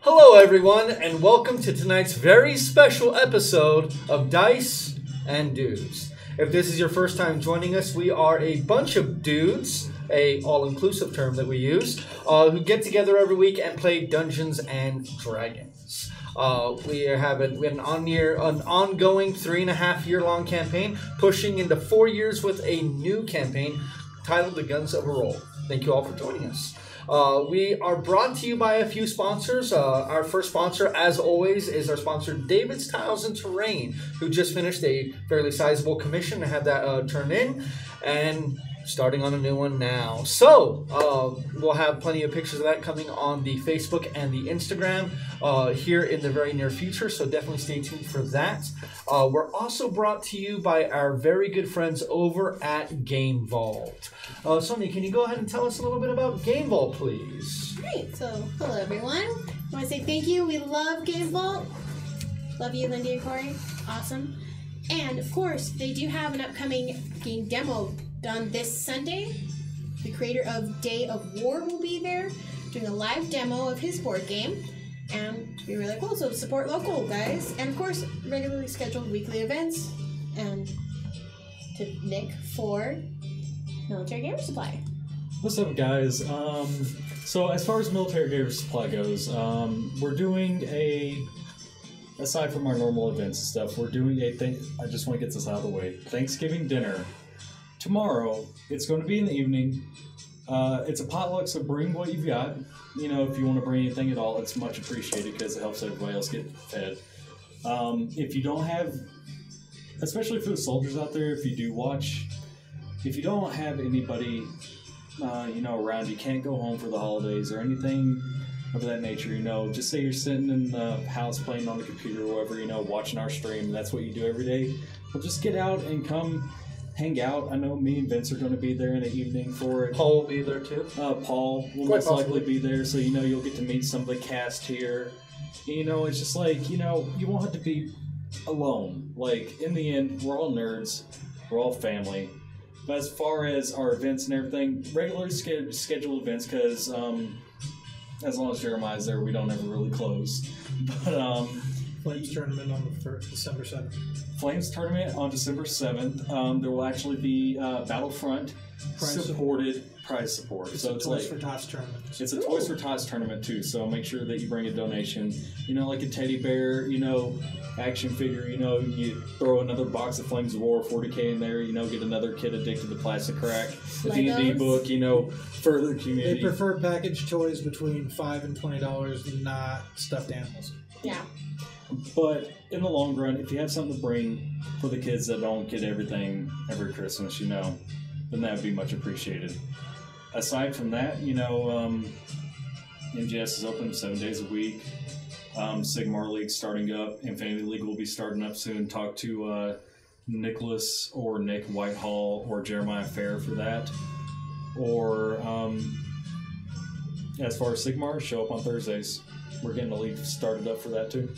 Hello, everyone, and welcome to tonight's very special episode of Dice and Dudes. If this is your first time joining us, we are a bunch of dudes, a all-inclusive term that we use, who get together every week and play Dungeons and Dragons. We have an ongoing 3.5-year-long campaign, pushing into 4 years with a new campaign titled The Guns of a Roll. Thank you all for joining us. We are brought to you by a few sponsors. Our first sponsor, as always, is our sponsor, David's Tiles and Terrain, who just finished a fairly sizable commission and had that turned in, and starting on a new one now. So, we'll have plenty of pictures of that coming on the Facebook and the Instagram here in the very near future, so definitely stay tuned for that. We're also brought to you by our very good friends over at Game Vault. Sonia, can you go ahead and tell us a little bit about Game Vault, please? Great. So, hello everyone. I want to say thank you. We love Game Vault. Love you, Lindy and Corey. Awesome. And of course, they do have an upcoming game demo done this Sunday. The creator of Day of War will be there doing a live demo of his board game. And it'll be really cool. So support local, guys. And of course, regularly scheduled weekly events. And to Nick for Military Gamer Supply. What's up, guys? So as far as Military Gamer Supply goes, we're doing aside from our normal events and stuff, we're doing a thing. I just want to get this out of the way. Thanksgiving dinner. Tomorrow, it's going to be in the evening. It's a potluck, so bring what you've got. You know, if you want to bring anything at all, it's much appreciated because it helps everybody else get fed. If you don't have, especially for the soldiers out there, if you do watch, if you don't have anybody, around, you can't go home for the holidays or anything of that nature, just say you're sitting in the house playing on the computer or whatever, watching our stream, that's what you do every day. Well, just get out and come hang out. I know me and Vince are going to be there in the evening for it. Paul will be there too. Paul will most likely be there, so you'll get to meet some of the cast here. It's just like, you won't have to be alone. Like, in the end, we're all nerds, we're all family. But as far as our events and everything, regularly scheduled events, because as long as Jeremiah's there, we don't ever really close. But Flames tournament on the December 7th. Flames tournament on December 7th. There will actually be Battlefront supported prize support. It's a Toys for Tots tournament. It's a Toys for Tots tournament too, so make sure that you bring a donation. Like a teddy bear, action figure, you throw another box of Flames of War, 40K in there, get another kid addicted to plastic crack. The D&D book, further community. They prefer packaged toys between $5 and $20, not stuffed animals. Yeah. But in the long run, if you have something to bring for the kids that don't get everything every Christmas, then that would be much appreciated. Aside from that, MGS is open 7 days a week. Sigmar League starting up. Infinity League will be starting up soon. Talk to Nicholas or Nick Whitehall or Jeremiah Fair for that. Or as far as Sigmar, show up on Thursdays. We're getting the league started up for that too.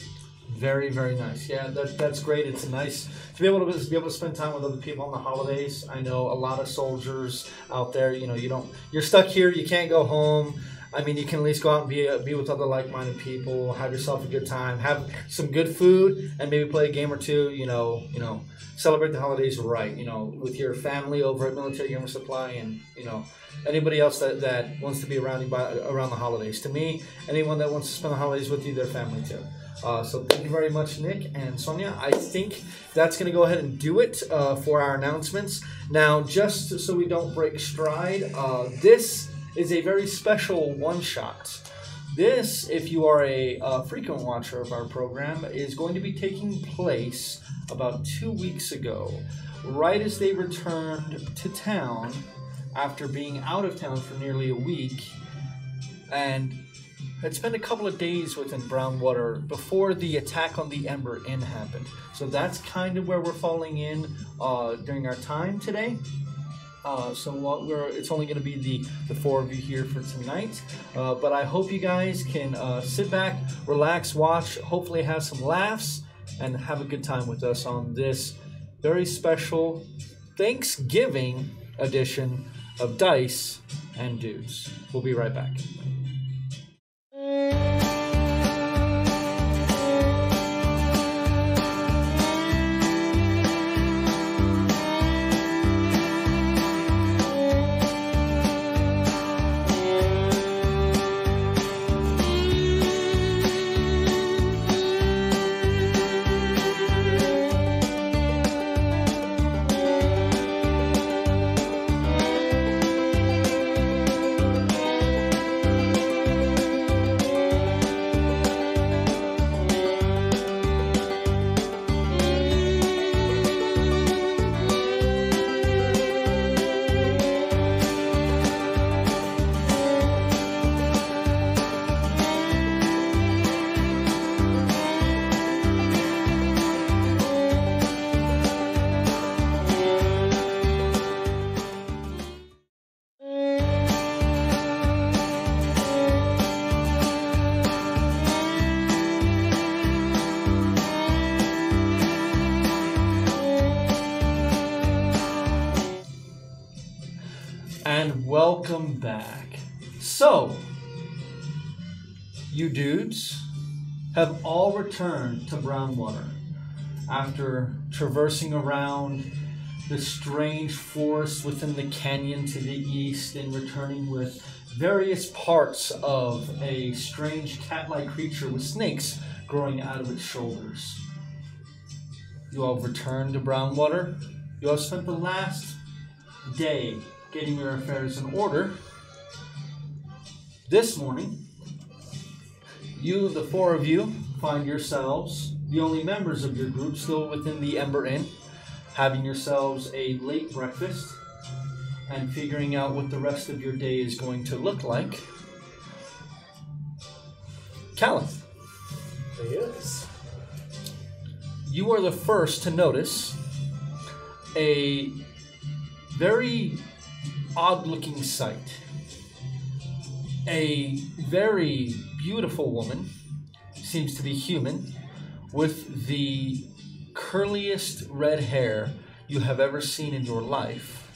Very, very nice. Yeah, that's great. It's nice to be able to spend time with other people on the holidays. I know a lot of soldiers out there. You're stuck here. You can't go home. I mean, you can at least go out and be with other like-minded people. Have yourself a good time. Have some good food, and maybe play a game or two. Celebrate the holidays right. With your family over at Military Gamer Supply, and anybody else that wants to be around the holidays. To me, anyone that wants to spend the holidays with you, their family too. So thank you very much, Nick and Sonia. I think that's going to go ahead and do it for our announcements. Now, just so we don't break stride, this is a very special one-shot. This, if you are a frequent watcher of our program, is going to be taking place about 2 weeks ago, right as they returned to town after being out of town for nearly a week, and had spent a couple of days within Brownwater before the attack on the Ember Inn happened. So that's kind of where we're falling in during our time today. It's only going to be the four of you here for tonight. But I hope you guys can sit back, relax, watch, hopefully have some laughs, and have a good time with us on this very special Thanksgiving edition of Dice and Dudes. We'll be right back. welcome back. So, you dudes have all returned to Brownwater after traversing around the strange forest within the canyon to the east and returning with various parts of a strange cat-like creature with snakes growing out of its shoulders. You all have returned to Brownwater. You all have spent the last day getting your affairs in order. This morning, you, the four of you, find yourselves, the only members of your group still within the Ember Inn, having yourselves a late breakfast and figuring out what the rest of your day is going to look like. Callum. Yes. You are the first to notice a very odd-looking sight. A very beautiful woman, seems to be human, with the curliest red hair you have ever seen in your life,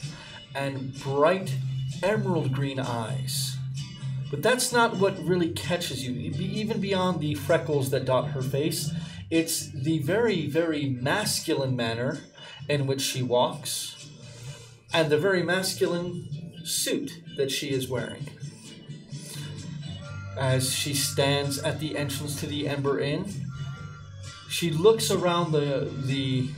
and bright emerald green eyes. But that's not what really catches you. Even beyond the freckles that dot her face, it's the very, very masculine manner in which she walks, and the very masculine suit that she is wearing. As she stands at the entrance to the Ember Inn, she looks around the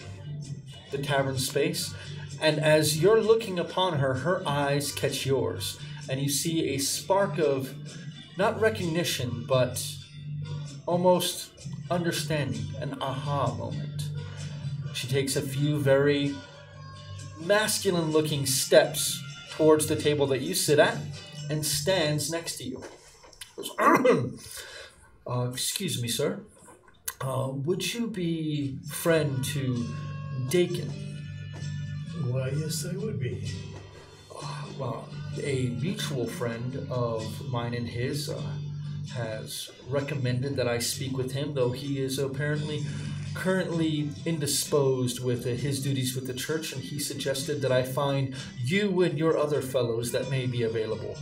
tavern space, and as you're looking upon her, her eyes catch yours, and you see a spark of, not recognition, but almost understanding, an aha moment. She takes a few very masculine-looking steps towards the table that you sit at, and stands next to you. Excuse me, sir. Would you be friend to Dakin? Why, yes, I would be. Well, a mutual friend of mine and his has recommended that I speak with him, though he is apparently currently indisposed with his duties with the church, and he suggested that I find you and your other fellows that may be available.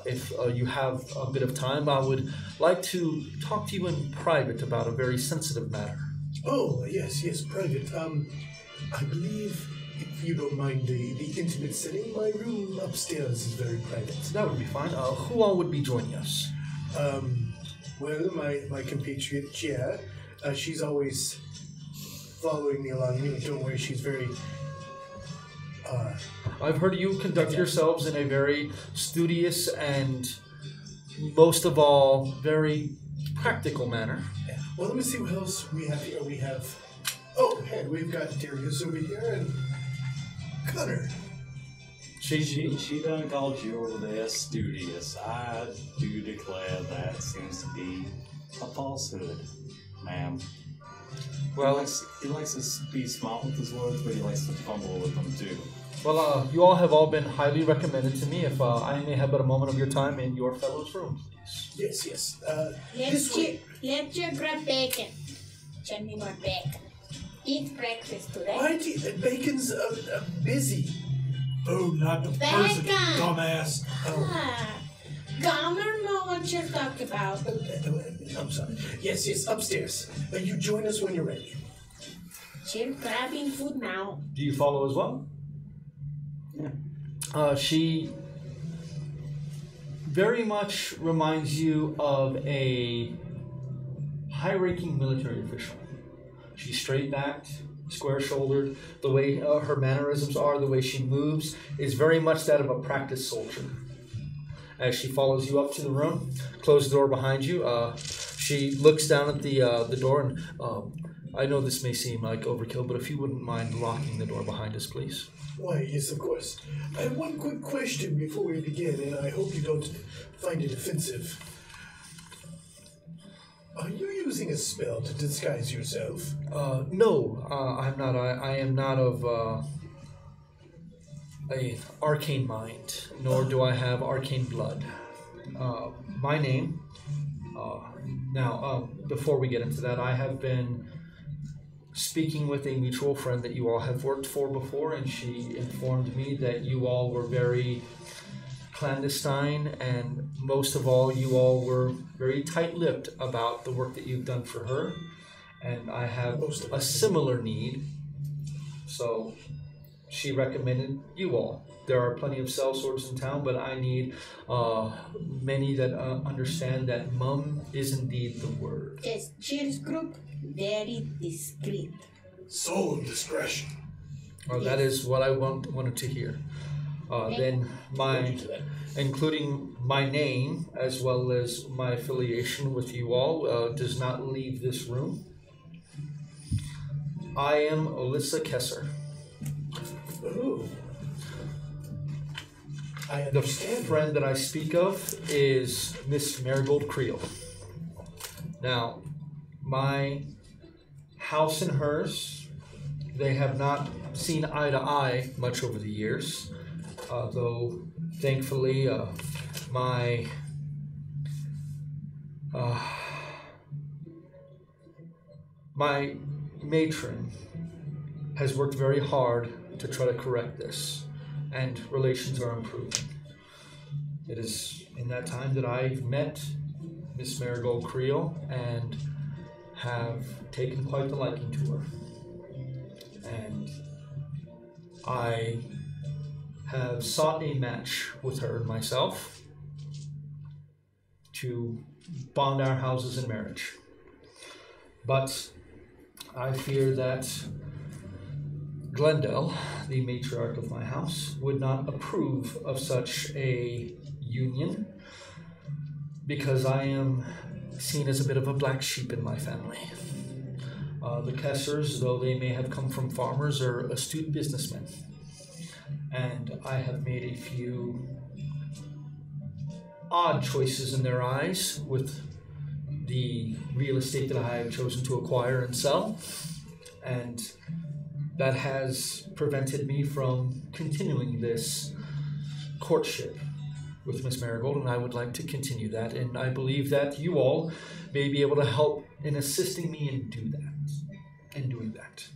If you have a bit of time, I would like to talk to you in private about a very sensitive matter. Oh, yes, private. I believe, if you don't mind the intimate setting, my room upstairs is very private. That would be fine. Who all would be joining us? Well, my compatriot, Gia, she's always following me along. Don't worry, she's very... I've heard you conduct yourselves in a very studious and, most of all, very practical manner. Yeah. Well, let me see what else we have here. And we've got Darius over here and Connor. She done called you over there studious. I do declare that seems to be a falsehood, ma'am. Well, he likes to be smart with his words, but he likes to fumble with them too. Well, you all have all been highly recommended to me. If I may have but a moment of your time in your fellow's room, please. Yes. Let's you grab bacon. Send me more bacon. Eat breakfast today. Why bacon's busy? Oh, not the person, dumbass. Gomer know what you're talking about. I'm sorry. Yes, upstairs. You join us when you're ready. She's grabbing food now. Do you follow as well? Yeah. She very much reminds you of a high-ranking military official. She's straight-backed, square-shouldered. The way her mannerisms are, the way she moves, is very much that of a practiced soldier. As she follows you up to the room, close the door behind you, she looks down at the door, and I know this may seem like overkill, but if you wouldn't mind locking the door behind us, please. Why, yes, of course. I have one quick question before we begin, and I hope you don't find it offensive. Are you using a spell to disguise yourself? No, I'm not. I am not of an arcane mind, nor do I have arcane blood. My name, before we get into that, I have been speaking with a mutual friend that you all have worked for before, and she informed me that you all were very clandestine, and most of all, you all were very tight-lipped about the work that you've done for her, and I have a similar need, so she recommended you all. There are plenty of sellswords in town, but I need many that understand that mum is indeed the word. Yes, Cheers Group, very discreet. Soul discretion. Well, that is what I wanted to hear. Then including my name as well as my affiliation with you all, does not leave this room. I am Alyssa Kesser. Oh. I The understand. friend that I speak of is Miss Marigold Creel. Now, my house and hers, they have not seen eye to eye much over the years, though thankfully my matron has worked very hard to try to correct this, and relations are improving. It is in that time that I've met Miss Marigold Creel and have taken quite the liking to her. And I have sought a match with her and myself to bond our houses in marriage. But I fear that Glendale, the matriarch of my house, would not approve of such a union because I am seen as a bit of a black sheep in my family. The Kessers, though they may have come from farmers, are astute businessmen. And I have made a few odd choices in their eyes with the real estate that I have chosen to acquire and sell. And that has prevented me from continuing this courtship with Miss Marigold, and I would like to continue that. And I believe that you all may be able to help in assisting me in doing that.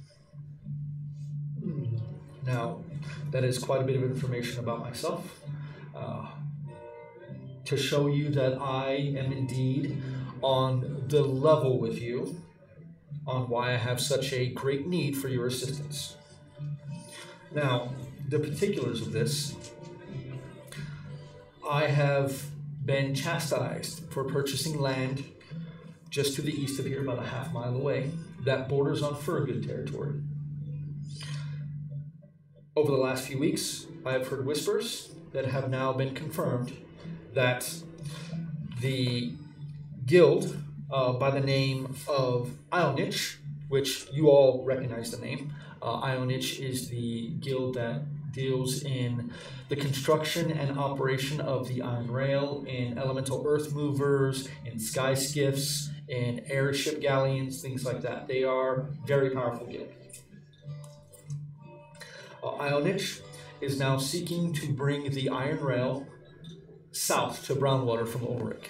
Now, that is quite a bit of information about myself. To show you that I am indeed on the level with you on why I have such a great need for your assistance. Now, the particulars of this, I have been chastised for purchasing land just to the east of here, about a half mile away, that borders on Furgood territory. Over the last few weeks, I have heard whispers that have now been confirmed that the guild by the name of Ionich, which you all recognize the name. Ionich is the guild that deals in the construction and operation of the Iron Rail, in elemental earth movers, in sky skiffs, in airship galleons, things like that. They are very powerful guild. Ionich is now seeking to bring the Iron Rail south to Brownwater from Ulrich.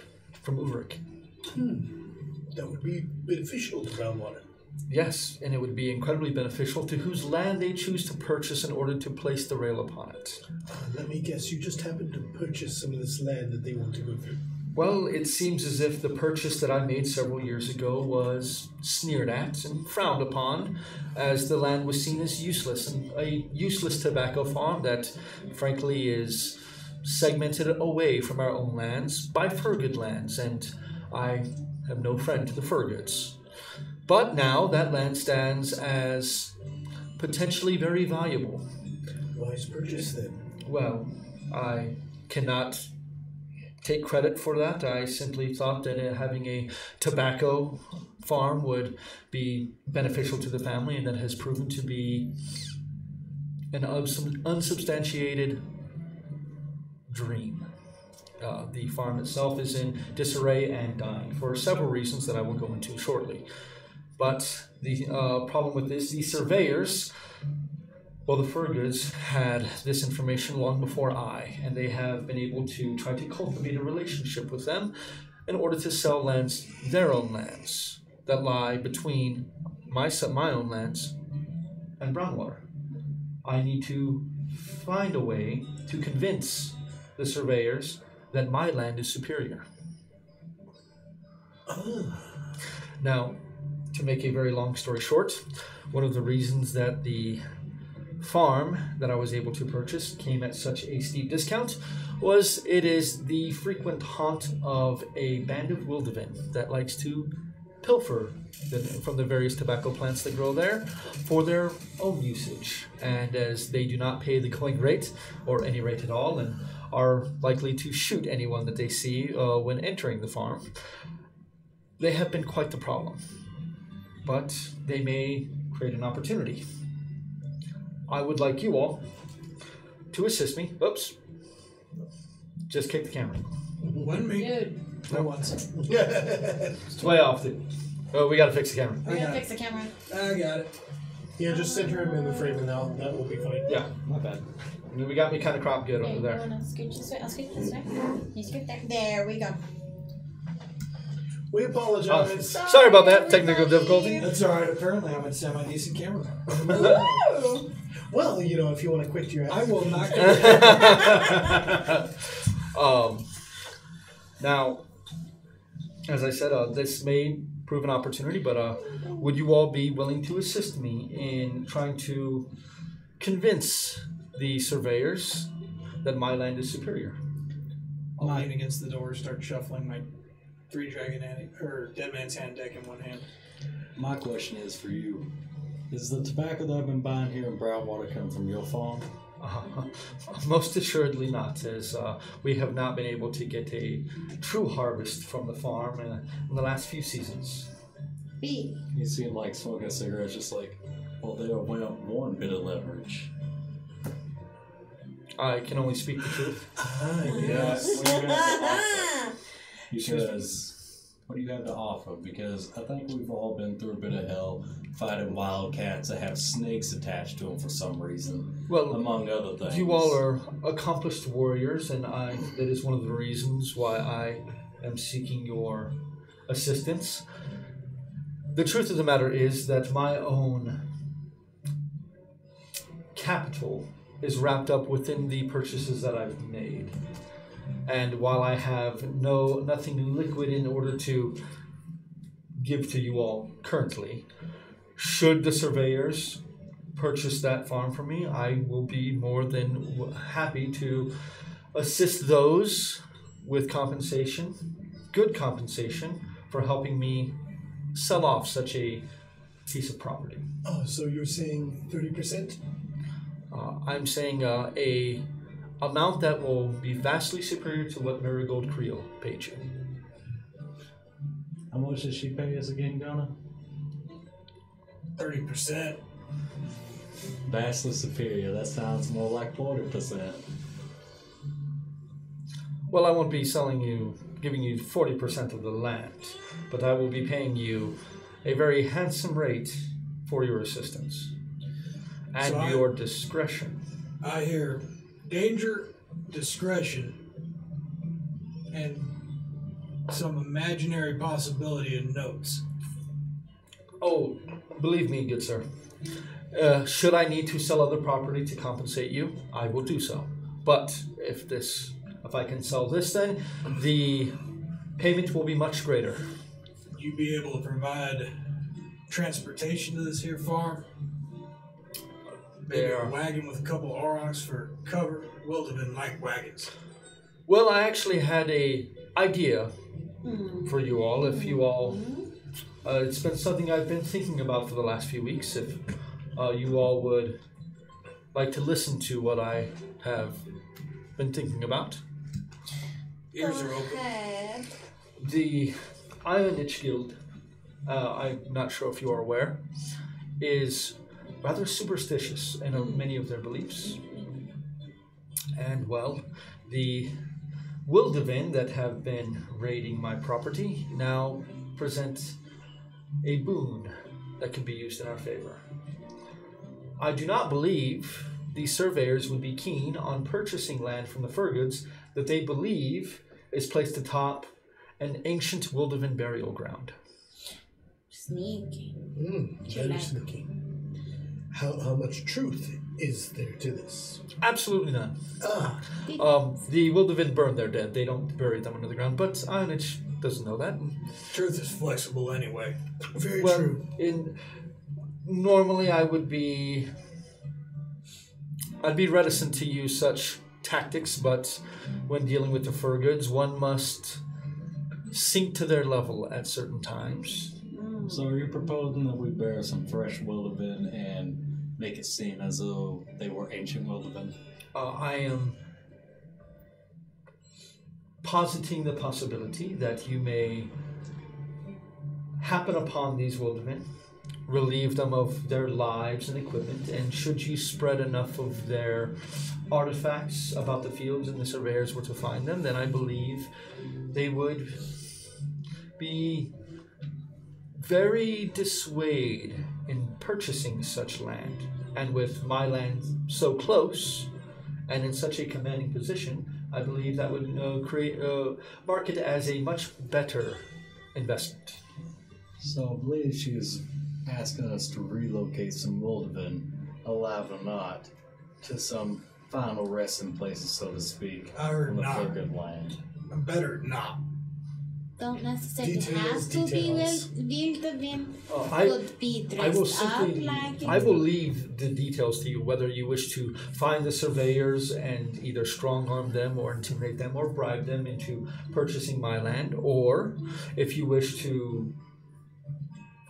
That would be beneficial to Brownwater. Yes, and it would be incredibly beneficial to whose land they choose to purchase in order to place the rail upon it. Let me guess, you just happened to purchase some of this land that they want to go through. Well, it seems as if the purchase that I made several years ago was sneered at and frowned upon, as the land was seen as useless, and a useless tobacco farm that, frankly, is segmented away from our own lands by Furgood lands, and I have no friend to the Furgoods. But now that land stands as potentially very valuable. Wise purchase, then. Well, I cannot take credit for that. I simply thought that having a tobacco farm would be beneficial to the family, and that has proven to be an unsubstantiated dream. The farm itself is in disarray and dying for several reasons that I will go into shortly. But the problem with this, the surveyors, well, the Furgoods had this information long before I, and they have been able to try to cultivate a relationship with them in order to sell lands, their own lands, that lie between my own lands and Brownwater. I need to find a way to convince the surveyors that my land is superior. Now, to make a very long story short, one of the reasons that the farm that I was able to purchase came at such a steep discount was it is the frequent haunt of a band of Wildeven that likes to pilfer from the various tobacco plants that grow there for their own usage. And as they do not pay the going rate, or any rate at all, and are likely to shoot anyone that they see when entering the farm, they have been quite the problem. But they may create an opportunity. I would like you all to assist me. Oops. Just kick the camera. One me. Dude, No once. It's way off, dude. Oh, we gotta fix the camera. we gotta fix the camera. I got it. Yeah, just center him in the frame and that will be fine. Yeah. My bad. I mean, we got me kind of cropped good Okay, over you there. wanna scooch this way? I'll scooch this way. You scoot there. There we go. We apologize. Sorry about that technical difficulty. That's alright. Apparently, I'm a semi-decent cameraman. Ooh. Well, if you want to quit your I will not. Now, as I said, this may prove an opportunity, but would you all be willing to assist me in trying to convince the surveyors that my land is superior? I'll lean against the door, start shuffling my 3 dragon or dead man's hand deck in one hand. My question is for you. Is the tobacco that I've been buying here in Brownwater come from your farm? Most assuredly not, as we have not been able to get a true harvest from the farm in the last few seasons. B. You seem like smoking a cigarette, just like, well, they don't want one bit of leverage. I can only speak the truth. What do you have to offer? Because I think we've all been through a bit of hell fighting wildcats that have snakes attached to them for some reason, Well, among other things. you all are accomplished warriors, and that is one of the reasons why I am seeking your assistance. The truth of the matter is that my own capital is wrapped up within the purchases that I've made. And while I have nothing liquid in order to give to you all currently, should the surveyors purchase that farm from me, I will be more than happy to assist those with compensation, good compensation, for helping me sell off such a piece of property. Oh, so you're saying 30%? I'm saying a amount that will be vastly superior to what Marigold Creel paid you. How much does she pay us again, Gunna? 30%. Vastly superior. That sounds more like 40%. Well, I won't be giving you 40% of the land, but I will be paying you a very handsome rate for your assistance and So your discretion. I hear danger, discretion, and some imaginary possibility in notes. Oh, believe me, good sir. Should I need to sell other property to compensate you, I will do so. But if I can sell this, then the payment will be much greater. You be able to provide transportation to this here farm? Maybe There. a wagon with a couple aurochs for cover. Wildeven like wagons. Well, I actually had a idea for you all. If you all, it's been something I've been thinking about for the last few weeks. If you all would like to listen to what I have been thinking about. Ears are open. The Ironich Guild, I'm not sure if you are aware, is rather superstitious in many of their beliefs. And, well, the Wildeven that have been raiding my property now present a boon that can be used in our favor. I do not believe the surveyors would be keen on purchasing land from the Furgoods that they believe is placed atop an ancient Wildeven burial ground. Sneaky. Very like. sneaky. How much truth is there to this? Absolutely none. Ah, The Wildevin burned their dead. They don't bury them under the ground, but Ionich doesn't know that. Truth is flexible anyway. very Well, true. Normally I'd be reticent to use such tactics, but when dealing with the fur goods, one must sink to their level at certain times. So are you proposing that we bear some fresh Wildevin and make it seem as though they were ancient Wildevin? I am positing the possibility that you may happen upon these Wildevin, relieve them of their lives and equipment, and should you spread enough of their artifacts about the fields and the surveyors were to find them, then I believe they would be very dissuaded in purchasing such land. And with my land so close and in such a commanding position, I believe that would mark it as a much better investment. So I believe she's asking us to relocate some Wildevin, alive or not, to some final resting places, so to speak, I heard on the not. Furgood land. Better not. Don't necessarily Details, have to details. be Wildevin. I Could be I will dressed up simply, like I will leave the details to you, whether you wish to find the surveyors and either strong arm them or intimidate them or bribe them into purchasing my land, or if you wish to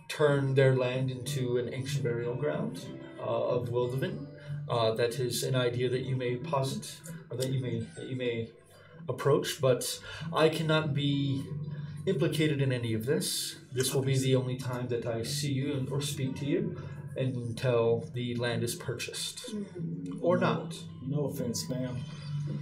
turn their land into an ancient burial ground of Wildevin. That is an idea that you may posit, or that you may approach, but I cannot be implicated in any of this. This will be the only time that I see you or speak to you until the land is purchased. Or not. No offense, ma'am.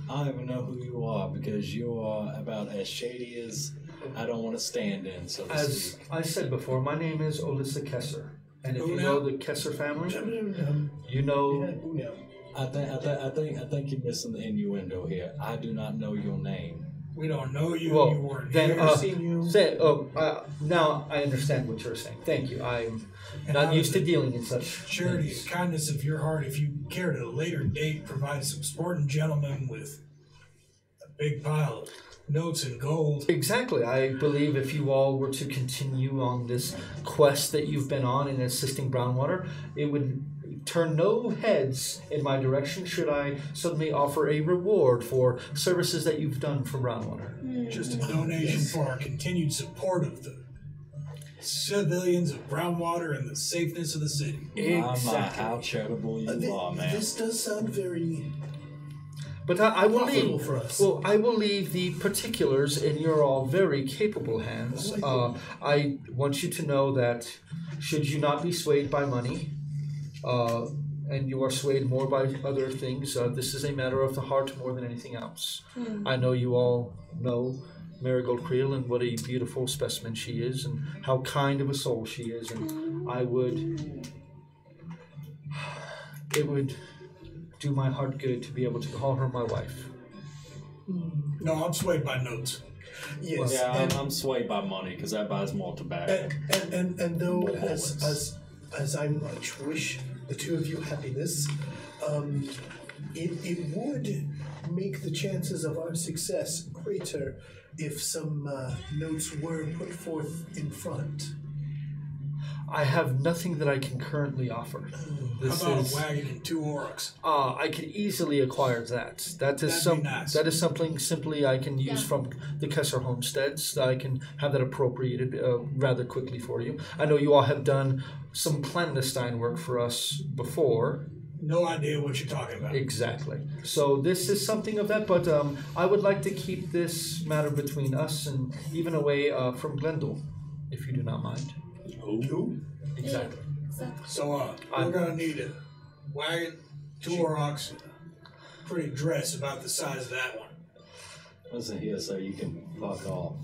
I don't even know who you are because you are about as shady as I don't want to stand in, so to As speak. I said before, my name is Alyssa Kesser. And if Who you now? know the Kesser family, you know... No. I think you're missing the innuendo here. I do not know your name. We don't know you. Well, you weren't then, here. Never seen you. now I understand what you're saying. Thank you. I'm And not out used of to the dealing in such charity things. and kindness of your heart, if you care to at a later date provide some sporting gentlemen with a big pile of notes and gold. Exactly. I believe if you all were to continue on this quest that you've been on in assisting Brownwater, it would turn no heads in my direction should I suddenly offer a reward for services that you've done for Brownwater. Just a donation for our continued support of the civilians of Brownwater and the safeness of the city. My, how charitable you are, man. This does sound very But I will profitable leave. for us. Well, I will leave the particulars in your all very capable hands. I want you to know that should you not be swayed by money, and you are swayed more by other things, this is a matter of the heart more than anything else. I know you all know Marigold Creel and what a beautiful specimen she is, and how kind of a soul she is, and it would do my heart good to be able to call her my wife. No, I'm swayed by notes. yes. Yeah, and, I'm swayed by money because that buys more tobacco. and though Bullets. as I much wish the two of you happiness, it would make the chances of our success greater if some notes were put forth in front. I have nothing that I can currently offer. This How about is a wagon and 2 orcs? I could easily acquire that. That is That'd be nice. That is something simply I can use Yeah. from the Kesser homesteads. I can have that appropriated rather quickly for you. I know you all have done some clandestine work for us before. No idea what you're talking about. Exactly. So this is something of that, but I would like to keep this matter between us and even away from Glendale, if you do not mind. Who? Exactly. So, we're gonna need a wagon, 2 orcs, pretty dress about the size of that one. Listen here, so you can fuck off.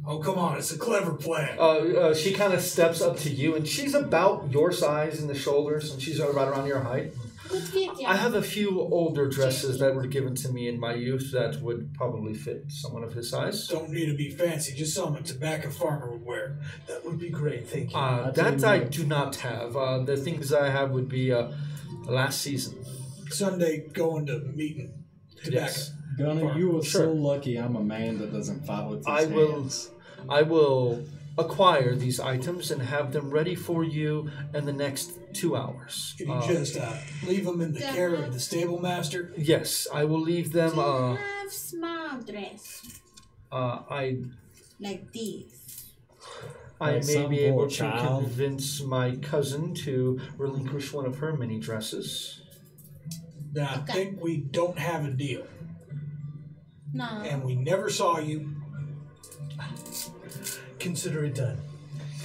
Oh, come on, it's a clever plan. She kind of steps up to you, and she's about your size in the shoulders, and she's right around your height. Good fit, yeah. I have a few older dresses that were given to me in my youth that would probably fit someone of his size. Don't need to be fancy, just something a tobacco farmer would wear. That would be great, thank you. That I do not have. The things I have would be last season. Sunday going to meeting tobacco. Yes. Gunner, you are Sure. so lucky I'm a man that doesn't fight with his hands. I will acquire these items and have them ready for you in the next 2 hours. Can you just leave them in the care of the stable master? Yes, I will leave them. Do you have small dress I like this? may some be able poor to child. convince my cousin to relinquish one of her mini dresses. Then I think we don't have a deal. No. And we never saw you. Consider it done.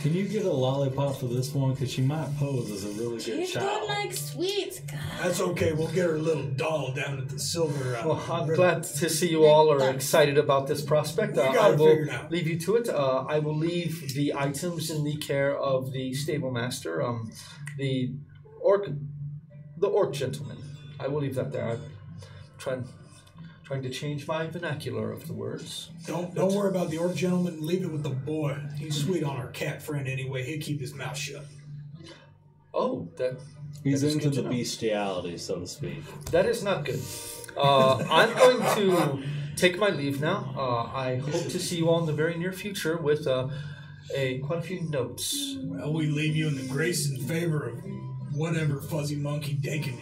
Can you get a lollipop for this one? Because she might pose as a really You good don't child. like sweets, God. That's okay. We'll get her a little doll down at the silver. Well, I'm glad to see you all are excited about this prospect. We I got it will figured out. leave you to it. I will leave the items in the care of the stable master, the orc gentleman. I will leave that there. I'm trying to change my vernacular of the words. Don't worry about the orc gentleman. Leave it with the boy. He's sweet on our cat friend anyway. He'll keep his mouth shut. Oh, He's That is into good to the know. bestiality, so to speak. that is not good. I'm going to take my leave now. I hope to see you all in the very near future with quite a few notes. Well, we leave you in the grace and favor of whatever fuzzy monkey Dakin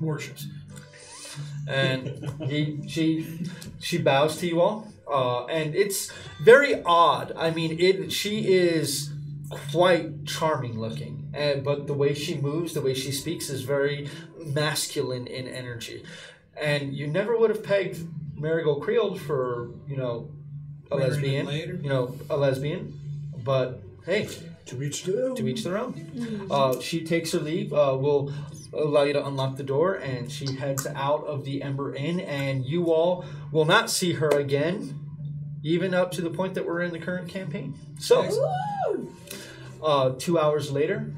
worships. And she bows to you all, and it's very odd. I mean, she is quite charming looking, but the way she moves, the way she speaks, is very masculine in energy. And you never would have pegged Marigold Creole for a lesbian, but hey. To each their own. To each their own. She takes her leave. Will allow you to unlock the door, and she heads out of the Ember Inn. And you all will not see her again, even up to the point that we're in the current campaign. So, 2 hours later,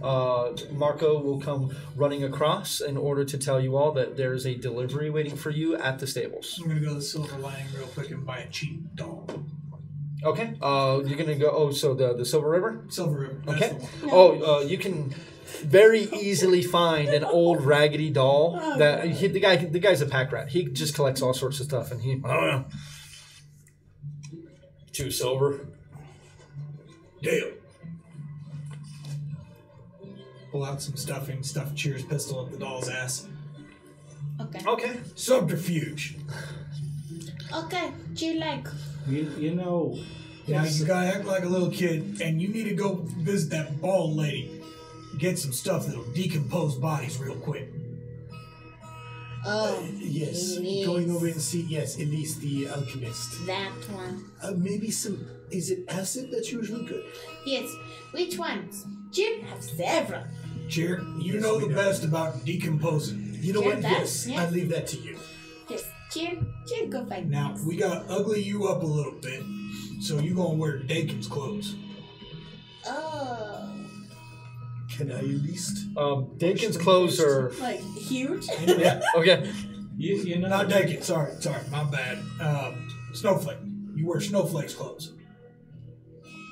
Marco will come running across in order to tell you all that there is a delivery waiting for you at the stables. I'm gonna go to the Silver Lining real quick and buy a cheap doll. Okay. You're gonna go. Oh, so the Silver River. Silver River. That's Okay. the one. Oh, you can very easily find an old raggedy doll that the guy's a pack rat. He just collects all sorts of stuff, and I don't know. 2 silver. Deal. Pull out some stuffing, stuff Cheers pistol up the doll's ass. Okay. Okay. Subterfuge. Okay. Do you like? You know, Now you gotta act like a little kid, and you need to go visit that bald lady. Get some stuff that'll decompose bodies real quick. Oh, Yes, Elise. going over and see, yes, Elise the alchemist. that one. Maybe some, is it acid that's usually good? Yes. Which ones? Jim have several. Cheer, you Yes, know we the know. best about decomposing. You know Sure, what? that's- Yes, yeah. I leave that to you. Yes. Jim, go find Now, we gotta ugly you up a little bit, so you gonna wear Dakin's clothes. Oh. Can I at least? Dakin's clothes are. Like huge? Yeah. Okay. you know. Not Dakin, sorry, my bad. Snowflake. You wear Snowflake's clothes.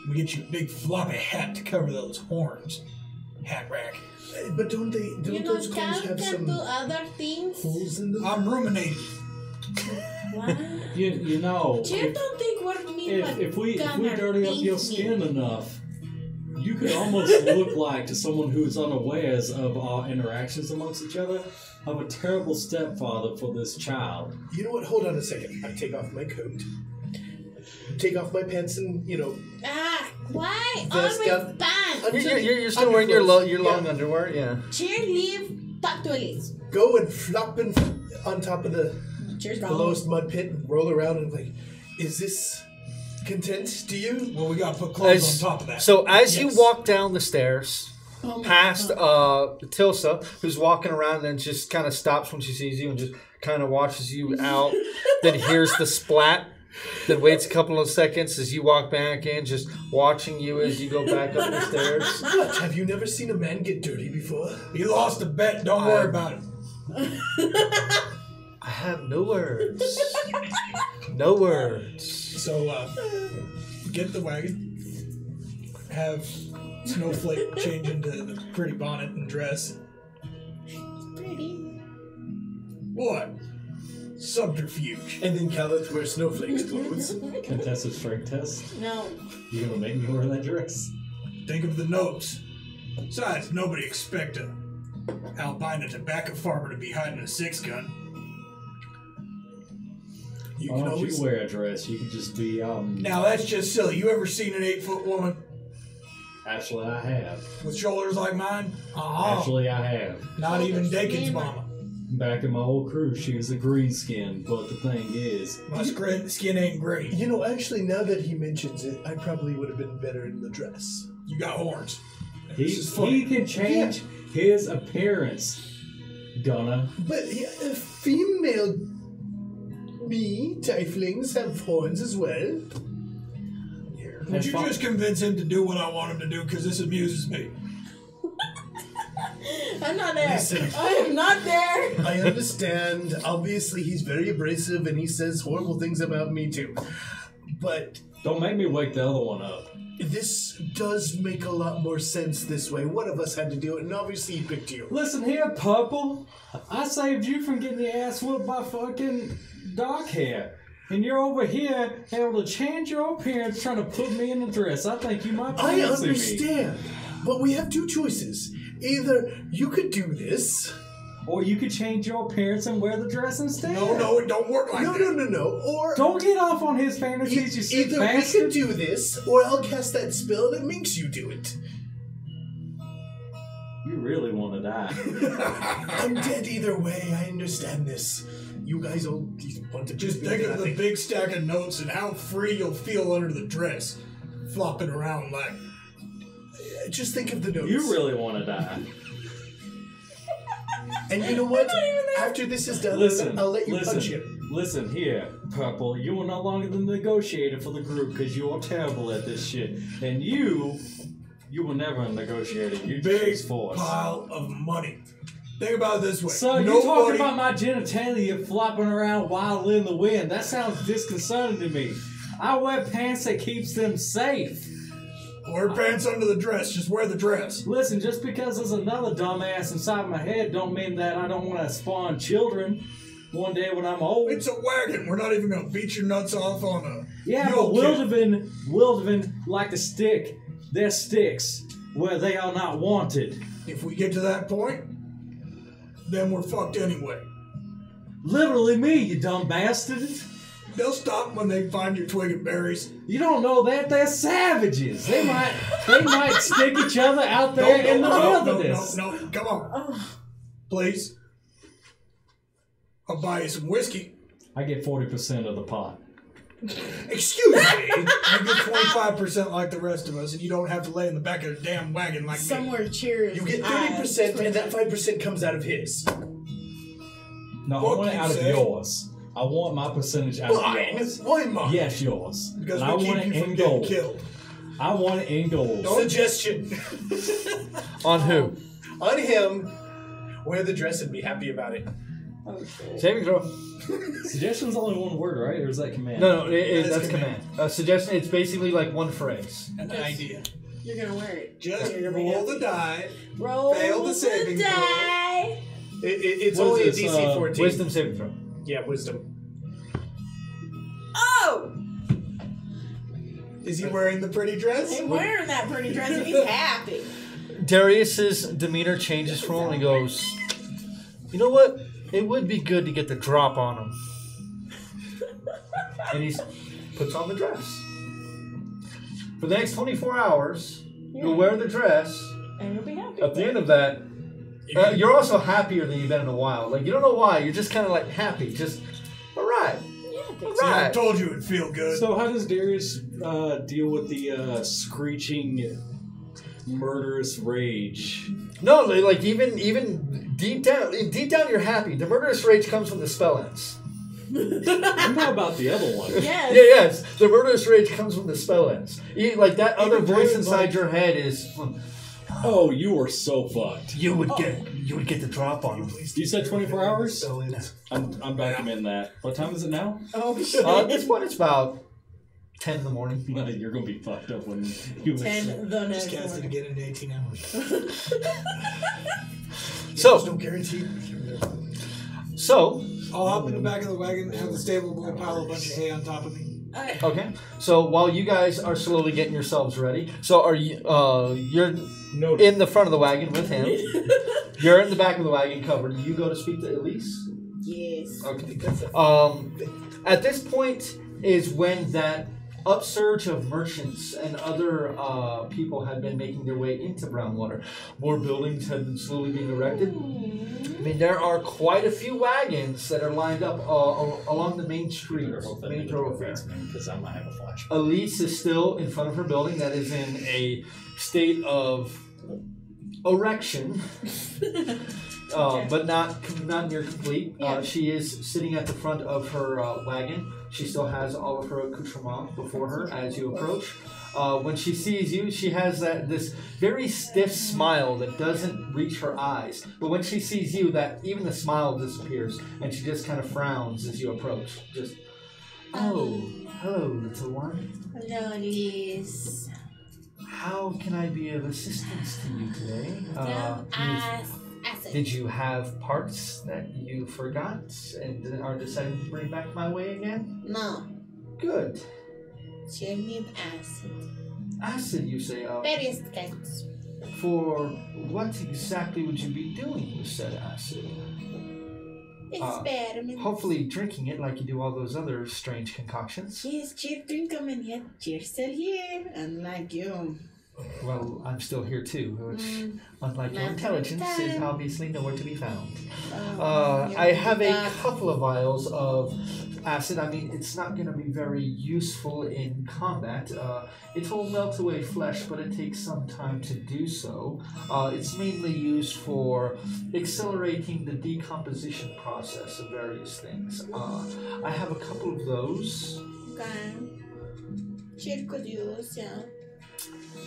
We get you a big floppy hat to cover those horns. Hat rack. But don't You know, those clothes Cal have can some do other things. holes in them? I'm ruminating. What? You know. Jim don't think we're mean, but If we gonna dirty up beat your me. skin enough, you could almost look like, to someone who is unawares of our interactions amongst each other, of a terrible stepfather for this child. You know what? Hold on a second. I take off my coat, take off my pants, and Ah, why? Vest Always down- pants. You're still wearing your Underclothes, long yeah. underwear. Yeah. Cheer, leave, talk to Elise. go and flop in on top of the Cheers, lowest mud pit and roll around and like, is this content to you? Well, we gotta put clothes on top of that. So as you Yes. walk down the stairs, Oh my past Tilsa, who's walking around and then just kind of stops when she sees you and just kind of watches you out, then hears the splat, then waits a couple of seconds as you walk back in, just watching you as you go back up the stairs. What? Have you never seen a man get dirty before? He lost a bet, don't worry about it. I have no words. No words. So, get the wagon. Have Snowflake change into the pretty bonnet and dress. Pretty. What? Subterfuge. And then Khaleth wears snowflakes clothes. Contested strength test. No. You gonna make me wear that dress? Think of the notes. Besides, nobody expect a albino tobacco farmer to be hiding a 6-gun. You Why can don't always you wear a dress? You could just be Now that's just silly. You ever seen an 8-foot woman Actually, I have. with shoulders like mine? Uh-huh. Actually, I have. Not even Shoulders Dakin's slim. mama. Back in my old crew, she was a green skin, but the thing is, My skin ain't great. You know, actually, now that he mentions it, I probably would have been better in the dress. You got horns. he, This is funny. he can change his appearance, Gunna. But female me tieflings have horns as well. Would you just convince him to do what I want him to do? Because this amuses me. I'm not there. Listen. I am not there. I understand. Obviously, he's very abrasive and he says horrible things about me too. But Don't make me wake the other one up. this does make a lot more sense this way. One of us had to do it, and obviously he picked you. Listen here, Purple. I saved you from getting your ass whooped by fucking dark hair. And you're over here able to change your appearance trying to put me in a dress. I think you might I fancy me. understand. But we have two choices. Either you could do this. Or you could change your appearance and wear the dress instead. No, it don't work like that. No. Or Don't get off on his fantasies, you sick either we bastard. could do this, or I'll cast that spell that makes you do it. You really want to die. I'm dead either way. I understand this. You guys all want to Just think of the big stack of notes and how free you'll feel under the dress. Flopping around like... Just think of the notes. You really want to die. And you know what? After this is done, Listen, I'll let you listen, punch him. listen here, Purple. You are no longer the negotiator for the group because you are terrible at this shit. And you were never a negotiator. You Big choose force. pile of money. Think about it this way. So you talking about my genitalia flopping around wildly in the wind? That sounds disconcerting to me. I wear pants that keeps them safe. Wear pants under the dress. Just wear the dress. Listen, just because there's another dumbass inside my head don't mean that I don't want to spawn children one day when I'm old. It's a wagon. We're not even going to beat your nuts off on a... Yeah, but Wilderven like to stick their sticks where they are not wanted. If we get to that point, then we're fucked anyway. Literally me, you dumb bastard. They'll stop when they find your twig and berries. You don't know that they're savages. They might stick each other out there in the wilderness. No, come on. Please. I'll buy you some whiskey. I get 40% of the pot. Excuse me. I get 25% like the rest of us, and you don't have to lay in the back of a damn wagon like me. Somewhere cheers. You get 30%, and that 5% comes out of his. No, What I want it you out of say? yours. I want my percentage out of Mine. yours. Why mine? Yes, yours. Because And I we want keep it you from in getting gold. killed. I want it in gold. Suggestion. On who? On him. Wear the dress and be happy about it. Saving throw. Suggestion's only one word, right? Or is that command? No, That's that's command. Suggestion. It's basically like one phrase. An idea. You're gonna wear it. Just You're gonna be roll the happy. die. Roll fail the saving throw. die. It's What only a is this, DC 14. Wisdom saving throw. Yeah, wisdom. Oh! Is he wearing the pretty dress? He's wearing that pretty dress and he's happy. Darius's demeanor changes for a moment and goes, "You know what? It would be good to get the drop on him." And he puts on the dress. For the next 24 hours, you'll wear the dress. And you'll be happy. At the end of that, you're also happier than you've been in a while. Like, you don't know why. You're just kind of like happy. Just, all right. All See, I right. told you it'd feel good. So how does Darius deal with the screeching, murderous rage? No, like even deep down you're happy. The murderous rage comes when the spell ends. I'm not about the other one. Yes. Yeah, yes. The murderous rage comes when the spell ends. Like that other Even voice dude, inside like- your head is, Oh, you are so fucked. you would get the drop on him. You said 24 hours? Spell ends. I'm documenting that. What time is it now? Oh, shit. At this point, it's about 10 in the morning. You're gonna be fucked up when you 10 the next Just cast it one. again in 18 hours. There's So, no guarantee. So, I'll hop in the back of the wagon, have the stable boy pile a bunch of hay on top of me. okay. So while you guys are slowly getting yourselves ready, so are you? You're in the front of the wagon with him. You're in the back of the wagon covered. You go to speak to Elise. Yes. Okay. At this point is when that upsurge of merchants and other people had been making their way into Brownwater. More buildings had been slowly being erected. I mean, there are quite a few wagons that are lined up along the main street, main thoroughfare. Because I might have a flash. Elise is still in front of her building that is in a state of erection, but not near complete. Yeah. She is sitting at the front of her wagon. She still has all of her accoutrements before her as you approach. When she sees you, she has this very stiff smile that doesn't reach her eyes. But when she sees you, that even the smile disappears, and she just kind of frowns as you approach. Just, oh, hello, little one. Hello, Elise. How can I be of assistance to you today? Acid. Did you have parts that you forgot and are deciding to bring back my way again? No. Good. She need acid. Acid, you say? Various kinds. For what exactly would you be doing with said acid? Experiment. Hopefully drinking it like you do all those other strange concoctions. Yes, cheer drink them and yet cheer still here. Unlike you. Well, I'm still here too, which, unlike your Not intelligence, every is time. obviously nowhere to be found. You're I have a back. couple of vials of acid. I mean, it's not going to be very useful in combat. It will melt away flesh, but it takes some time to do so. It's mainly used for accelerating the decomposition process of various things. I have a couple of those. Okay. Cheer could use, yeah.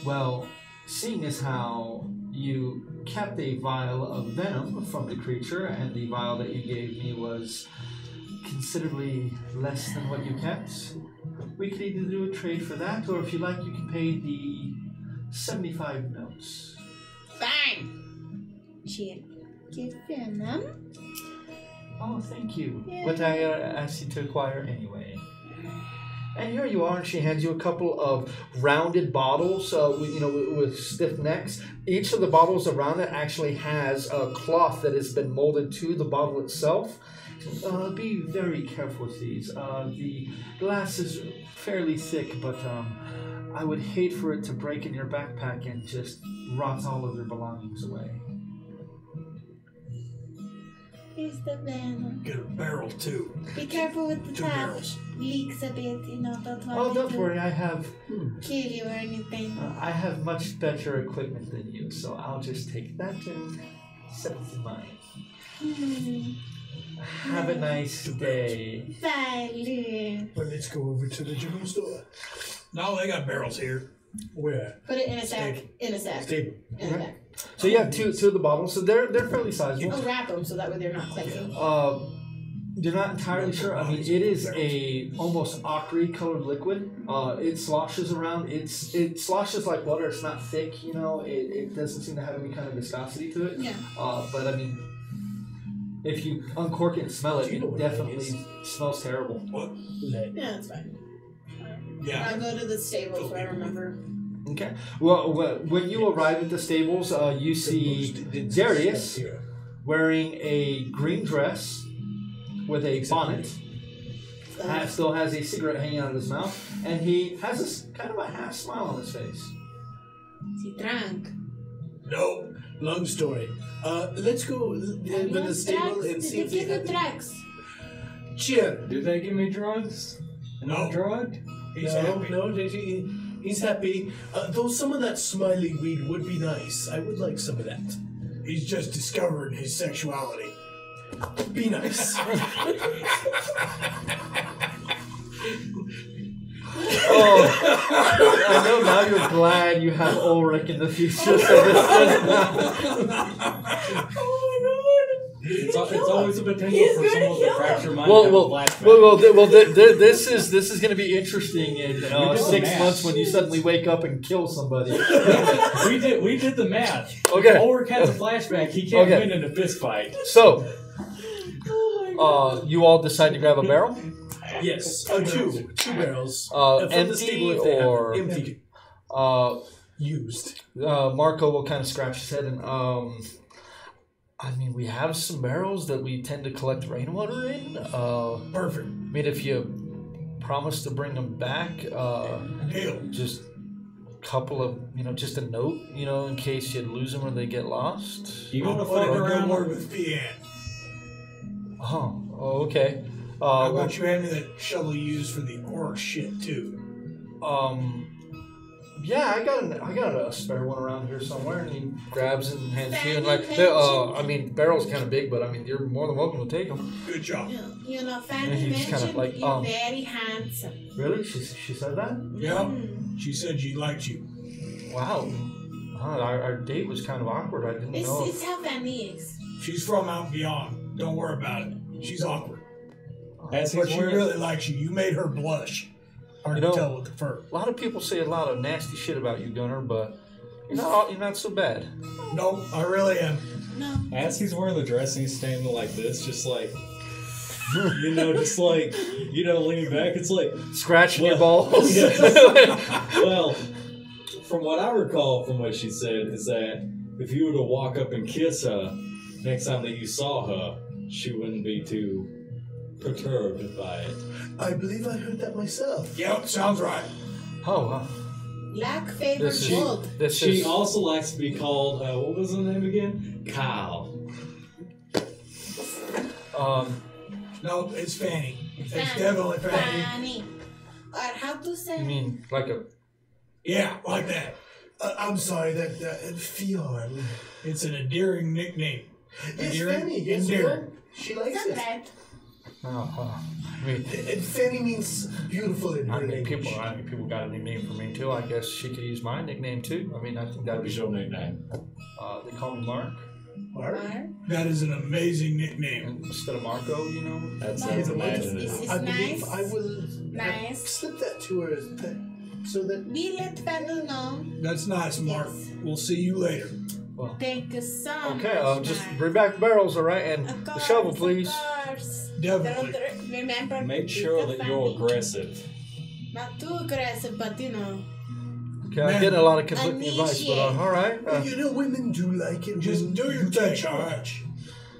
Well, seeing as how you kept a vial of venom from the creature, and the vial that you gave me was considerably less than what you kept, we could either do a trade for that, or if you like, you can pay the 75 notes. Fine. Cheer. Give venom. Oh, thank you. Yeah. But I asked you to acquire anyway. And here you are, and she hands you a couple of rounded bottles, with stiff necks. Each of the bottles around it actually has a cloth that has been molded to the bottle itself. Be very careful with these. The glass is fairly thick, but I would hate for it to break in your backpack and just rot all of your belongings away. Here's the venom. Get a barrel too. Be careful with the 2 top. barrels. Leaks a bit, don't want Oh, it don't to worry, I have kill you or anything. much better equipment than you, so I'll just take that and set it to mine. Have a nice day. Bye. Well, let's go over to the general store. No, they got barrels here. Where? Put it in a sack. In a sack. Stable. In a sack. So you have two of the bottles, so they're fairly sizable. Oh, wrap them so that way they're not clinking. You're not entirely sure. I mean, it is a almost ochre colored liquid. It sloshes around. It sloshes like water. It's not thick, It doesn't seem to have any kind of viscosity to it. Yeah. But I mean, if you uncork it and smell it, Do you know it what that definitely smells terrible. What? Lead. Yeah, that's fine. Yeah. I'll go to the stable so I remember. Okay. Well, when you arrive at the stables, you see Darius wearing a green dress with a bonnet. Still has a cigarette hanging out of his mouth, and he has kind of a half smile on his face. Is he drunk? No. Long story. Let's go to the stable and see if they have drugs. Cheer. Do they give me drugs? No. Drug? He's No, happy. no, he's happy. Though some of that smiley weed would be nice. I would like some of that. He's just discovered his sexuality. Be nice. Oh, I know now you're glad you have Ulrich in the future, so this doesn't happen. It's always a potential for someone to fracture my This is going to be interesting in did the 6 math. months when you suddenly wake up and kill somebody. we did the math. Okay. Ulrich has a flashback. He can't Okay. win in a fist fight. So, You all decide to grab a barrel? Yes, two barrels. From the Empty stable if they have or them. Empty. Used. Marco will kind of scratch his head and I mean, we have some barrels that we tend to collect rainwater in. Perfect. I mean, if you promise to bring them back, Deal. just a couple of, just a note, in case you lose them or they get lost. You I'll want to put fuck in a good around? word with Fian. Oh, okay. How Well, about you hand me that shovel you use for the ore shit too? yeah, I got a spare one around here somewhere, and he grabs and hands you. And like, Fanny I mean, barrel's kind of big, but I mean, you're more than welcome to take them. Good job. Fanny he's mentioned kind of like, you're very handsome. Really? She said that? Yeah. She said she liked you. Wow. Our date was kind of awkward. I didn't know. It's how Fanny is. She's from out beyond. Don't worry about it. She's awkward. As But he's she wearing, really likes you. You made her blush. Hard You to know- tell with the fur. A lot of people say a lot of nasty shit about you, Gunnar, but you're not so bad. No, I really am. No. as he's wearing the dress and he's standing like this, just like, just like, leaning back. It's like, Scratching your Well, balls. well, from what I recall from what she said is that if you were to walk up and kiss her next time that you saw her, she wouldn't be too perturbed by it. I believe I heard that myself. Yep, sounds right. Oh, wow. Black favors This is gold. this She is also likes to be called, what was her name again? Kyle. No, it's Fanny. It's Fanny. definitely Fanny. Fanny. Or how to say? you mean like a Yeah, like that. I'm sorry, that Fionn. It's an endearing nickname. Yes, Endearing? Fanny. Yes, Endearing. she likes Is it. that right? I mean, And Fanny means beautiful in I her mean, language. people got a nickname for me too. I guess she could use my nickname too. I mean, I think What that'd was be. your nickname? They call me Mark Mark? That is an amazing nickname. instead of Marco. That Mark. sounds It's imaginative. It's I believe nice. I will Nice. slip that to her so that We let Fanny know. That's nice, Mark. Yes. We'll see you later. Thank you so Okay, much. just Mark. bring back the barrels, all right, and Of the course, shovel, please. Of course. Definitely. Remember, Make it's sure the that you're Fanny. aggressive. Not too aggressive, but Okay, I'm Man, getting a lot of conflicting advice, but initiate. all right. women do like it. Just when do your you take thing, all right? charge.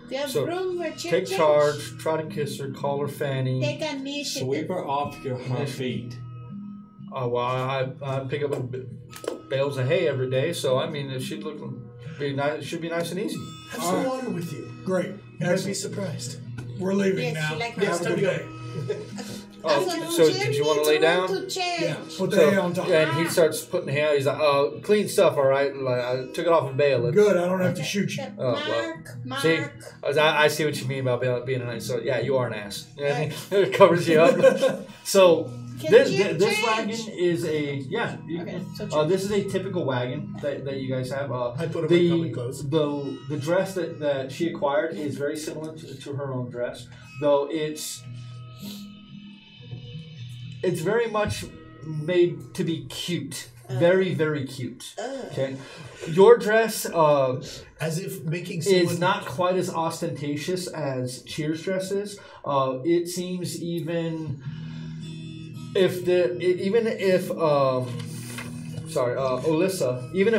do you have So, room for Take change? charge, try to kiss her, call her Fanny. Take initiative. Sweep her off her feet. Well, I pick up bales of hay every day, so I mean, it should be nice. It should be nice and easy. Have All some right. water with you. Great. You might be Excellent. surprised. We're leaving Yes, now. she like Have a her. good day. So did you want to lay down? To change. Yeah, put the hay on top. And he starts putting the hay out. He's like, clean stuff, all right. Like, I took it off in bale. It's- Good, I don't have to shoot you. Oh, Mark, See, Mark. I see what you mean about being a nice. So yeah, you are an ass. You know what I mean? It covers you up. So Can this you this wagon change? is a yeah. Okay, so This is a typical wagon that you guys have. I put on my common clothes. The dress that she acquired is very similar to her own dress, though it's very much made to be cute. Very, very cute. Okay. Your dress As if making someone is not quite as ostentatious as Cheers' dress is. It seems even if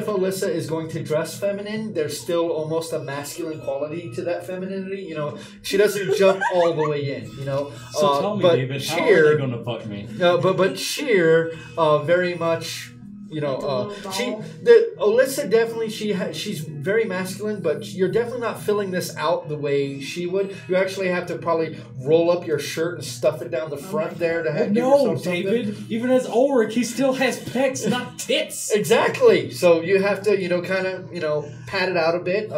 Alyssa is going to dress feminine, there's still almost a masculine quality to that femininity. You know, she doesn't jump all the way in. You know, So tell me, but David, how are Cheer, they going to fuck me? but Cheer, very much. You know, Like a little Alyssa definitely she's very masculine, but you're definitely not filling this out the way she would. You actually have to probably roll up your shirt and stuff it down the front there to have. give No, yourself something. David. Even as Ulrich, he still has pecs, not tits. Exactly. So you have to, kind of, pat it out a bit.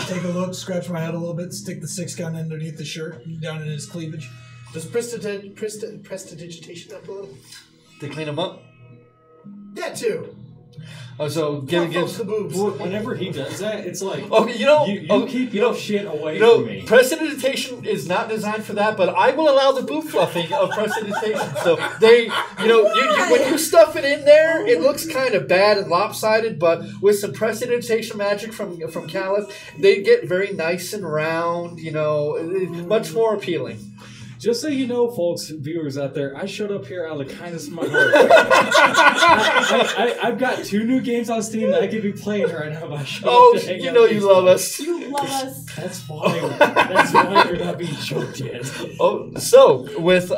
Take a look, scratch my head a little bit, stick the 6-gun underneath the shirt, down in his cleavage. Does prestidigitation up a little? To clean them up. That too. So Give give. the boobs. Whenever he does that, it's like, Okay, you keep your shit away from me. prestidigitation is not designed for that, but I will allow the boob fluffing of prestidigitation. So they, you when you stuff it in there, it looks kind of bad and lopsided, but with some prestidigitation magic from Caliph, they get very nice and round, much more appealing. Just so you know, folks, viewers out there, I showed up here out of the kindness of my heart. I've got 2 new games on Steam that I could be playing right now. But I showed up to hang you out know with you these love folks. us. You love us. That's fine. That's why you're not being choked yet. So with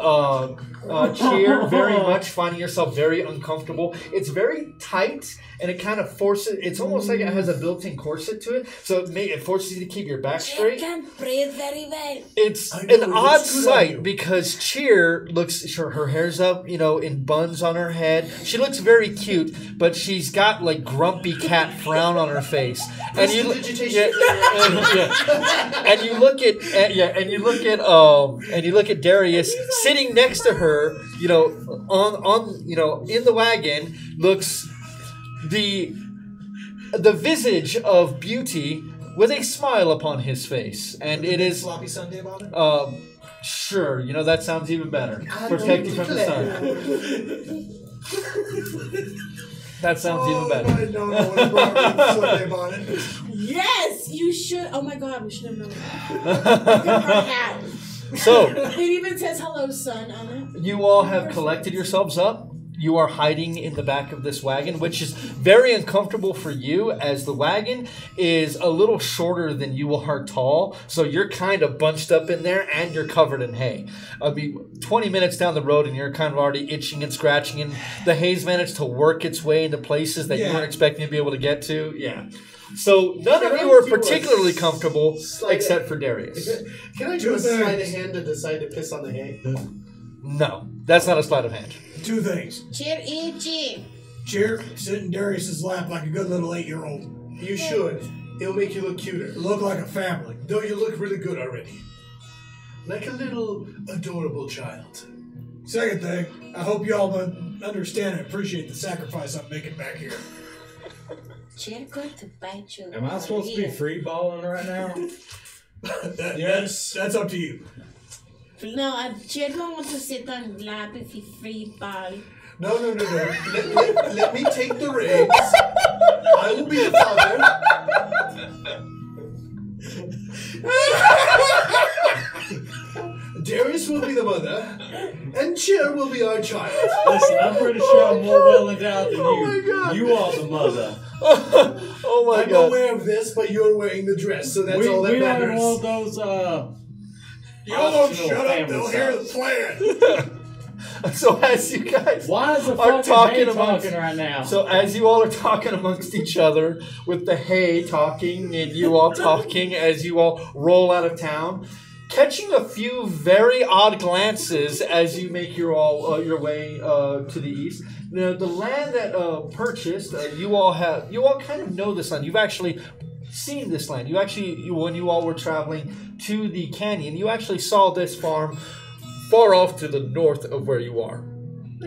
Cheer very much finding yourself very uncomfortable. It's very tight and it kind of forces. It's almost like it has a built-in corset to it, so it forces you to keep your back straight. Can't breathe very well. It's I know, an it odd looks good on sight you. because Cheer looks. Her hair's up, in buns on her head. She looks very cute, but she's got like grumpy cat frown on her face. And you, and you look at Darius sitting next to her. In the wagon looks the visage of beauty with a smile upon his face, and it is Sloppy Sunday about it? sure, that sounds even better. Protect you from the sun. That sounds even better. I don't know what brought me Sunday about it. Yes, you should. Oh my God, we should have known that. So It even says "Hello, son" on it. you all have collected yourselves up. You are hiding in the back of this wagon, which is very uncomfortable for you as the wagon is a little shorter than you are tall. So you're kind of bunched up in there and you're covered in hay. 20 minutes down the road and you're kind of already itching and scratching, and the hay's managed to work its way into places that you weren't expecting to be able to get to. Yeah. So none of you are particularly comfortable except for Darius. Can I do a sleight of hand to decide to piss on the hay? No, that's not a sleight of hand. 2 things. Cheer, itchy. Cheer, sit in Darius's lap like a good little 8-year-old. You should. It'll make you look cuter. Look like a family. Though you look really good already. Like a little adorable child. Second thing, I hope y'all understand and appreciate the sacrifice I'm making back here. Cheer going to bite you. Am I supposed to be free balling right now? Yes, that's up to you. No, Cheer don't want to sit on lap if he free ball. No. Let me take the reins. I will be the father. Darius will be the mother. And Cheer will be our child. Listen, I'm pretty sure I'm more well endowed than Oh my God. you. You are the mother. Oh my I'm God. aware of this, but you're wearing the dress, so that's all that we are matters. one of those, Y'all don't optional shut up, family they'll hear the styles. plan. So as you guys Why is the are fucking talking hay amongst, talking right now? so as you all are talking amongst each other with the hay talking and you all talking as you all roll out of town, catching a few very odd glances as you make your way to the east. The land that purchased, you all kind of know this land. You've actually seen this land. When you all were traveling to the canyon, you actually saw this farm far off to the north of where you are.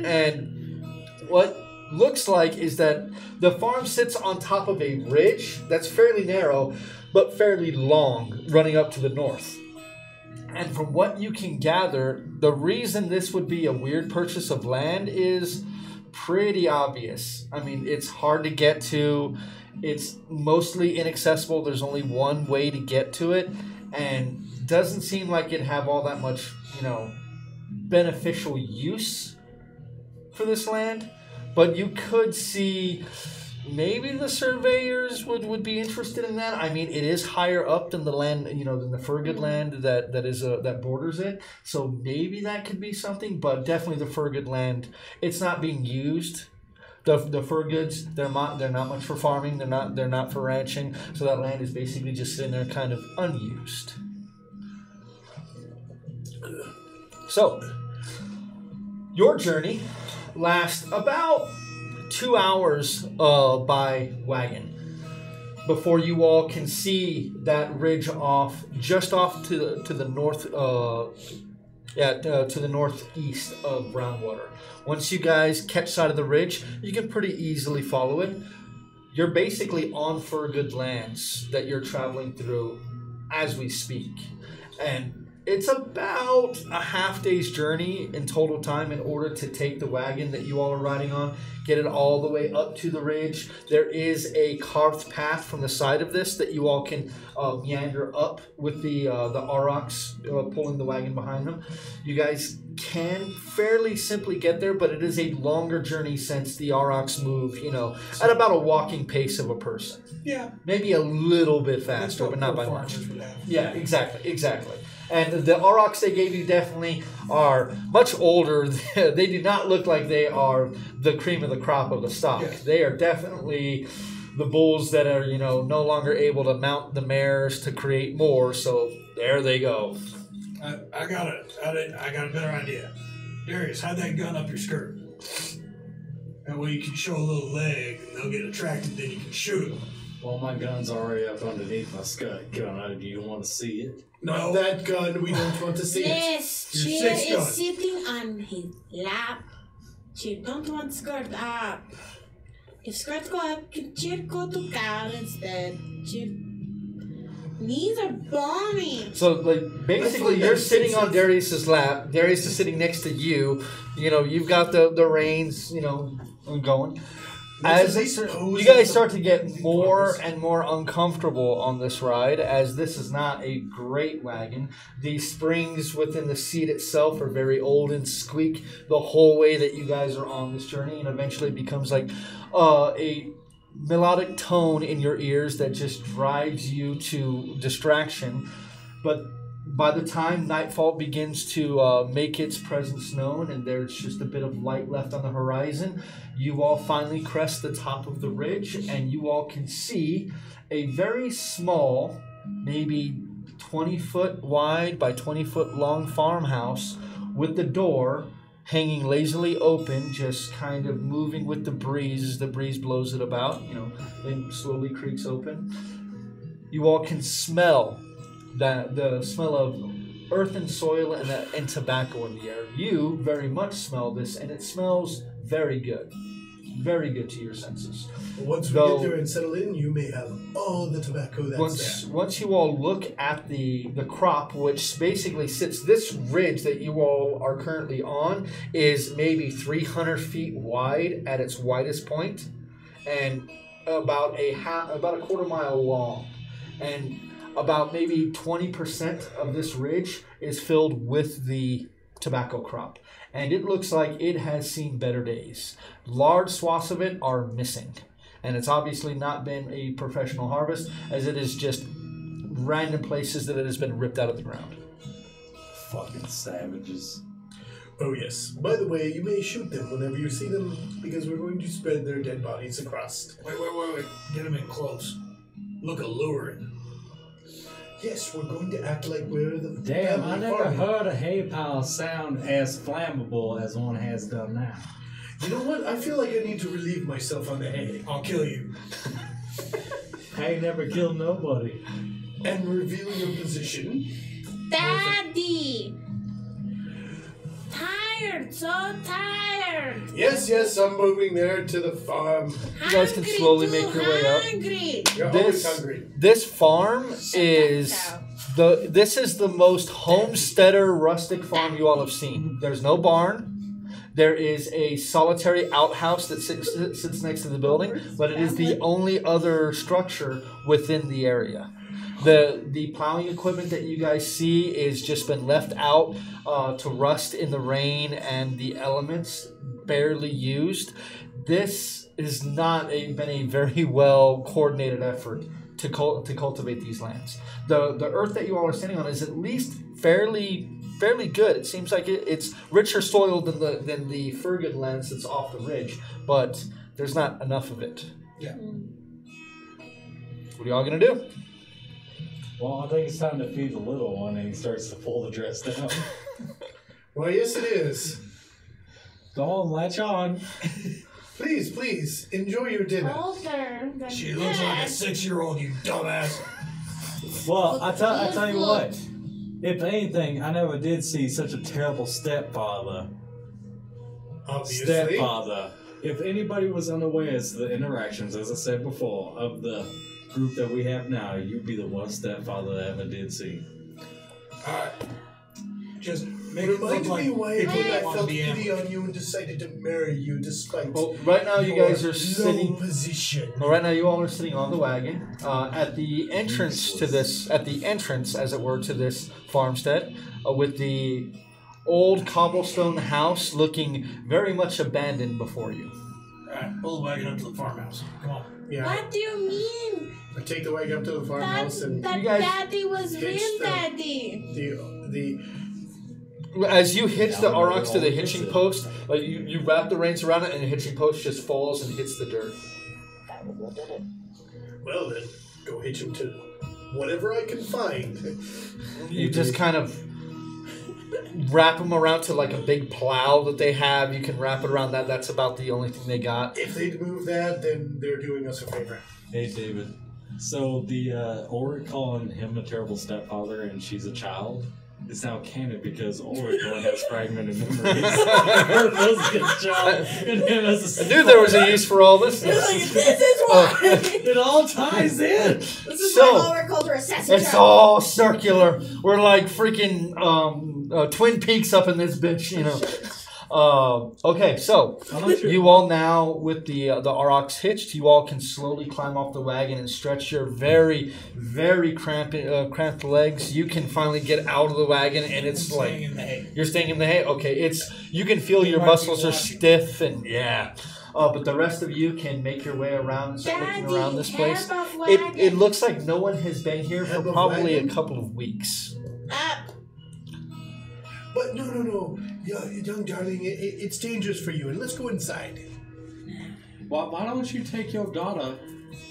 And what looks like is that the farm sits on top of a ridge that's fairly narrow but fairly long, running up to the north. And from what you can gather, the reason this would be a weird purchase of land is pretty obvious. I mean, it's hard to get to. It's mostly inaccessible. There's only one way to get to it, and doesn't seem like it'd have all that much, beneficial use for this land. But you could see maybe the surveyors would be interested in that. I mean, it is higher up than the land, than the Fergood land that borders it. So maybe that could be something. But definitely the Fergood land, it's not being used. The Fergoods, they're not much for farming. They're not for ranching. So that land is basically just sitting there, kind of unused. So your journey lasts about 2 hours by wagon before you all can see that ridge just off to the north Yeah, to the northeast of Brownwater. Once you guys catch sight of the ridge, you can pretty easily follow it. You're basically on Furgood lands that you're traveling through as we speak. And it's about a half day's journey in total time in order to take the wagon that you all are riding on, get it all the way up to the ridge. There is a carved path from the side of this that you all can meander up with the aurochs pulling the wagon behind them. You guys can fairly simply get there, but it is a longer journey since the aurochs move, at about a walking pace of a person. Yeah. Maybe a little bit faster, but not by much. Yeah, exactly. And the aurochs they gave you definitely are much older. They do not look like they are the cream of the crop of the stock. Yes. They are definitely the bulls that are, no longer able to mount the mares to create more. So there they go. I got a better idea. Darius, hide that gun up your skirt. That way you can show a little leg and they'll get attracted, then you can shoot them. Well, my gun's already up underneath my skirt. Do you want to see it? Not that gun. We don't want to see it. Yes, Your Cheer six is gun. sitting on his lap. Cheer don't want skirt up. If skirt go up, Cheer go to Cal instead. Cheer knees are burning. So, basically, you're sitting on Darius's lap. Darius is sitting next to you. You've got the reins, going. As you guys start to get more and more uncomfortable on this ride, as this is not a great wagon, the springs within the seat itself are very old and squeak the whole way that you guys are on this journey, and eventually it becomes like a melodic tone in your ears that just drives you to distraction. But by the time nightfall begins to make its presence known and there's just a bit of light left on the horizon, you all finally crest the top of the ridge and you all can see a very small, maybe 20-foot wide by 20-foot long farmhouse with the door hanging lazily open, just kind of moving with the breeze as the breeze blows it about, then slowly creaks open. You all can smell the smell of earth and soil and tobacco in the air. You very much smell this, and it smells very good. Very good to your senses. Once we get there and settle in, you may have all the tobacco that's there. Once you all look at the crop, which basically sits, this ridge that you all are currently on is maybe 300 feet wide at its widest point, and about a quarter mile long, and about maybe 20% of this ridge is filled with the tobacco crop. And it looks like it has seen better days. Large swaths of it are missing. And it's obviously not been a professional harvest, as it is just random places that it has been ripped out of the ground. Fucking savages. Oh, yes. By the way, you may shoot them whenever you see them, because we're going to spread their dead bodies across. Wait. Get them in close. Look alluring. Yes, we're going to act like we're the Damn, family I never farm. heard a hay pile sound as flammable as one has done now. You know what? I feel like I need to relieve myself on the hay. I'll kill you. Hay never killed nobody. And reveal your position. Daddy! Tired, so tired. Yes, I'm moving there to the farm. You guys can slowly make your way up. Hungry. You're always hungry. This farm is this is the most homesteader rustic farm you all have seen. There's no barn. There is a solitary outhouse that sits next to the building, but it is the only other structure within the area. The plowing equipment that you guys see is just been left out to rust in the rain and the elements, barely used. This has not been a very well coordinated effort to cultivate these lands. The earth that you all are standing on is at least fairly good. It seems like it's richer soil than the Furgood lands that's off the ridge, but there's not enough of it. Yeah. What are y'all gonna do? Well, I think it's time to feed the little one, and he starts to pull the dress down. Why, yes, it is. Go on, latch on. Please, enjoy your dinner. Older than She looks like a 6-year-old, you dumbass. Well, I tell you what. If anything, I never did see such a terrible stepfather. Obviously. Stepfather. If anybody was unaware as to the interactions, as I said before, of the group that we have now, you'd be the one stepfather that I ever did see. Alright. Just make it look Remind like me why people I that want to felt be pity ambushed. on you and decided to marry you despite Well, right now you guys your are sitting. low position. Well, right now you all are sitting on the wagon at the entrance to this, at the entrance, as it were, to this farmstead, with the old cobblestone house looking very much abandoned before you. Alright, pull the wagon up to the farmhouse. Come on. Yeah, What do you mean? I take the wagon up to the farmhouse and That You guys daddy was hitch real the- daddy. the As you hitch the Now we know aurochs to the all hitching fits it. post, like you wrap the reins around it, and the hitching post just falls and hits the dirt. well then, go hitch him to whatever I can find. You just kind of wrap them around to like a big plow that they have. You can wrap it around that. That's about the only thing they got. If they move that, then they're doing us a favor. Hey, David. So the Ulrich calling him a terrible stepfather and she's a child is now canon because Ulrich only has fragmented memories. Her husband's child and him as a I knew there was a use for all this. This is why. It all ties in. This is So, why Ulrich called her a sassy It's child. all circular. We're like freaking Twin Peaks up in this bitch, you know. Okay, so I'm not sure. you all now with the aurochs hitched, you all can slowly climb off the wagon and stretch your very, very cramped legs. You can finally get out of the wagon, and it's Staying like in the hay. you're staying in the hay. Okay, it's you can feel your might be muscles are watching. stiff and yeah. But the rest of you can make your way around and start looking Daddy, around this place. help of It wagon. looks like no one has been here for Help of probably a wagon? couple of weeks. Up. But no. Young darling, it's dangerous for you, and let's go inside. Why don't you take your daughter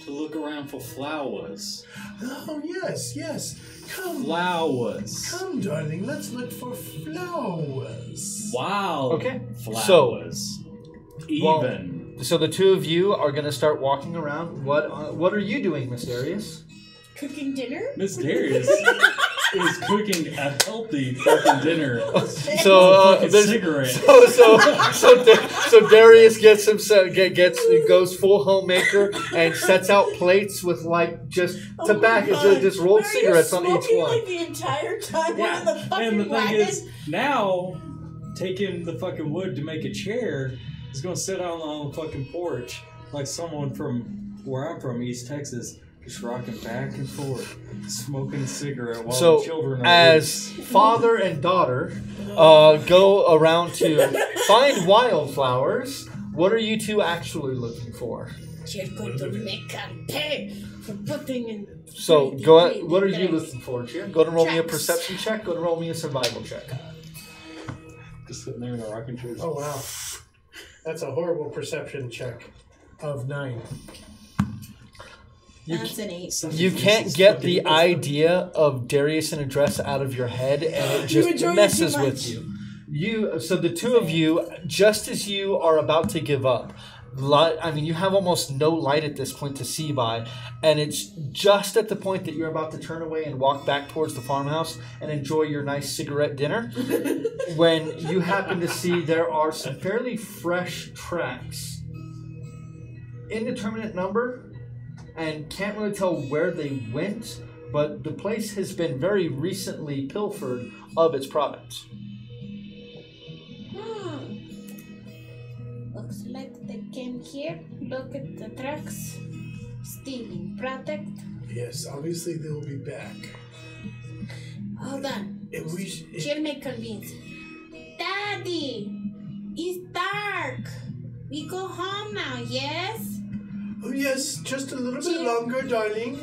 to look around for flowers? Oh, yes. Come, Flowers. darling, let's look for flowers. Wow. Okay. Flowers. Well- Even. So the two of you are going to start walking around. What are you doing, Miss Darius? Cooking dinner? Miss Darius is cooking a healthy fucking dinner. So Fucking there's- cigarette. so Darius gets goes full homemaker and sets out plates with like just tobacco, just rolled cigarettes on each one. Like the entire time we're in the fucking And the thing wagon. is, now taking the fucking wood to make a chair is gonna sit out on the fucking porch like someone from where I'm from, East Texas, just rocking back and forth, smoking a cigarette while So the children are as father and daughter go around to find wildflowers, what are you two actually looking for? You're going to make a pay for putting in. So what are you Tracks. looking for, Cheer? Go to roll me a Tracks. perception check. Go to roll me a survival check. just sitting there in a rocking chair. Oh, wow. That's a horrible perception check of 9. That's an 8. You can't get the idea of Darius in a dress out of your head, and it just enjoy it messes too with you. So the two of you, just as you are about to give up, you have almost no light at this point to see by, and it's just at the point that you're about to turn away and walk back towards the farmhouse and enjoy your nice cigarette dinner, when you happen to see there are some fairly fresh tracks, indeterminate number, and can't really tell where they went, but the place has been very recently pilfered of its products. Looks like they came here. Look at the trucks. Stealing product. Yes, obviously they'll be back. Hold on. If we She'll make convince. Daddy! It's dark. We go home now, yes? Oh, yes, just a little bit Cheer. longer, darling.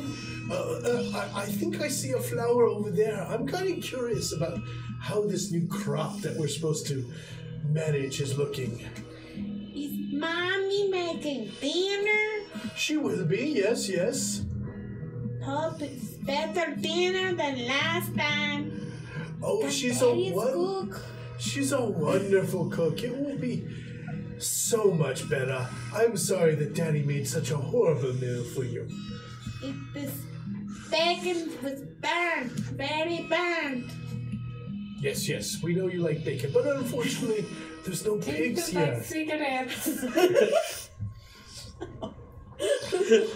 I think I see a flower over there. I'm kind of curious about how this new crop that we're supposed to manage is looking. Is Mommy making dinner? She will be, yes. Hope it's better dinner than last time. Oh, That she's Daddy's cook. she's a wonderful cook. It will be so much better. I'm sorry that Daddy made such a horrible meal for you. This bacon was burnt, very burnt. Yes, we know you like bacon, but unfortunately, there's no pigs here.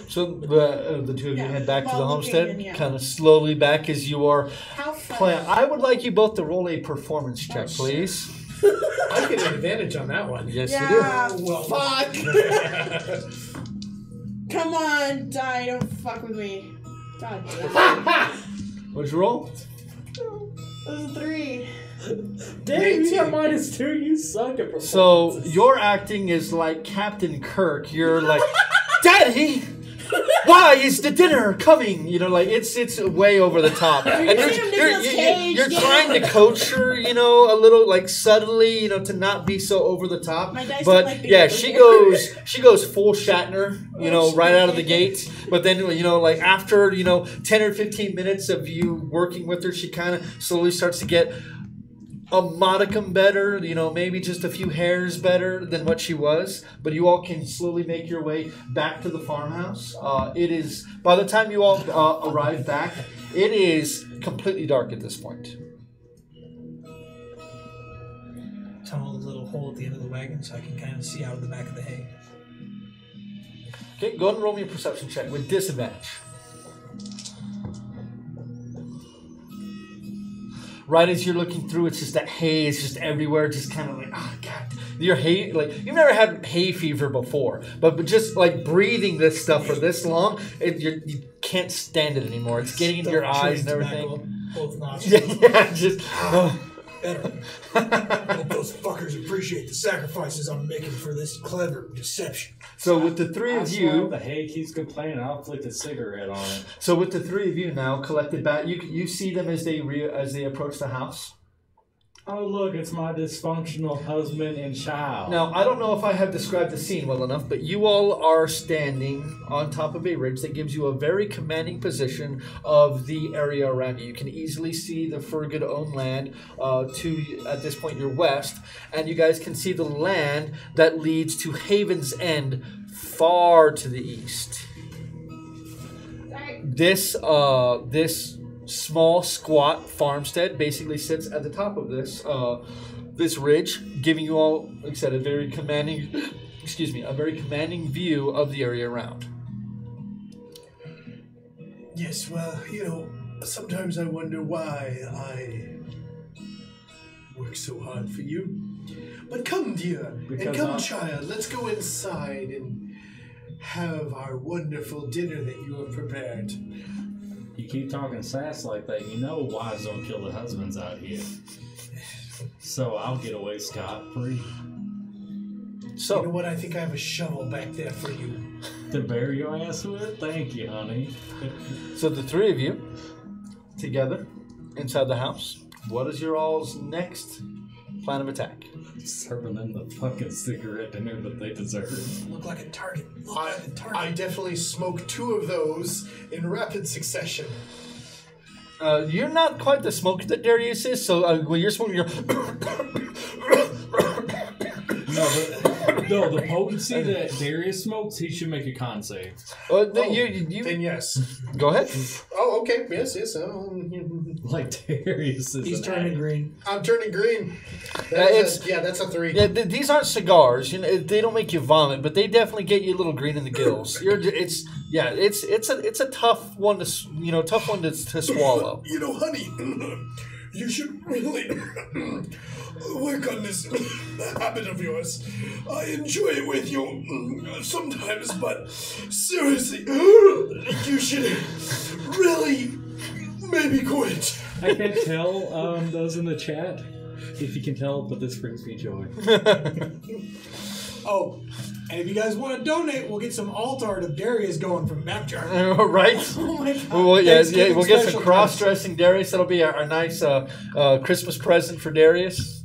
So the two of you Yeah, head back to the while homestead, looking, yeah. kind of slowly back as you are How fun. playing. I would like you both to roll a performance check, please. I get an advantage on that one. Yes, Yeah, Well, fuck. Come on, die, don't fuck with me. God damn. you do. What'd you roll? That was a 3. Dang, you got -2. You suck at performance. So your acting is like Captain Kirk. You're like, Daddy, why is the dinner coming? You know, like it's way over the top. And you're trying to coach her, you know, a little like subtly, you know, to not be so over the top. My dice But don't like being yeah, over she goes full Shatner, you know, right out of the gate. But then, you know, like after, you know, 10 or 15 minutes of you working with her, she kind of slowly starts to get a modicum better, you know, maybe just a few hairs better than what she was. But you all can slowly make your way back to the farmhouse. It is, by the time you all arrive back, it is completely dark at this point. Tunnel a little hole at the end of the wagon so I can kind of see out of the back of the hay. Okay, go ahead and roll me a perception check with disadvantage. Right as you're looking through, it's just that hay is just everywhere, just kind of like, oh god, your hay, like you've never had hay fever before, but just like breathing this stuff for this long, you can't stand it anymore. It's getting into your eyes and everything. Both nostrils. Yeah, just. Better. Hope those fuckers appreciate the sacrifices I'm making for this clever deception. So with the three of you, the hay keeps complaining. I'll flick a cigarette on it. so with the three of you now collected back, you see them as they approach the house. Oh, look, it's my dysfunctional husband and child. Now, I don't know if I have described the scene well enough, but you all are standing on top of a ridge that gives you a very commanding position of the area around you. You can easily see the Fergud-owned land to, at this point, your west, and you guys can see the land that leads to Haven's End far to the east. Sorry. This small, squat farmstead basically sits at the top of this this ridge, giving you all, like I said, a very commanding, a very commanding view of the area around. Yes, well, you know, sometimes I wonder why I work so hard for you. But come, dear, and come, child, let's go inside and have our wonderful dinner that you have prepared. You keep talking sass like that, you know wives don't kill the husbands out here. So I'll get away scot-free. So, You know what? I think I have a shovel back there for you. To bury your ass with? Thank you, honey. so the three of you together inside the house. What is your all's next plan of attack? Serving them the fucking cigarette dinner that they deserve. Look like a target. Look I, like a target. I definitely smoked 2 of those in rapid succession. You're not quite the smoker that Darius is, so when you're smoking, you're... No, the potency that Darius smokes, he should make a con save. Then yes. Go ahead. Oh, okay. Yes. Like Darius is He's an turning addict. green. I'm turning green. That's That's a 3. Yeah, these aren't cigars. You know, they don't make you vomit, but they definitely get you a little green in the gills. It's a tough one to to swallow. You know, honey, you should really work on this habit of yours. I enjoy it with you sometimes, but seriously, you should really maybe quit. I can't tell those in the chat if you can tell, but this brings me joy. Oh, and if you guys want to donate, we'll get some altar to Darius going from Mapjar. Right? Oh my god. Well, Thanksgiving we'll get some special cross-dressing Darius. That'll be our nice Christmas present for Darius.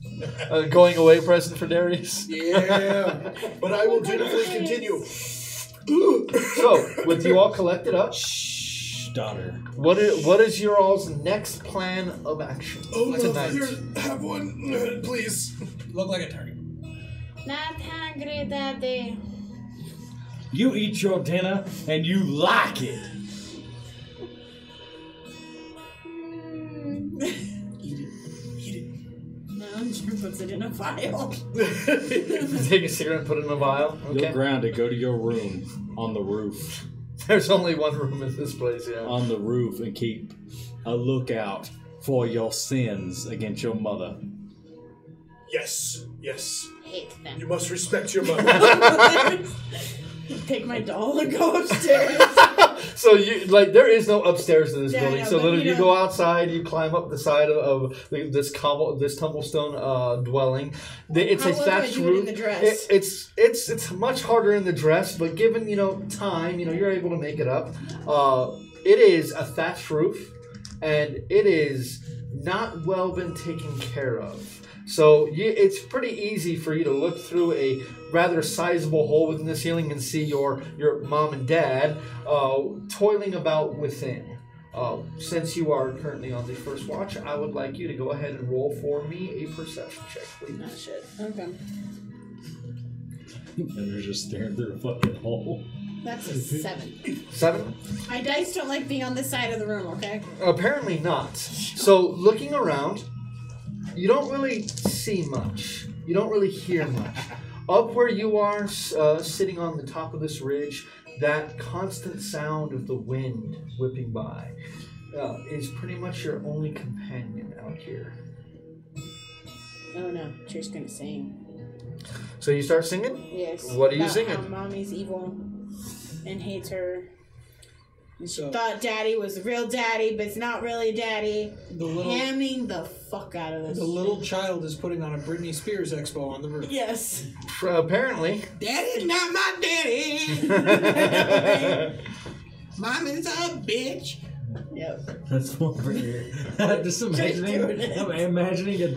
Going away present for Darius. Yeah, but I will dutifully continue. So, with you all collected up, Shh, daughter. what is your all's next plan of action Oh, love, tonight? here, have one, please. Look like a target. Not hungry, Daddy. You eat your dinner and you like it. Eat it. it in a vial. Take a cigarette and put it in a vial. You're Okay. grounded. Go to your room on the roof. There's only one room in this place, yeah. On the roof and keep a lookout for your sins against your mother. Yes, yes. Hate them. You must respect your mother. Take my doll and go upstairs. So you like there is no upstairs in this Yeah, building. I know, So but, literally, you you know- go outside, you climb up the side of this tumblestone dwelling. It's How a well do I thatched do it in roof. the dress? It's much harder in the dress, but given time, you're able to make it up. It is a thatched roof, and it is not well been taken care of. So it's pretty easy for you to look through a rather sizable hole within the ceiling and see your mom and dad toiling about within. Since you are currently on the first watch, I would like you to go ahead and roll for me a perception check, please. Oh shit. Okay. And they're just staring through a fucking hole. That's a 7. 7? My dice don't like being on this side of the room, okay? Apparently not. So looking around, you don't really see much. You don't really hear much. Up where you are, sitting on the top of this ridge, that constant sound of the wind whipping by is pretty much your only companion out here. Oh no, Cheer's gonna sing. So you start singing? Yes. What are you about singing? How mommy's evil and hates her. And she So- thought daddy was the real daddy, but it's not really daddy. The little Hamming the fuck out of this. the little child is putting on a Britney Spears expo on the roof. Yes. Apparently. Daddy's not my daddy. Mommy's a bitch. Yep. That's one for here. Just doing imagining, it. I'm imagining a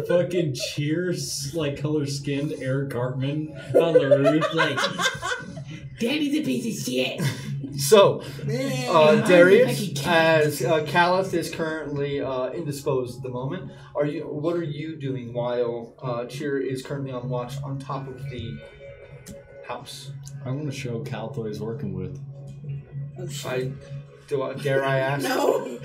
fucking Cheers, color skinned Eric Cartman on the roof, Daddy's a piece of shit. So, Man. Darius, as Caliph is currently indisposed at the moment, what are you doing while Cheer is currently on watch on top of the house? I want to show Caltho he's working with. Oh shit. Dare I ask? No.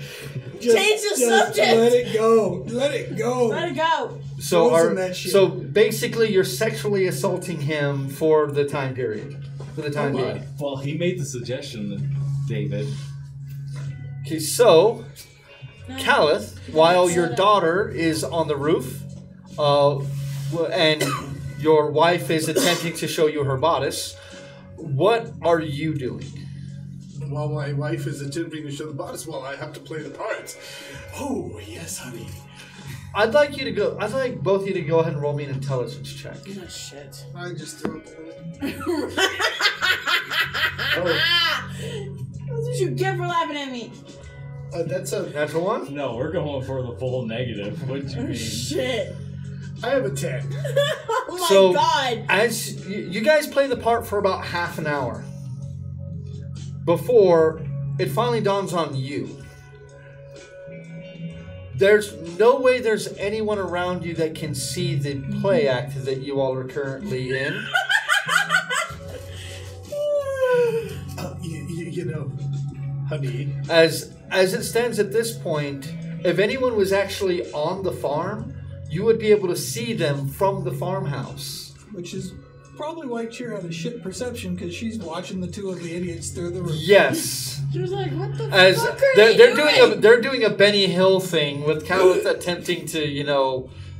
Just- Change the just subject. Let it go. Let it go. Let it go. So, Frozen that shit. so basically, you're sexually assaulting him for the time period. For the time being. Well, he made the suggestion, David. Okay, so No. Caliph, while Slow your down. daughter is on the roof, and your wife is attempting to show you her bodice, what are you doing? While my wife is attempting to show the bodice, well, I have to play the part. Oh, yes, honey. I'd like both of you to go ahead and roll me an intelligence check. Oh shit. I just threw up. That's what you get for laughing at me. That's a. Natural one? No, we're going for the full negative. What do you Oh mean? shit. I have a 10. Oh my So- god. As you guys play the part for about half an hour before it finally dawns on you. There's no way there's anyone around you that can see the play act that you all are currently in. You know, honey. As it stands at this point, if anyone was actually on the farm, you would be able to see them from the farmhouse. Which is probably why Cheer had a shit perception, because she's watching the two of the idiots through the roof. Yes. She was like, what the As fuck are they're, you they're doing? they're doing a Benny Hill thing with Caliph attempting to,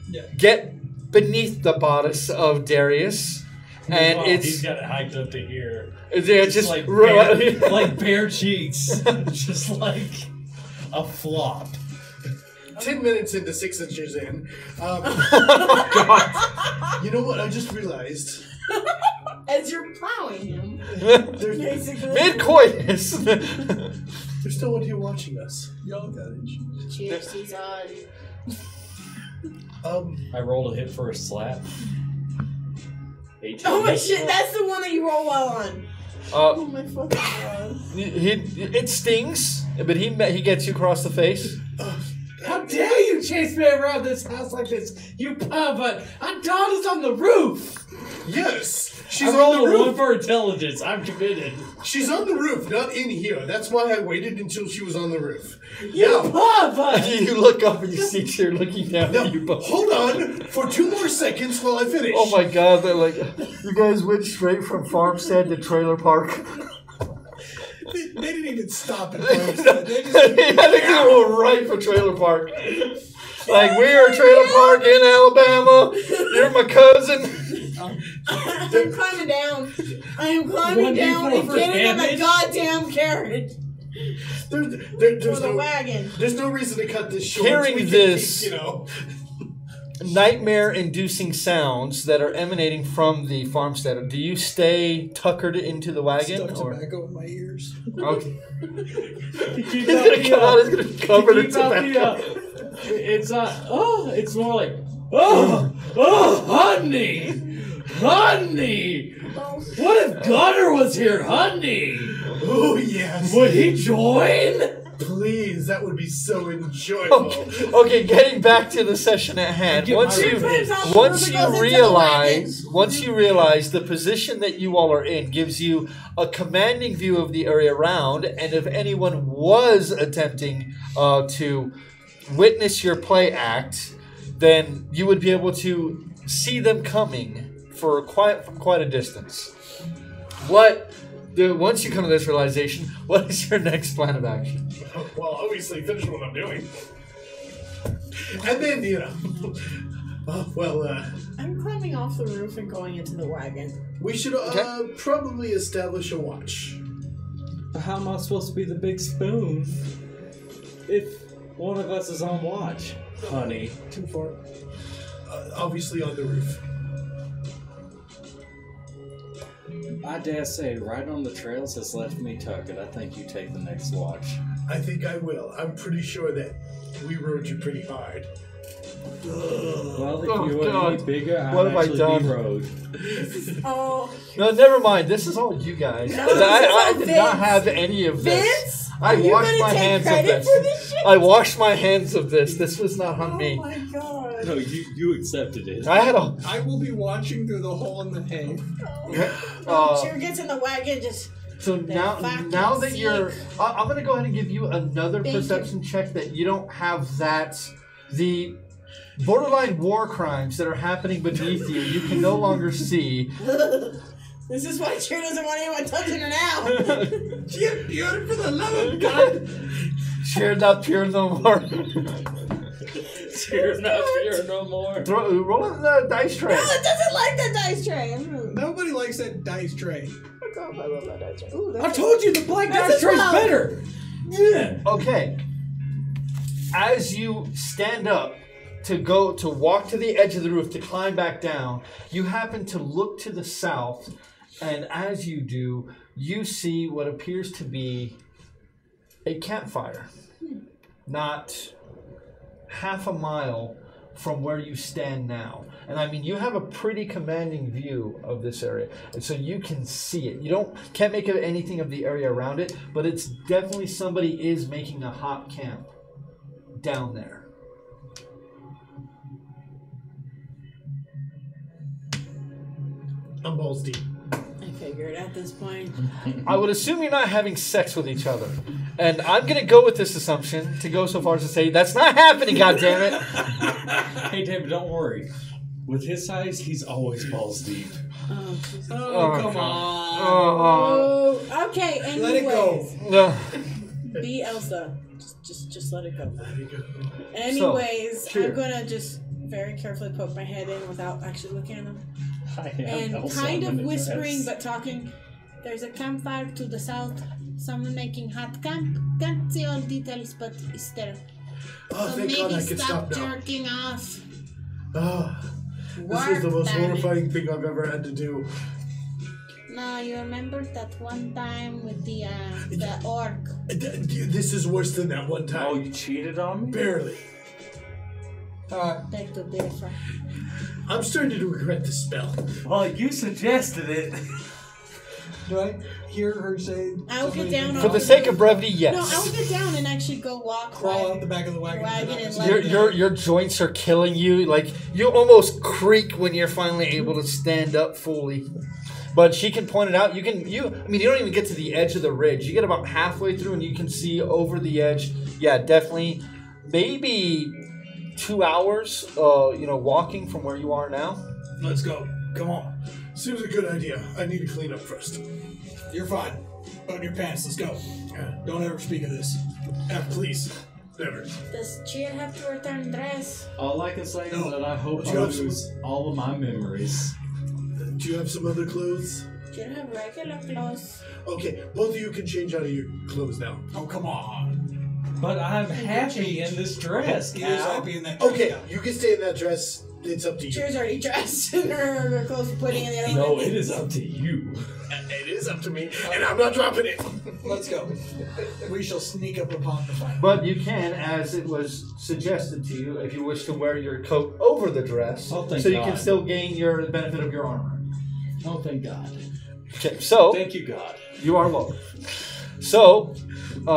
Yeah. get beneath the bodice of Darius. And Oh, it's he's got it hyped up to here. just like ro- bare, like bare cheeks, just like a flop. 10 minutes into 6 inches in. You know what? I just realized. As you're plowing him. There's, Basically. mid-coitus. there's no one here watching us. Y'all got it. Cheers, he's on. I rolled a hit for a slap. 18. Oh my shit, that's the one that you roll well on. Oh my fucking god. It stings, but he gets you across the face. How dare you chase me around this house like this, you pervert! Our daughter's on the roof! Yes! She's I on rolled the a 1 roof. for intelligence. I'm committed. She's on the roof, not in here. That's why I waited until she was on the roof. Papa! You look up and you see Tyr looking down Now, at you both. hold on for 2 more seconds while I finish. Oh my god, they're like, you guys went straight from farmstead to trailer park. They didn't even stop at first. I think they were right for trailer park. Like, we are trailer park in Alabama. You're my cousin. I'm climbing down. I am climbing 1d4 down and for getting in the damage? goddamn carriage. There's For the no wagon. there's no reason to cut this short. Hearing We can this- keep, you know. Nightmare-inducing sounds that are emanating from the farmstead. Do you stay tuckered into the wagon? Stuck tobacco in my ears. Okay. Keep He's gonna come out. He's gonna be covered in tobacco. It's it's more like, honey, what if Gunner was here, honey? Oh yes. Would he join? Please, that would be so enjoyable. Okay, getting back to the session at hand. Get Once my you revenge. once Goes you into the realize the position that you all are in gives you a commanding view of the area around, and if anyone was attempting to witness your play act, then you would be able to see them coming for quite a distance. Once you come to this realization, what is your next plan of action? Well, obviously, finish what I'm doing. And then, you know. I'm climbing off the roof and going into the wagon. We should probably establish a watch. How am I supposed to be the big spoon if one of us is on watch, honey? Too far. Obviously on the roof. I dare say, right on the trails has left me tuckered. I think you take the next watch. I think I will. I'm pretty sure that we rode you pretty hard. Well, if Oh, you were God. any bigger, I'd What have I actually done? be rode. Oh, No, never mind. This is all you guys. No, this is I all did not Vince. have any of this. Vince? I Are you washed gonna my take hands of credit this. for this shit? I washed my hands of this. This was not on Oh me. my god. No, you accepted it. I had a. I will be watching through the hole in the hay. Cheer gets in the wagon, just. So now that fucking you're, sick. I'm gonna go ahead and give you another Thank you. perception check that you don't have that. The borderline war crimes that are happening beneath you, you can no longer see. This is why Cheer doesn't want anyone touching her now. Cheer, for the love of God! Share not pure no more. Cheer not fear no more. Roll in the dice tray. No, it doesn't like the dice tray. Nobody likes that dice tray. I love that dice tray. Ooh, I told you the black That's dice a tray's 12. better. Yeah. Okay. As you stand up to walk to the edge of the roof to climb back down, you happen to look to the south, and as you do, you see what appears to be a campfire. Not half a mile from where you stand now. And I mean, you have a pretty commanding view of this area. And so you can see it. You can't make anything of the area around it, but it's definitely somebody is making a hot camp down there. I'm balls deep. I figured at this point. I would assume you're not having sex with each other. And I'm going to go with this assumption to go so far as to say that's not happening, goddammit. Hey, David, don't worry. With his size, he's always balls deep. Oh, Jesus. Oh, come God. on. Oh, okay. Anyways, Let it go. No. Be Elsa. Just let it go. There you go. Anyways, sure. I'm gonna just very carefully poke my head in without actually looking at them, I am and Elsa kind of in a whispering dress. but talking. There's a campfire to the south. Someone making hot camp. Can't see all details, but it's there. Oh, So thank God maybe I can stop stop now. jerking off. Oh, this is the Work, most damn it. horrifying thing I've ever had to do. No, you remember that one time with the orc? This is worse than that one Oh, time. you cheated on me? Barely. Beg to differ. I'm starting to regret the spell. Well, you suggested it. Do I hear her say? I'll get down For the sake of brevity, yes. No, I'll get down and actually go walk Crawl out the back of the wagon. and let Your joints are killing you. Like, you almost creak when you're finally able to stand up fully. But she can point it out. You don't even get to the edge of the ridge. You get about halfway through and you can see over the edge. Yeah, definitely. Maybe 2 hours, walking from where you are now. Let's go. Come on. Seems a good idea. I need to clean up first. You're fine. Put on your pants. Let's go. Don't ever speak of this. Please. Never. Does Cheer have to return dress? All I can say is that I hope But I you have lose all of my memories. Do you have some other clothes? Cheer have regular clothes. Okay, both of you can change out of your clothes now. Oh, come on. But I'm happy in this dress. He is Cal. happy in that. Okay, you can stay in that dress. It's up to you. Cheer's already dressed in her clothes, putting in the other No, one. it is up to you. It is up to me, and I'm not dropping it. Let's go. We shall sneak up upon the fight. But you can, as it was suggested to you, if you wish to wear your coat over the dress, Oh, thank so you God. can still gain the benefit of your armor. Oh, thank God. Okay, so Thank you, God. you are low. So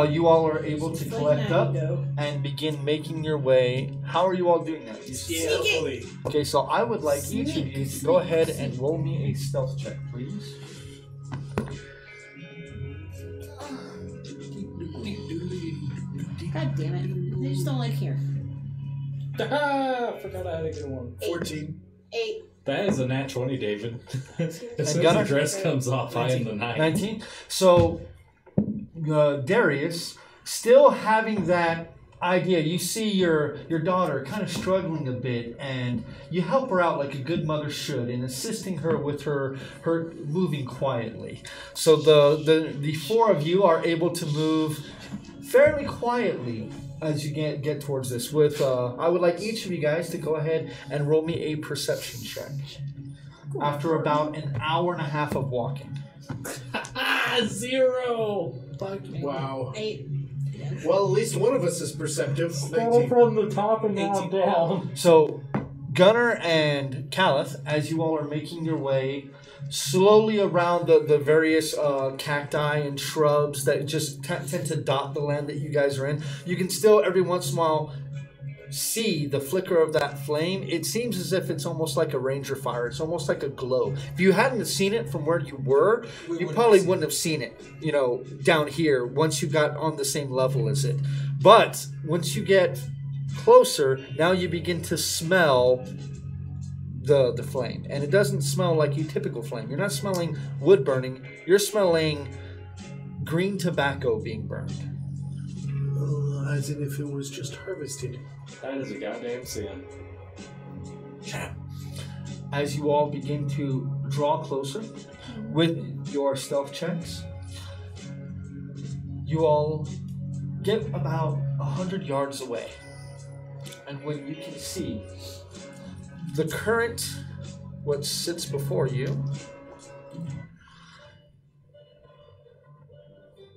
you all are able to Like collect up Nando. and begin making your way. How are you all doing that? Skillfully. Okay, so I would like each of you to go ahead and roll me a stealth check, please. God damn it. They just don't like here. I forgot I had a good one. 14. 8. That is a nat 20, David. As soon as Gunnar? the dress comes off, I am the knight. 19. So Darius, still having that idea, you see your daughter kind of struggling a bit, and you help her out like a good mother should in assisting her with her moving quietly. So the four of you are able to move fairly quietly as you get towards this. With I would like each of you guys to go ahead and roll me a perception check after about an hour and a half of walking. 0. Wow. 8. Well, at least one of us is perceptive. Scroll 19. from the top and now 18. down. So, Gunnar and Caliph, as you all are making your way slowly around the various cacti and shrubs that just tend to dot the land that you guys are in, you can still every once in a while see the flicker of that flame. It seems as if it's almost like a ranger fire. It's almost like a glow. If you hadn't seen it from where you were, you probably wouldn't have seen it, down here once you got on the same level as it. But once you get closer, now you begin to smell the flame. And it doesn't smell like your typical flame. You're not smelling wood burning. You're smelling green tobacco being burned. As in if it was just harvested. That is a goddamn sin. As you all begin to draw closer with your stealth checks, you all get about 100 yards away. And when you can see the current, what sits before you,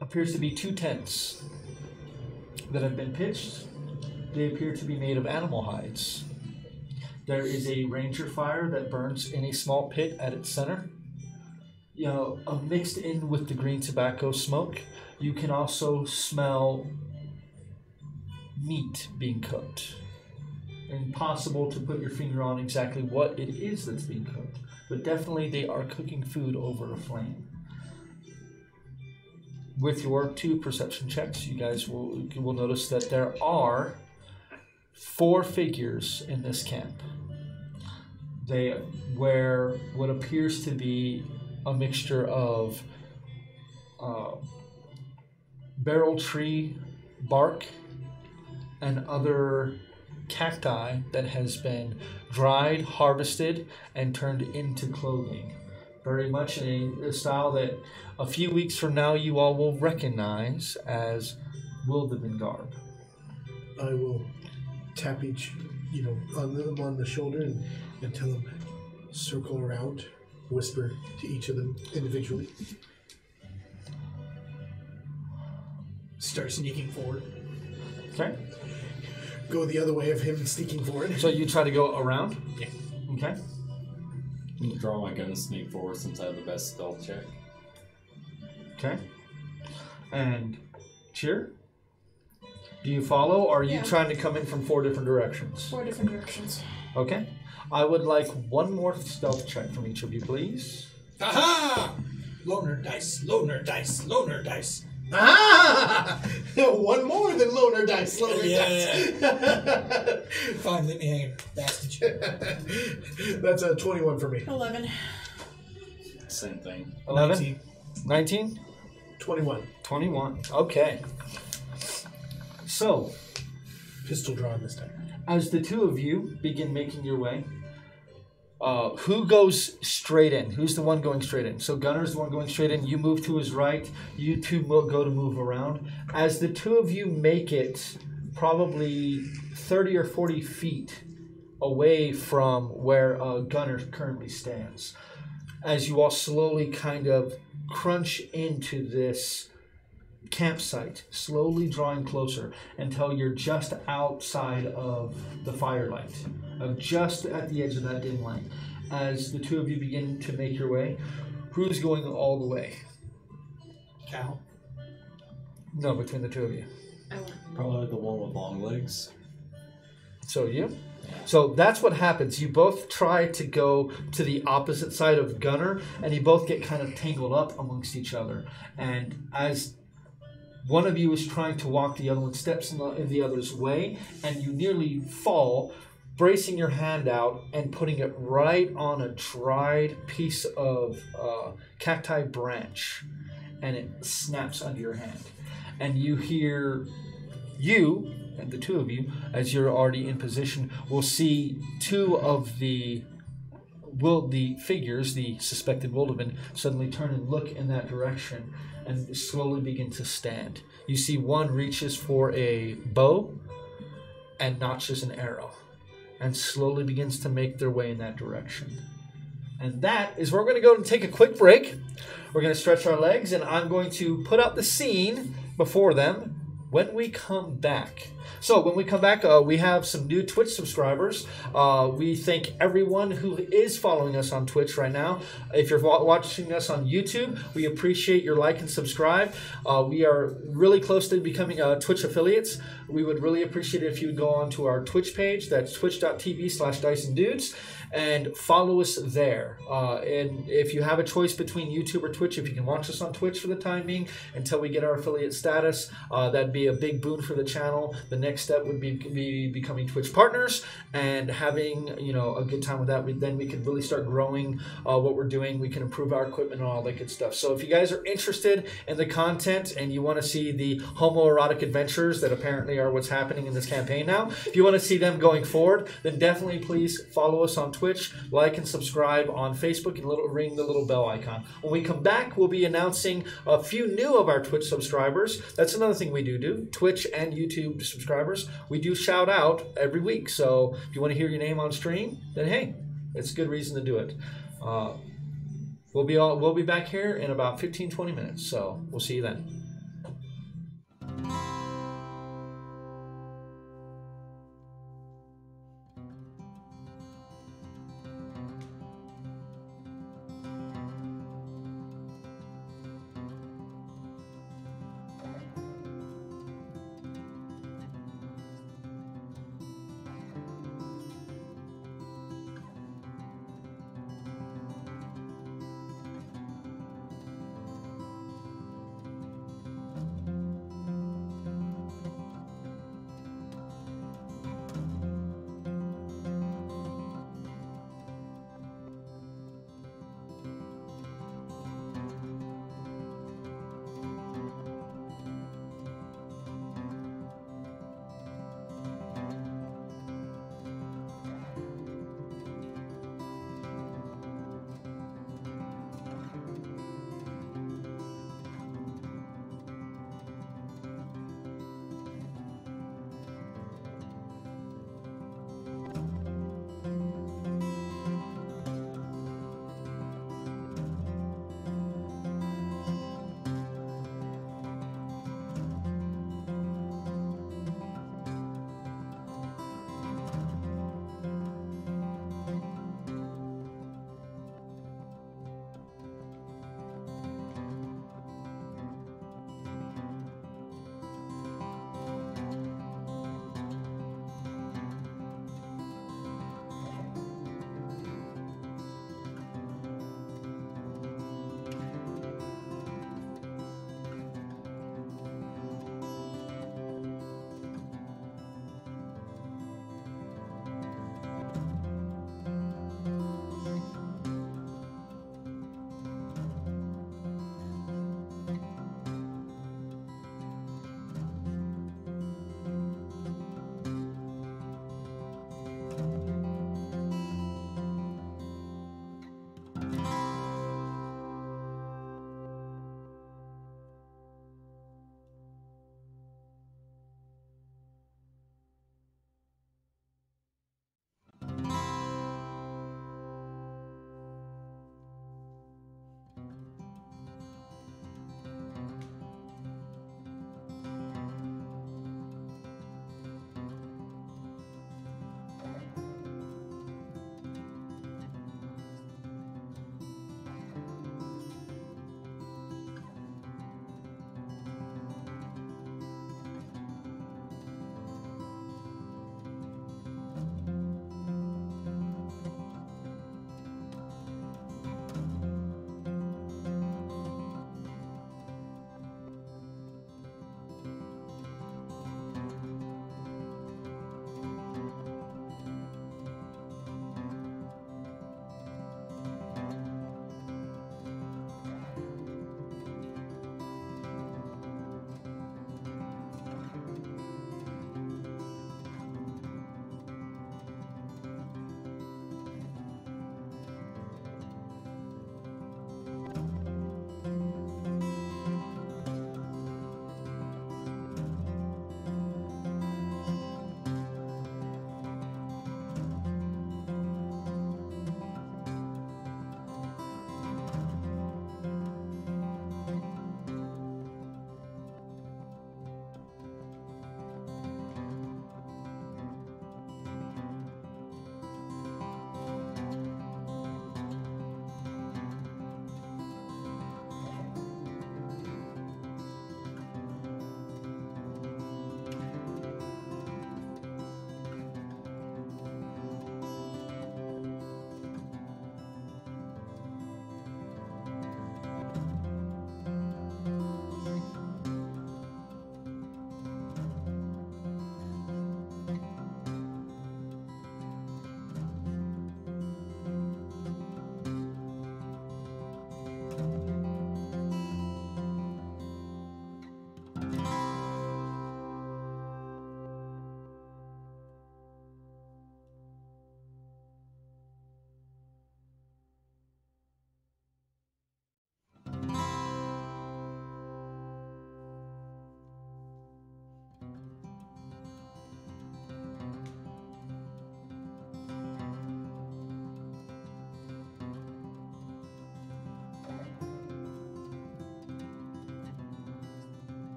appears to be 2 tents that have been pitched. They appear to be made of animal hides. There is a ranger fire that burns in a small pit at its center. Mixed in with the green tobacco smoke, you can also smell meat being cooked. Impossible to put your finger on exactly what it is that's being cooked, but definitely they are cooking food over a flame. With your 2 perception checks, you guys will notice that there are 4 figures in this camp. They wear what appears to be a mixture of barrel tree bark and other cacti that has been dried, harvested, and turned into clothing. Very much in a style that a few weeks from now you all will recognize as Wildeman garb. I will tap each, on the shoulder and tell them, circle around, whisper to each of them individually. Start sneaking forward. Okay? Go the other way of him sneaking forward. So you try to go around? Yeah. Okay. I'm gonna draw my gun and sneak forward since I have the best stealth check. Okay. And Cheer? Do you follow, or are you Yeah. trying to come in from 4 different directions? 4 different directions. Okay. I would like one more stealth check from each of you, please. Aha! Loner dice, loner dice, loner dice. Ah! One more than loner dice. Loner Yeah. dice. Fine, leave me hanging, bastard. That's a 21 for me. 11. Same thing. 11? 19? 21. 21. Okay. So, Pistol drawn this time. as the two of you begin making your way, who goes straight in? Who's the one going straight in? So Gunner's the one going straight in. You move to his right. You two go to move around. As the two of you make it probably 30 or 40 feet away from where Gunner currently stands, as you all slowly kind of crunch into this campsite, slowly drawing closer until you're just outside of the firelight, just at the edge of that dim light. As the two of you begin to make your way, who's going all the way? Cow. No, between the two of you. I went. Probably the one with long legs. So you? So that's what happens. You both try to go to the opposite side of Gunner, and you both get kind of tangled up amongst each other. And as one of you is trying to walk, the other one steps in the other's way, and you nearly fall, bracing your hand out and putting it right on a dried piece of cacti branch, and it snaps under your hand. And you hear, you and the two of you, as you're already in position, will see two of the figures, the suspected Wilderman, suddenly turn and look in that direction and slowly begin to stand. You see one reaches for a bow and notches an arrow and slowly begins to make their way in that direction. And that is where we're going to go and take a quick break. We're going to stretch our legs, and I'm going to put up the scene before them when we come back. So when we come back, we have some new Twitch subscribers. We thank everyone who is following us on Twitch right now. If you're watching us on YouTube, we appreciate your like and subscribe. We are really close to becoming Twitch affiliates. We would really appreciate it if you would go on to our Twitch page. That's twitch.tv/DysonDudes. And follow us there. And if you have a choice between YouTube or Twitch, if you can watch us on Twitch for the time being until we get our affiliate status, that'd be a big boon for the channel. The next step would be becoming Twitch partners and having a good time with that. Then we can really start growing what we're doing. We can improve our equipment and all that good stuff. So if you guys are interested in the content and you want to see the homoerotic adventures that apparently are what's happening in this campaign now, if you want to see them going forward, then definitely please follow us on Twitch, like and subscribe on Facebook, and ring the little bell icon. When we come back, we'll be announcing a few new of our Twitch subscribers. That's another thing we do. Twitch and YouTube subscribers, we do shout out every week. So if you want to hear your name on stream, then hey, it's a good reason to do it. We'll be back here in about 15-20 minutes. So we'll see you then.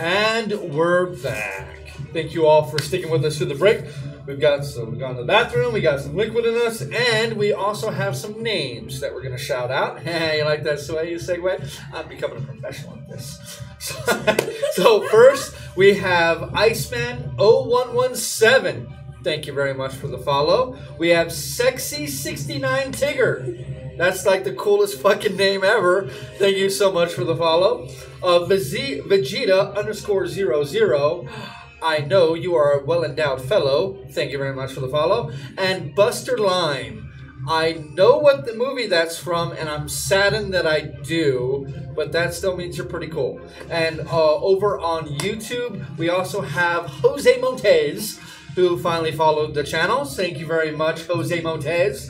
And we're back. Thank you all for sticking with us through the break. We've gone to the bathroom, we got some liquid in us, and we also have some names that we're going to shout out. Hey, you like that segue? I'm becoming a professional at this. So first, we have Iceman 0117. Thank you very much for the follow. We have Sexy69 Tigger. That's like the coolest fucking name ever. Thank you so much for the follow. Vegeta _00. I know you are a well-endowed fellow. Thank you very much for the follow. And Buster Lime. I know what the movie that's from, and I'm saddened that I do, but that still means you're pretty cool. And over on YouTube, we also have Jose Montez, who finally followed the channel. Thank you very much, Jose Montez.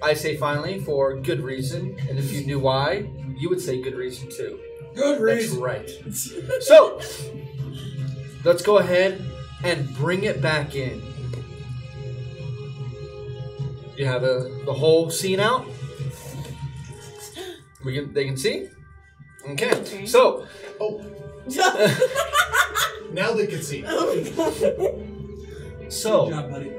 I say finally for good reason, and if you knew why, you would say good reason too. Good reason. That's right. So, let's go ahead and bring it back in. You have the whole scene out? They can see? Okay. So. Oh. Now they can see. So. Good job, buddy.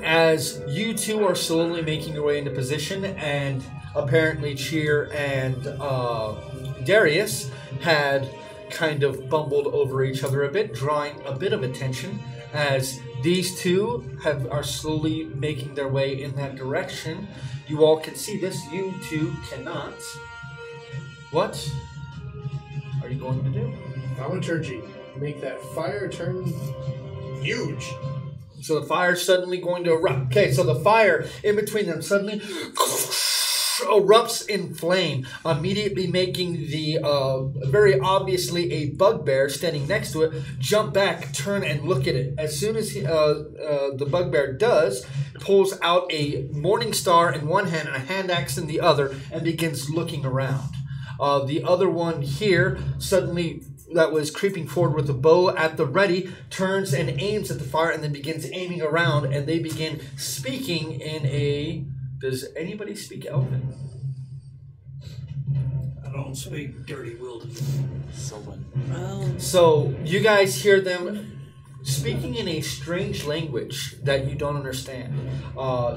As you two are slowly making your way into position, and apparently Cheer and Darius had kind of bumbled over each other a bit, drawing a bit of attention as these two are slowly making their way in that direction. You all can see this. You two cannot. What are you going to do? Thaumaturgy. Make that fire turn huge. So the fire's suddenly going to erupt. Okay, so the fire in between them suddenly erupts in flame, immediately making the very obviously a bugbear standing next to it jump back, turn and look at it. As soon as the bugbear does, pulls out a morning star in one hand and a hand axe in the other and begins looking around. The other one here suddenly, that was creeping forward with a bow at the ready, turns and aims at the fire and then begins aiming around, and they begin speaking in a... Does anybody speak Elven? I don't speak dirty wilderness. So you guys hear them speaking in a strange language that you don't understand.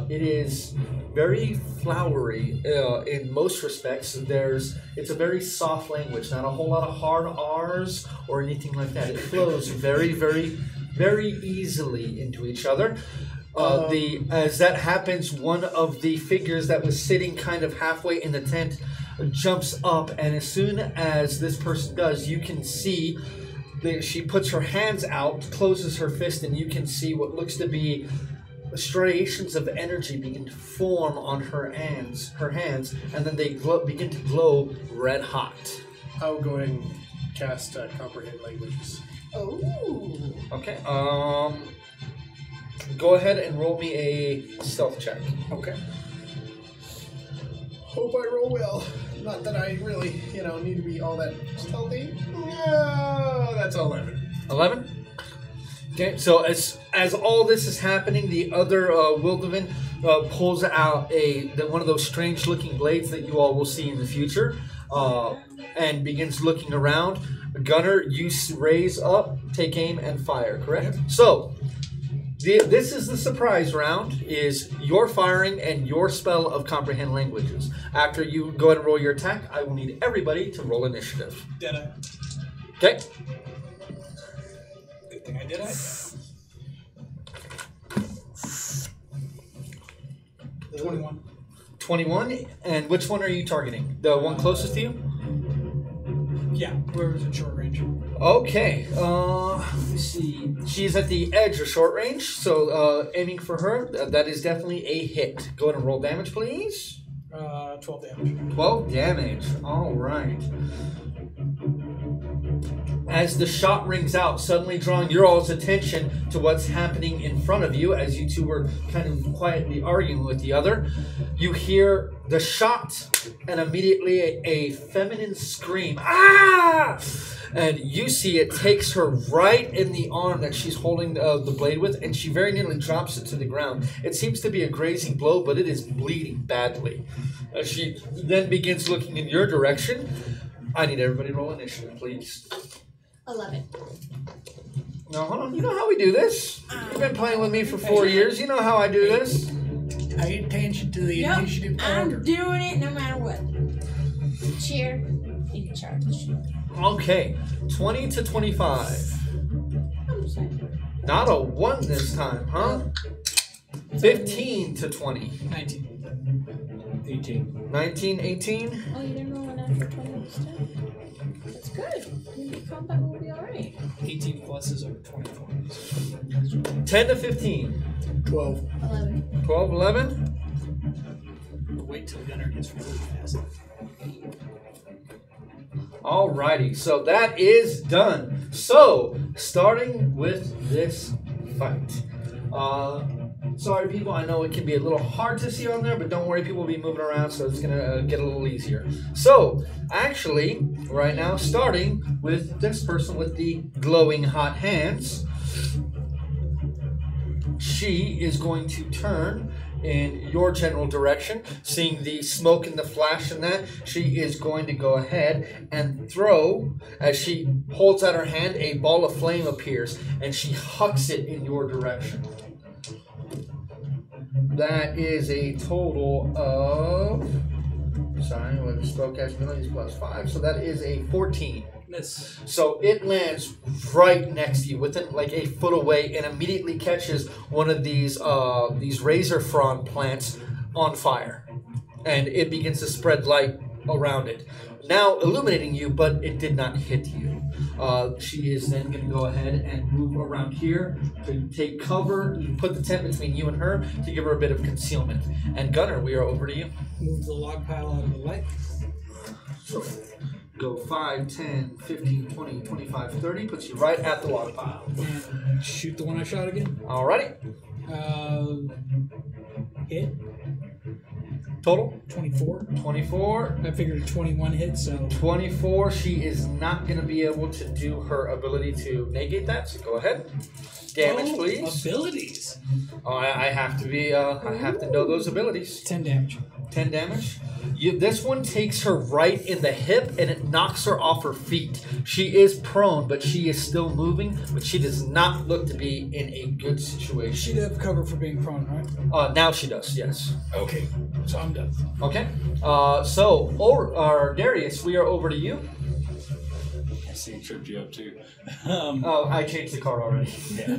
It is very flowery in most respects. It's a very soft language, not a whole lot of hard R's or anything like that. It flows very, very, very easily into each other. As that happens, one of the figures that was sitting kind of halfway in the tent jumps up, and as soon as this person does, you can see she puts her hands out, closes her fist, and you can see what looks to be striations of energy begin to form on her hands, and then they begin to glow red hot. I'll go ahead and cast Comprehend Languages. Oh. Okay. Go ahead and roll me a stealth check. Okay. Hope I roll well. Not that I really, need to be all that stealthy. No, that's 11. 11? Okay, so as all this is happening, the other Wilderman pulls out one of those strange-looking blades that you all will see in the future, and begins looking around. Gunner, you raise up, take aim, and fire, correct? Yep. So, this is the surprise round, is your firing and your spell of Comprehend Languages. After you go ahead and roll your attack, I will need everybody to roll initiative. Did I? Okay. Good thing I did it. 21. 21, and which one are you targeting? The one closest to you? Yeah, whoever's in short range. Okay, let's see. She's at the edge of short range, so aiming for her, that is definitely a hit. Go ahead and roll damage, please. 12 damage. 12 damage, all right. As the shot rings out, suddenly drawing your all's attention to what's happening in front of you, as you two were kind of quietly arguing with the other, you hear the shot, and immediately a feminine scream, ah! And you see it takes her right in the arm that she's holding the blade with, and she very nearly drops it to the ground. It seems to be a grazing blow, but it is bleeding badly. She then begins looking in your direction. I need everybody to roll initiative, please. 11. Now, hold on. You know how we do this? You've been playing with me for 4 years. You know how I do this. Pay attention to the Yep, initiative I'm order. doing it no matter what. Cheer in charge. Okay. 20 to 25. I'm sorry. Not a 1 this time, huh? 15 to 20. 19. 18. 19, 18. Oh, you didn't roll an after 20 this time? That's good. Maybe combat will be alright. 18 plus is over 24. 10 to 15. 12. 11. 12, 11. Wait till Gunner gets really fast. Alrighty, so that is done. So, starting with this fight. Sorry, people, I know it can be a little hard to see on there, but don't worry, people will be moving around, so it's going to get a little easier. So, actually, right now, starting with this person with the glowing hot hands, she is going to turn in your general direction. Seeing the smoke and the flash and that, she is going to go ahead and throw, as she holds out her hand, a ball of flame appears, and she hucks it in your direction. That is a total of, sorry, with spellcast abilities plus 5, so that is a 14. Miss. So it lands right next to you, within like a foot away, and immediately catches one of these razor frond plants on fire, and it begins to spread light around it, now illuminating you, but it did not hit you. She is then going to go ahead and move around here to take cover, put the tent between you and her to give her a bit of concealment. And Gunner, we are over to you. Move the log pile out of the light. So go 5, 10, 15, 20, 25, 30, puts you right at the log pile. And shoot the one I shot again. Alrighty. Hit. Total? 24. 24. I figured a 21 hit, so 24. She is not going to be able to do her ability to negate that, so go ahead. Damage, please. Abilities. Oh, I have to be. I have to know those abilities. 10 damage. 10 damage. This one takes her right in the hip and it knocks her off her feet. She is prone, but she is still moving, but she does not look to be in a good situation. She'd have cover for being prone, right? Now she does, yes. Okay, so I'm done. Okay. Darius, we are over to you. I see it tripped you up too. Oh, I changed the card already. Yeah.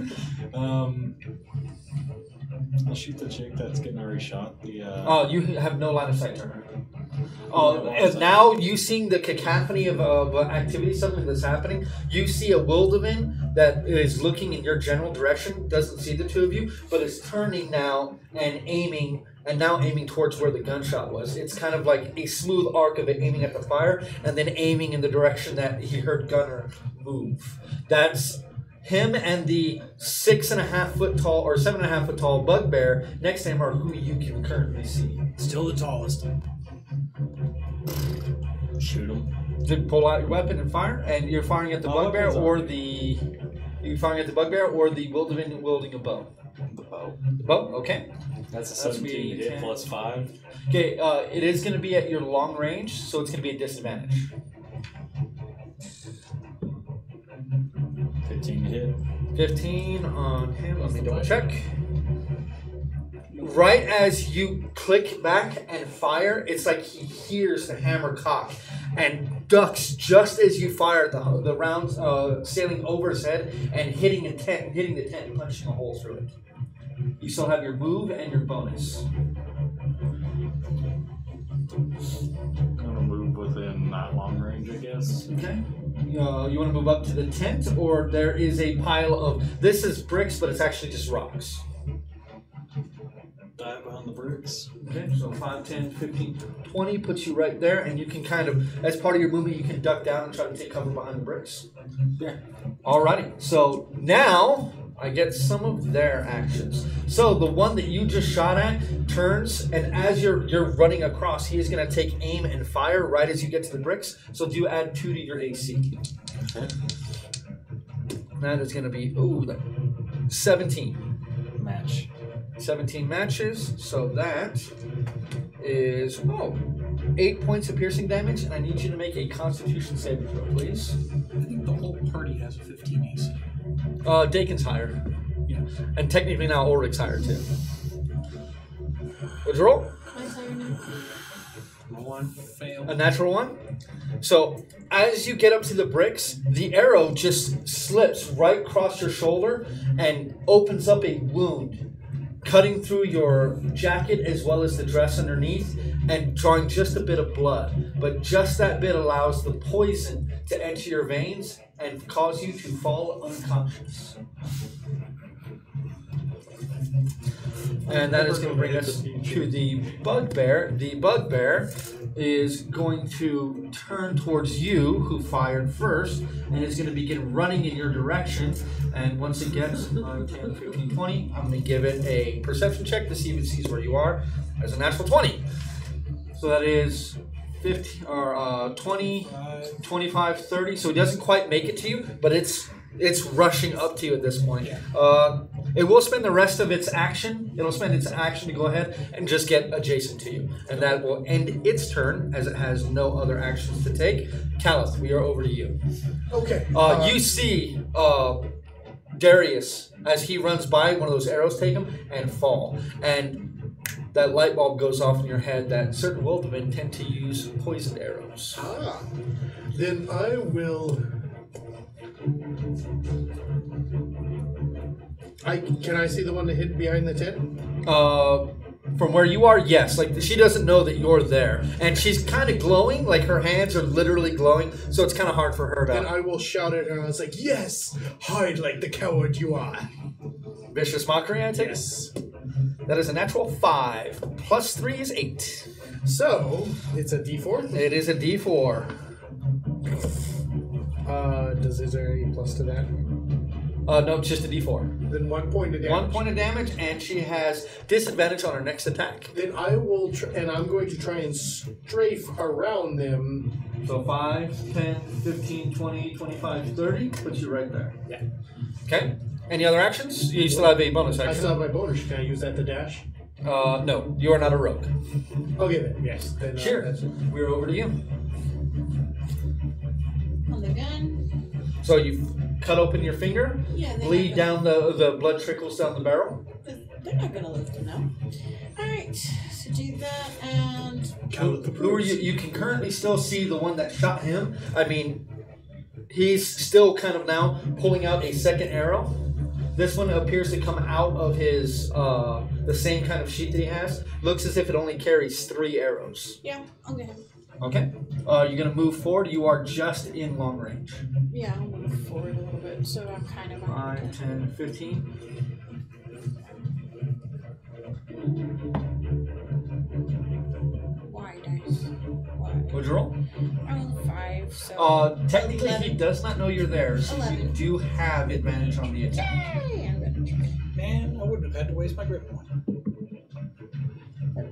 I'll shoot the chick that's getting already shot. Oh, you have no line of sight to her. And now you seeing the cacophony of activity, something that's happening. You see a Wilderman that is looking in your general direction, doesn't see the two of you, but is turning now and aiming towards where the gunshot was. It's kind of like a smooth arc of it aiming at the fire and then aiming in the direction that he heard Gunner move. That's him and the 6.5 foot tall or 7.5 foot tall bugbear next to him are who you can currently see. Still the tallest. Shoot him. To pull out your weapon and fire, and you're firing at the bugbear or the Wilderman wielding a bow. The bow. The bow, okay. That's a That's 17 hit 10. plus 5. Okay, it is going to be at your long range, so it's going to be a disadvantage. 15 hit. 15 on him. Let me double check. Right as you click back and fire, it's like he hears the hammer cock and ducks just as you fire the rounds sailing over his head and hitting the tent, and punching a hole through it. You still have your move and your bonus. I'm gonna move within that long range, I guess. Okay. You want to move up to the tent, or there is a pile of. This is bricks, but it's actually just rocks. Dive behind the bricks. Okay, so 5, 10, 15, 20 puts you right there, and you can kind of, as part of your movement, you can duck down and try to take cover behind the bricks. Yeah. Alrighty, so now I get some of their actions. So the one that you just shot at turns, and as you're running across, he is going to take aim and fire right as you get to the bricks. So do add 2 to your AC. Okay. That is going to be 17. Match. 17 matches, so that is 8 points of piercing damage, and I need you to make a Constitution saving throw, please. I think the whole party has has a 15 AC. Dakin's higher. Yeah. And technically now Ulrich's higher too. What'd you roll? Mine's higher now. One fail. A natural one. So as you get up to the bricks, the arrow just slips right across your shoulder and opens up a wound, cutting through your jacket as well as the dress underneath and drawing just a bit of blood. But just that bit allows the poison to enter your veins and cause you to fall unconscious. And that is going to bring us to the bugbear. The bugbear is going to turn towards you, who fired first, and is going to begin running in your direction. And once it gets 10, 15, 20, I'm going to give it a perception check to see if it sees where you are. As a natural 20. So that is 50 or 20, 25, 30. So it doesn't quite make it to you, but it's rushing up to you at this point. It will spend the rest of its action. It'll spend its action to go ahead and just get adjacent to you. And that will end its turn, as it has no other actions to take. Caliph, we are over to you. Okay. You see Darius, as he runs by, one of those arrows take him and fall. And that light bulb goes off in your head that certain wildemen tend to use poisoned arrows. Then I will... Can I see the one that hid behind the tent? From where you are, yes. Like, she doesn't know that you're there. And she's kind of glowing, like her hands are literally glowing, so it's kind of hard for her to... And I will shout at her, and I was like, yes! Hide like the coward you are. Vicious mockery, I take? Yes. That is a natural 5. Plus 3 is 8. So, it's a D4? It is a D4. Is there any plus to that? No, it's just a D4. Then 1 point of damage. 1 point of damage, and she has disadvantage on her next attack. Then I will, and I'm going to try and strafe around them. So 5, 10, 15, 20, 25, 30. Puts you right there. Yeah. Okay. Any other actions? You still have a bonus action. I still have my bonus. Can I use that to dash? No. You are not a rogue. Okay then, yes. Then, Sure. We're over to you. On the gun. So you cut open your finger, Yeah, bleed down, the blood trickles down the barrel. They're not gonna live to know. Alright, so do that and Who are you? You can currently still see the one that shot him. I mean, he's still kind of now pulling out a second arrow. This one appears to come out of his, the same kind of sheet that he has. Looks as if it only carries 3 arrows. yeah, I'll get him. Okay. You're going to move forward. You are just in long range. Yeah, I'll move forward a little bit so I'm kind of 5, 10, 15. Why dice? Why? What'd you roll? I rolled 5, so Technically, he 11. does not know you're there, so you 11. do have advantage on the attack. Yay! I'm gonna try. Man, I wouldn't have had to waste my grip point.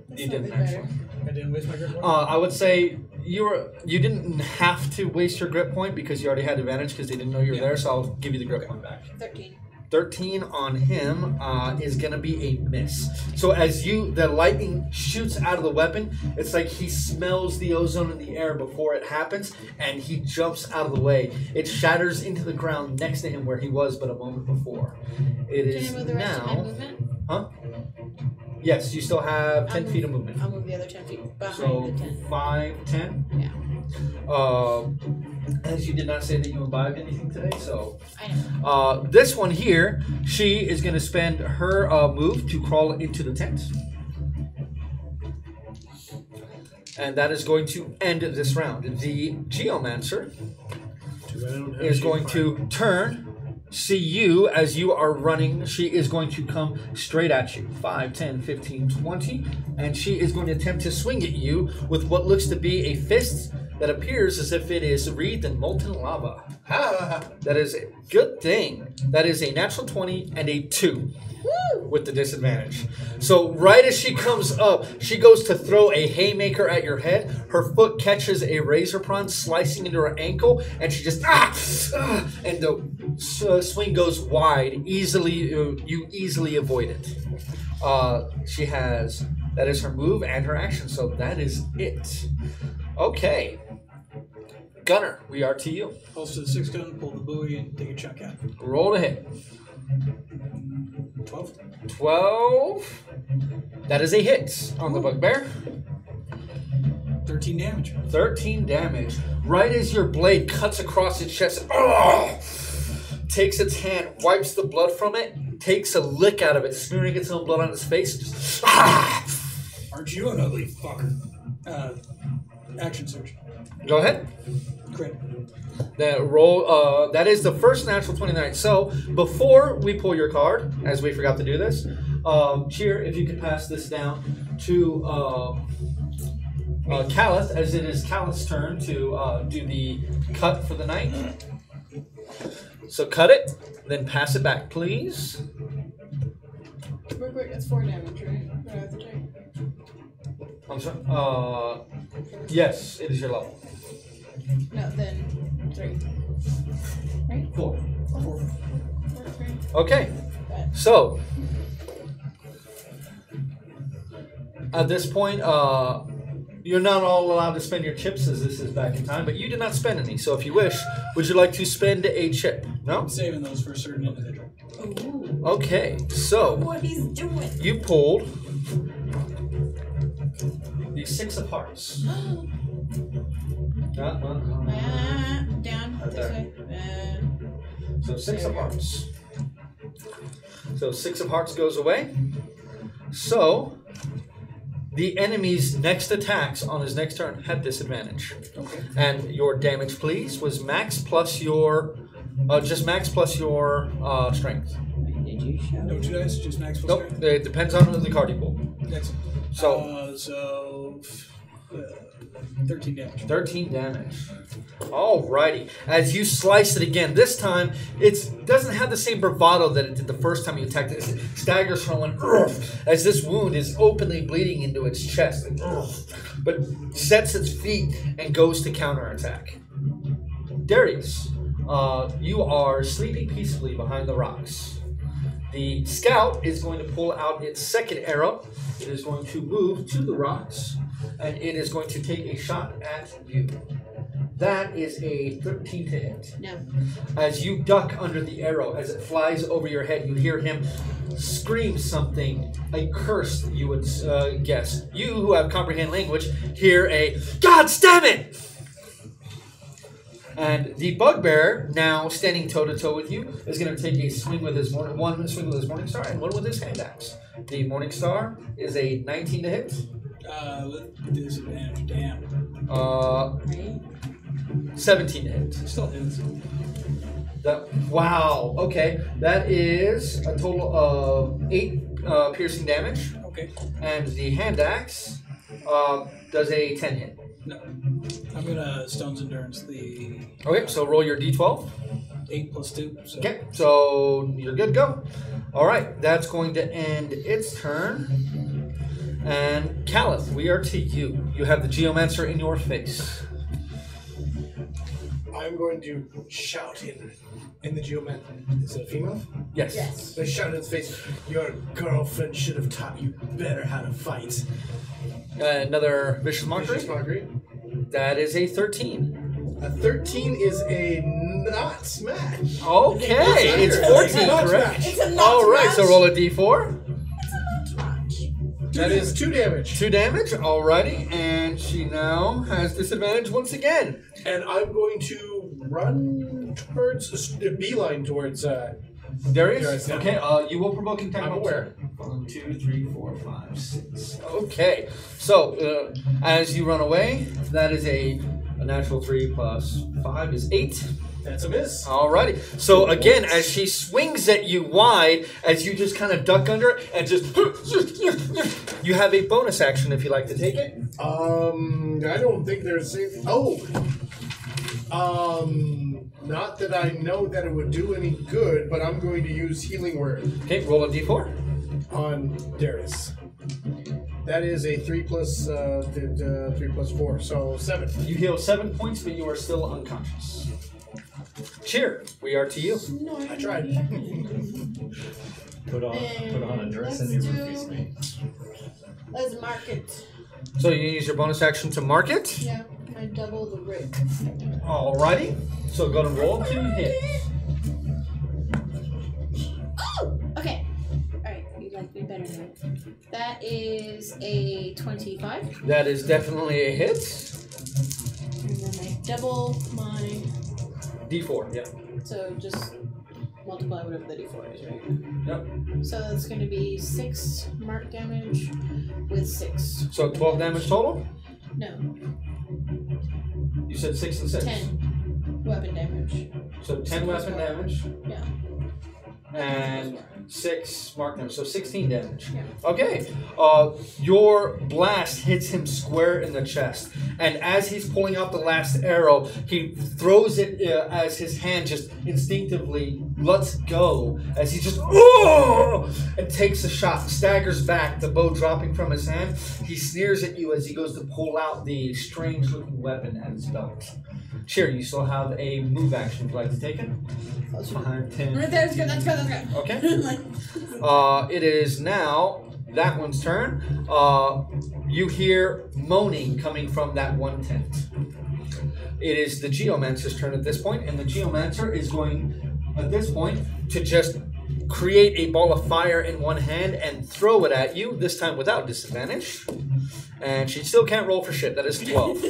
That's You a little didn't bit better. actually. I didn't waste my grip point. I would say you didn't have to waste your grip point because you already had advantage because they didn't know you were there. So I'll give you the grip point back. 13. 13 on him is gonna be a miss. So as the lightning shoots out of the weapon, it's like he smells the ozone in the air before it happens, and he jumps out of the way. It shatters into the ground next to him where he was but a moment before. It Can is I move the rest of my now. movement? Huh? Yes, you still have 10 feet of movement. I'll move the other 10 feet behind So the 10. 5, 10. Yeah. As you did not say that you imbibed anything today, so I know. this one here, she is going to spend her move to crawl into the tent, and that is going to end this round. The Geomancer is going to turn, see you as you are running. She is going to come straight at you. 5, 10, 15, 20. And she is going to attempt to swing at you with what looks to be a fist that appears as if it is wreathed in molten lava. That is a good thing. That is a natural 20 and a 2. With the disadvantage. So right as she comes up, she goes to throw a haymaker at your head. Her foot catches a razor prawn slicing into her ankle, and she just and the swing goes wide. You easily avoid it. That is her move and her action. So that is it. Okay. Gunner, we are to you. Also, the 6-gun, pull the buoy, and take a chunk out. Roll to hit. 12. 12. That is a hit on the bugbear. 13 damage. 13 damage. Right as your blade cuts across its chest, ugh, takes its hand, wipes the blood from it, takes a lick out of it, smearing its own blood on its face. Just, Aren't you an ugly fucker? Action search. Go ahead. Crit. That roll. That is the first natural 29. So before we pull your card, as we forgot to do this, Cheer, if you could pass this down to Callith, as it is Callith's turn to do the cut for the night. So cut it, then pass it back, please. Real quick, it's 4 damage, right? Or I have to check. I'm sorry. Yes, it is your level. No, then 3. Right? 4. 4, 3. Okay. So at this point, you're not all allowed to spend your chips as this is back in time, but you did not spend any. So if you wish, would you like to spend a chip? No? I'm saving those for a certain individual. Ooh. Okay, so What he's doing. you pulled the 6 of hearts. Down. Right This there. way. So 6 of hearts. So 6 of hearts goes away. So the enemy's next attacks on his next turn had disadvantage. Okay. And your damage, please, was max plus your just max plus your strength. Did you show? No 2 dice, just max plus Nope, strength? it depends on the card you pull. Excellent. So 13 damage. 13 damage. Alrighty. As you slice it again, this time it doesn't have the same bravado that it did the first time you attacked it. It staggers from one as this wound is openly bleeding into its chest, but sets its feet and goes to counterattack. Darius, you are sleeping peacefully behind the rocks. The scout is going to pull out its second arrow. It is going to move to the rocks, and it is going to take a shot at you. That is a 13 to hit. No. As you duck under the arrow, as it flies over your head, you hear him scream something, a curse, you would guess. You, who have comprehend language, hear a, "God damn it!" And the bugbear, now standing toe-to-toe with you, is going to take a swing with his one swing with his morning star and one with his hand axe. The morning star is a 19 to hit. With disadvantage. Damn. Right? 17 to hit. Still hits. Wow. Okay, that is a total of 8 piercing damage, Okay. and the hand axe does a 10 hit. No. I'm gonna Stone's Endurance the Okay, so roll your d12. 8 plus 2. So Okay, so you're good to go. All right, that's going to end its turn. And Callith, we are to you. You have the Geomancer in your face. I'm going to shout in the Geomancer. Is it a female? Yes. Yes. I shout in his face, "Your girlfriend should have taught you better how to fight." Another vicious mockery. Vicious mockery. That is a 13. A 13 is a not smash. Okay, it's 14, Not correct? smash. It's a All right, so roll a d4. That is 2 damage. 2 damage, alrighty, and she now has disadvantage once again. And I'm going to run towards, beeline towards, Darius? Darius, yeah. Okay, you will provoke attack. I'm aware. 1, 2, 3, 4, 5, 6. Okay, so as you run away, that is a natural 3 plus 5 is 8. that's a miss. Alrighty. So again, as she swings at you wide, as you just kind of duck under it and just, you have a bonus action if you like to take it. I don't think there's not that I know that it would do any good, but I'm going to use Healing Word Okay, roll a d4. on Darius. That is a 3 plus 4, so 7. You heal 7 points, but you are still unconscious. Cheer, we are to you. I tried. Put on a dress and Let's you do- refuse me. Let's mark it. So you use your bonus action to mark it. Yeah. I double the rate. Alrighty. So go to roll 2 hits. Oh! Okay. Alright, you like me better now. That is a 25. That is definitely a hit. And then I double my. D4, yeah. So just multiply whatever the d4 is, right? Yep. So that's going to be 6 mark damage with 6. So 12 damage total? No, You said 6 and 6. 10 weapon damage. So 10 weapon damage Yeah. and 6 mark damage. So 16 damage. Yeah. Okay. Your blast hits him square in the chest. And as he's pulling out the last arrow, he throws it as his hand just instinctively lets go. As he just and takes a shot, staggers back, the bow dropping from his hand. He sneers at you as he goes to pull out the strange looking weapon at his belt. Cheer, you still have a move action. Would you like to take it? 5, 10. Right there, that's good, that's good, that's good. Okay. It is now that one's turn. You hear moaning coming from that one tent. It is the Geomancer's turn at this point, and the Geomancer is going, at this point, to just create a ball of fire in one hand and throw it at you, this time without disadvantage. And she still can't roll for shit. That is 12.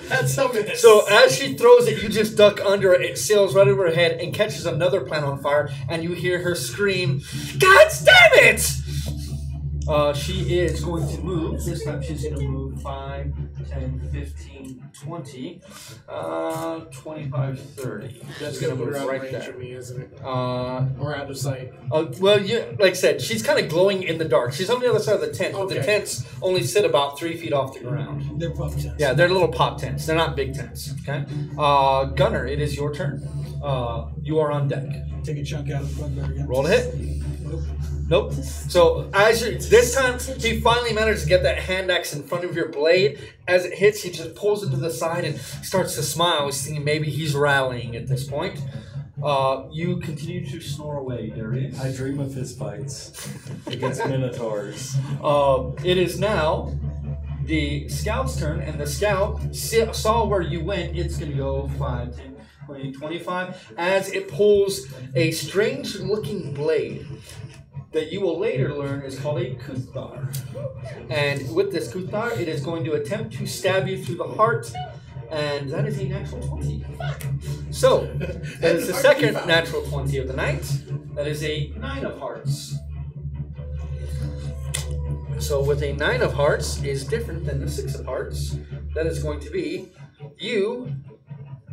That's a miss. So as she throws it, you just duck under it. It sails right over her head and catches another plant on fire. And you hear her scream, "God damn it!" She is going to move. This time she's going to move 5, 10, 15, 20, 25, 30. That's going gonna to put her move out of right range there. of me, isn't it? Or out of sight. well, like I said, she's kind of glowing in the dark. She's on the other side of the tent, but the Okay. tents only sit about 3 feet off the ground. They're pup tents. Yeah, they're little pop tents. They're not big tents. Okay, Gunner, it is your turn. You are on deck. Take a chunk out of the bugbear again. Roll to hit. Nope. So as you this time, he finally managed to get that hand axe in front of your blade. As it hits, he just pulls it to the side and starts to smile. He's thinking maybe he's rallying at this point. You continue to snore away, Darius. I dream of his fights against minotaurs. It is now the scout's turn, and the scout saw where you went. It's going to go 5, 10, 20, 25, as it pulls a strange-looking blade that you will later learn is called a Kuthar. And with this Kuthar, it is going to attempt to stab you through the heart, and that is a natural 20. So, that is the second natural 20 of the night. That is a 9 of hearts. So with a 9 of hearts is different than the 6 of hearts. That is going to be, you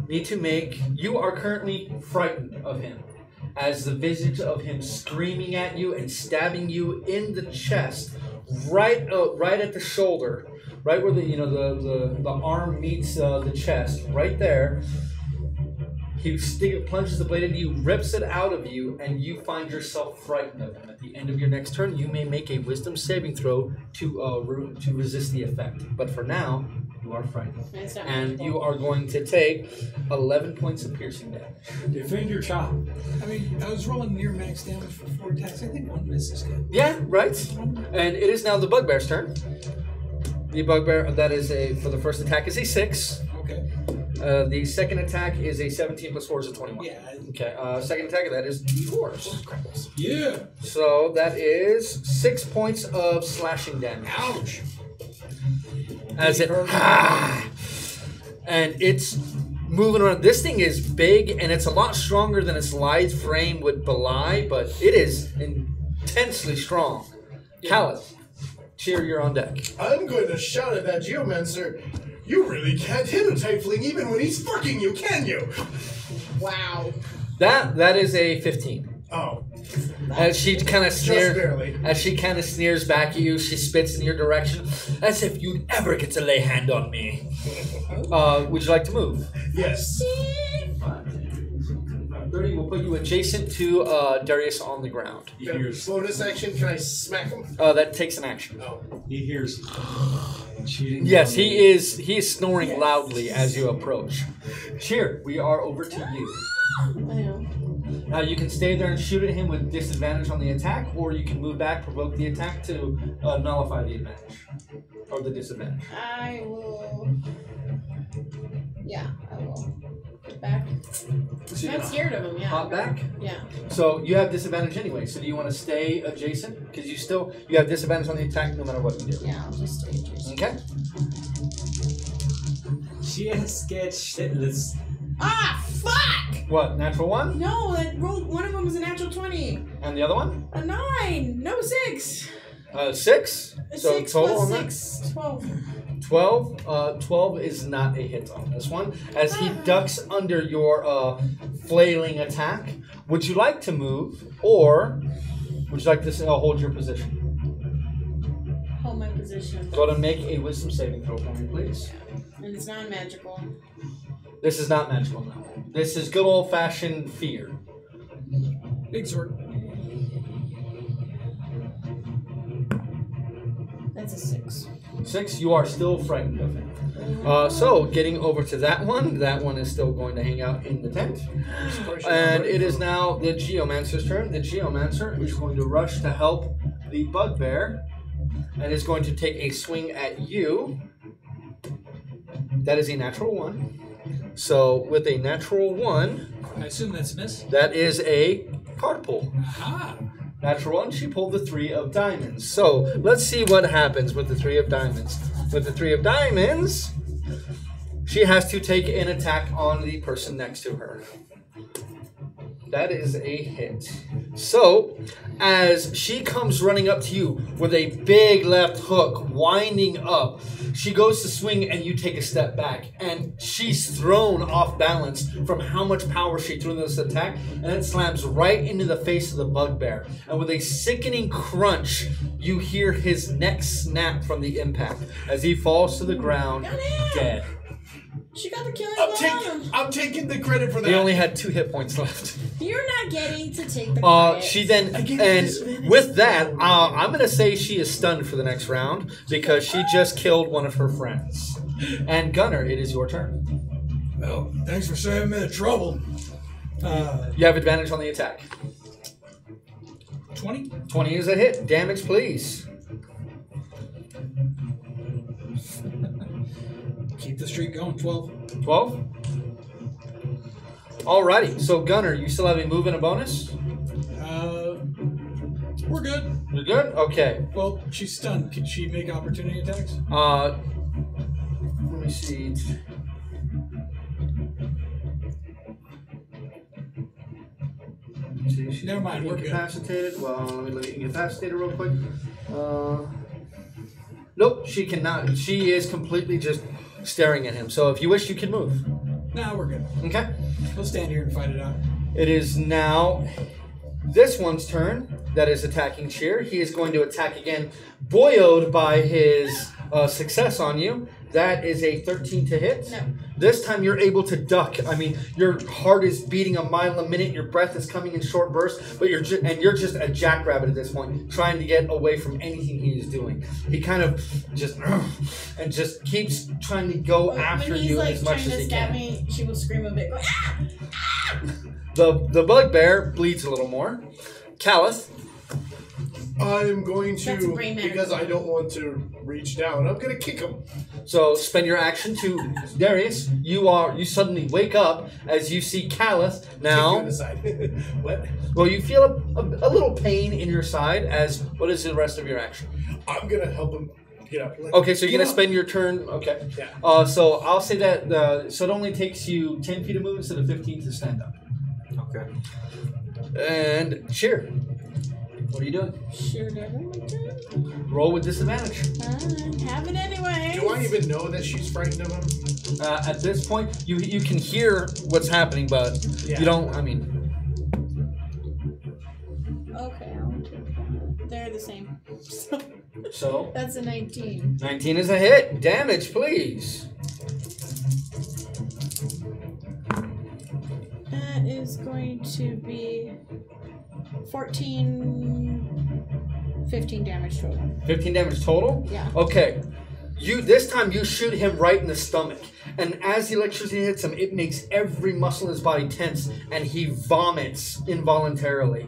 need to make, you are currently frightened of him, as the visage of him screaming at you and stabbing you in the chest, right at the shoulder, right where the arm meets the chest, right there. He plunges the blade into you, rips it out of you, and you find yourself frightened of him. At the end of your next turn, you may make a wisdom saving throw to resist the effect. But for now, you are frightened. And you are going to take 11 points of piercing damage. Defend your child. I mean, I was rolling near max damage for 4 attacks. I think one miss is good. Yeah, right? And it is now the bugbear's turn. The bugbear, that is for the first attack is a 6. Okay. The second attack is a 17 plus 4 is a 21. Yeah. Okay, second attack of that is d4s. Yeah. So that is 6 points of slashing damage. Ouch. As it and it's moving around. This thing is big and it's a lot stronger than its lithe frame would belie, but it is intensely strong. Khaled, Cheer, you're on deck. I'm going to shout at that Geomancer. You really can't hit a tiefling even when he's fucking you, can you? Wow. That is a 15. Oh. As she kind of Just sneers, barely. as she kind of sneers back at you, she spits in your direction, as if you'd ever get to lay hand on me. Would you like to move? Yes. 30 will put you adjacent to Darius on the ground. He hears. Bonus action, can I smack him? That takes an action. Oh. He hears. Cheating. Yes, on me. he is snoring loudly as you approach. Cheer, we are over to you. I know. Now you can stay there and shoot at him with disadvantage on the attack, or you can move back, provoke the attack to nullify the advantage or the disadvantage. I will Yeah, I will. Get back. So I'm not scared of him, yeah. hop back. Yeah. So you have disadvantage anyway. So do you want to stay adjacent? Because you have disadvantage on the attack no matter what you do. Yeah, I'll just stay adjacent. Okay. She is scared shitless. Ah, fuck! What? Natural 1? No, that rolled, one of them was a natural 20. And the other one? A 9. No, 6. 6. A So 6 total on plus that? 6. 12. 12. 12 is not a hit on this one. As he ducks under your flailing attack, would you like to move, or would you like to hold your position? Hold my position. Go to make a wisdom saving throw for me, please. And it's non-magical. This is not magical now. This is good old-fashioned fear. Big sword. That's a 6. 6, you are still frightened of him. So, getting over to that one is still going to hang out in the tent. And it is now the Geomancer's turn. The Geomancer is going to rush to help the Bugbear and is going to take a swing at you. That is a natural 1. So, with a natural 1, I assume that's a miss. that is a card pull. Aha! Natural 1, she pulled the 3 of diamonds. So let's see what happens with the 3 of diamonds. With the 3 of diamonds, she has to take an attack on the person next to her. That is a hit. So, as she comes running up to you with a big left hook winding up, she goes to swing and you take a step back. And she's thrown off balance from how much power she threw in this attack. And it slams right into the face of the Bugbear. And with a sickening crunch, you hear his neck snap from the impact as he falls to the ground dead. She got the killing blow on him. I'm taking the credit for that. He only had 2 hit points left. You're not getting to take the credit. She then, and with that, I'm going to say she is stunned for the next round because she just killed one of her friends. And Gunnar, it is your turn. Well, thanks for saving me the trouble. You have advantage on the attack. 20? 20 is a hit. Damage, please. Keep the streak going. 12. 12. Alrighty, so Gunnar, you still have a move and a bonus? We're good. You're good? Okay. Well, she's stunned. Can she make opportunity attacks? Let me see. She's Never mind, we're good. incapacitated. Well, let me incapacitate her real quick. Nope, she cannot. She is completely just staring at him. So if you wish, you can move. Nah, we're good. Okay. We'll stand here and fight it out. It is now this one's turn that is attacking Cheer. He is going to attack again, buoyed by his success on you. That is a 13 to hit. No. This time you're able to duck. I mean, your heart is beating a mile a minute. Your breath is coming in short bursts, but you're just a jackrabbit at this point, trying to get away from anything he is doing. He kind of just keeps trying to go after when he's you like as much trying as to he stab can. me, she will scream a bit, go ah! The Bugbear bleeds a little more. Callith. I am going That's a to, brain matter. because I don't want to reach down, I'm going to kick him. So spend your action to Darius. You suddenly wake up as you see Callith Kick you in now. the side. What? Well, you feel a little pain in your side. As what is the rest of your action? I'm going to help him get up. Like, Okay, so you're get gonna up. spend your turn. Okay. Yeah. So I'll say that. So it only takes you 10 feet to move instead of 15 to stand up. Okay. And Cheer. What are you doing? Sure, never. Roll with disadvantage. Have it anyway. Do I even know that she's frightened of him? At this point, you can hear what's happening, but Yeah. you don't. I mean, Okay, they're the same. so That's a 19. 19 is a hit. Damage, please. That is going to be 15 damage total. 15 damage total? Yeah. Okay. This time you shoot him right in the stomach. And as the electricity hits him, it makes every muscle in his body tense and he vomits involuntarily.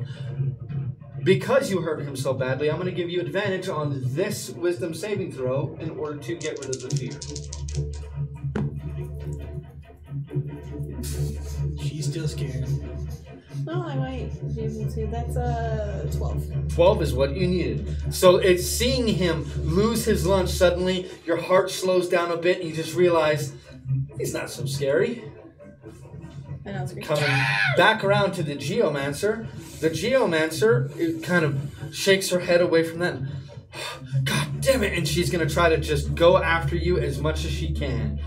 Because you hurt him so badly, I'm going to give you advantage on this wisdom saving throw in order to get rid of the fear. just kidding. Oh, I might be able to. That's 12. 12 is what you needed. So it's seeing him lose his lunch suddenly, your heart slows down a bit, and you just realize he's not so scary. And I was Coming back around to the Geomancer, it kind of shakes her head away from that. God damn it! And she's gonna try to just go after you as much as she can.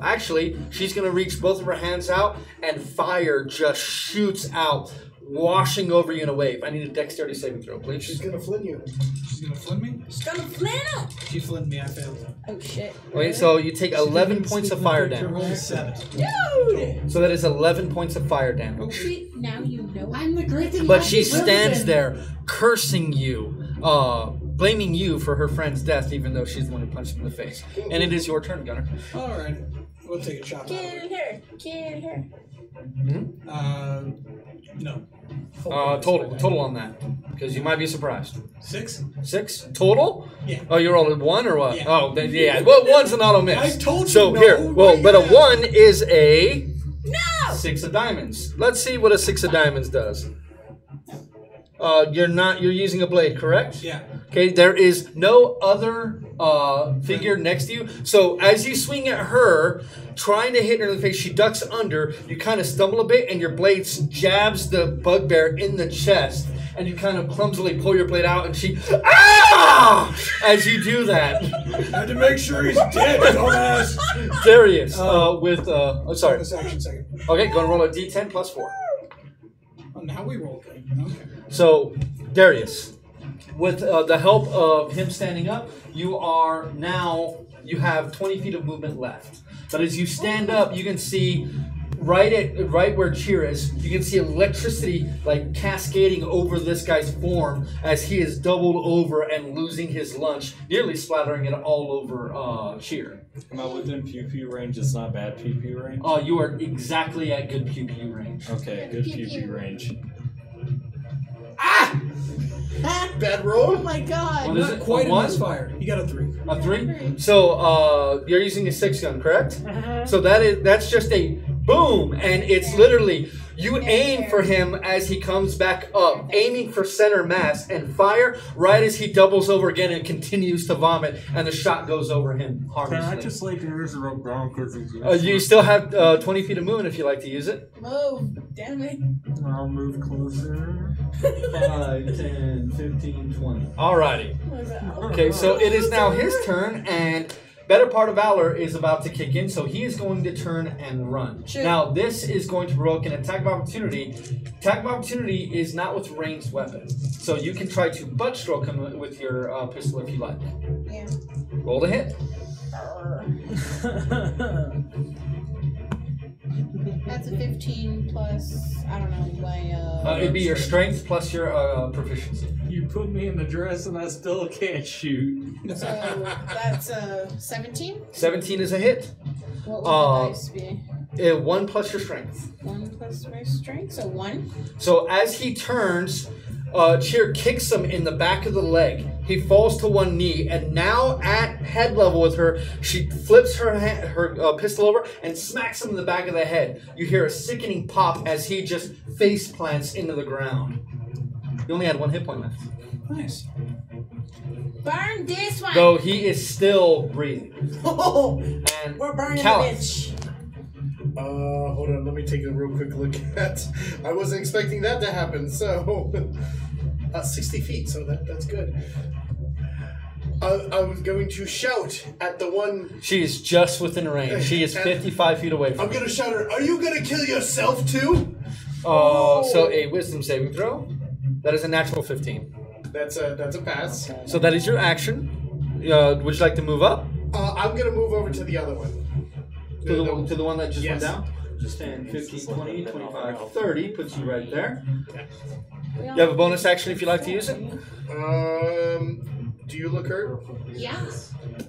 Actually, she's gonna reach both of her hands out, and fire just shoots out, washing over you in a wave. I need a dexterity saving throw, please. She's gonna flint you. She's gonna flint me? She's gonna flannel! She flinned me, I failed. Oh shit. Wait, so you take 11 points of fire damage. 7. Dude! So that is 11 points of fire damage. See, now you know I'm the great thing. But she stands there, cursing you, blaming you for her friend's death, even though she's the one who punched him in the face. And it is your turn, Gunner. Alright. We'll take a shot. Kill her. No. Total on that, because you might be surprised. 6? 6 total? Yeah. Oh, you rolled a 1 or what? Yeah. Oh, then, yeah. Well, 1's an auto miss. I told you So no, here, well, but but a yeah. 1 is a No! 6 of diamonds. Let's see what a 6 of diamonds does. You're using a blade, correct? Yeah. Okay, there is no other figure next to you. So as you swing at her, trying to hit her in the face, she ducks under. You kind of stumble a bit, and your blade jabs the bugbear in the chest. And you kind of clumsily pull your blade out, and she as you do that. Had to make sure he's dead, dumbass. Darius, sorry. Bonus action second. Okay, go and roll a d10 plus 4. Oh, now we roll good. Okay. So, Darius, with the help of him standing up, you have 20 feet of movement left. But as you stand up, you can see right where Cheer is, you can see electricity like cascading over this guy's form as he is doubled over and losing his lunch, nearly splattering it all over Cheer. Am I within pew pew range? It's not bad pew pew range. You are exactly at good pew pew range. Okay, good pew pew range. Bad roll. Oh my god. What is Not it? quite A 1? a misfire. You got a 3. A 3? So you're using a 6 gun, correct? So that's just a boom, and it's literally you aim for him as he comes back up, aiming for center mass, and fire right as he doubles over again and continues to vomit, and the shot goes over him harmlessly. Can I just lay Darius rope down because You still have 20 feet of movement if you like to use it. Move. Damn it. I'll move closer. 5, 10, 15, 20. Alrighty. What was that? Okay, so it is now his turn, and Better Part of Valor is about to kick in, so he is going to turn and run. Sure. Now, this is going to provoke an attack of opportunity. Attack of opportunity is not with ranged weapon, so you can try to butt stroke him with your pistol if you like. Yeah. Roll to hit. That's a 15 plus, I don't know, my, It'd be your strength plus your proficiency. You put me in the dress and I still can't shoot. so that's 17? 17 is a hit. What would the dice be? 1 plus your strength. 1 plus my strength, so 1. So as he turns, Cheer kicks him in the back of the leg. He falls to one knee, and now at head level with her, she flips her pistol over and smacks him in the back of the head. You hear a sickening pop as he just face plants into the ground. You only had 1 hit point left. Nice. Burn this one! Though he is still breathing. And We're burning the Callum. bitch. Hold on, let me take a real quick look at. I wasn't expecting that to happen, so 60 feet, so that's good. I was going to shout at the one. She is just within range. She is 55 feet away from I'm gonna shout her. Are you gonna kill yourself too? So a wisdom saving throw. That is a natural 15. That's a pass. So that is your action. Would you like to move up? I'm gonna move over to the other one. To the one that just Yes. went down? Just 10, 15, 20, 25, 30. Puts you right there. We all- You have a bonus action if you like to use it. Do you look hurt? Yeah.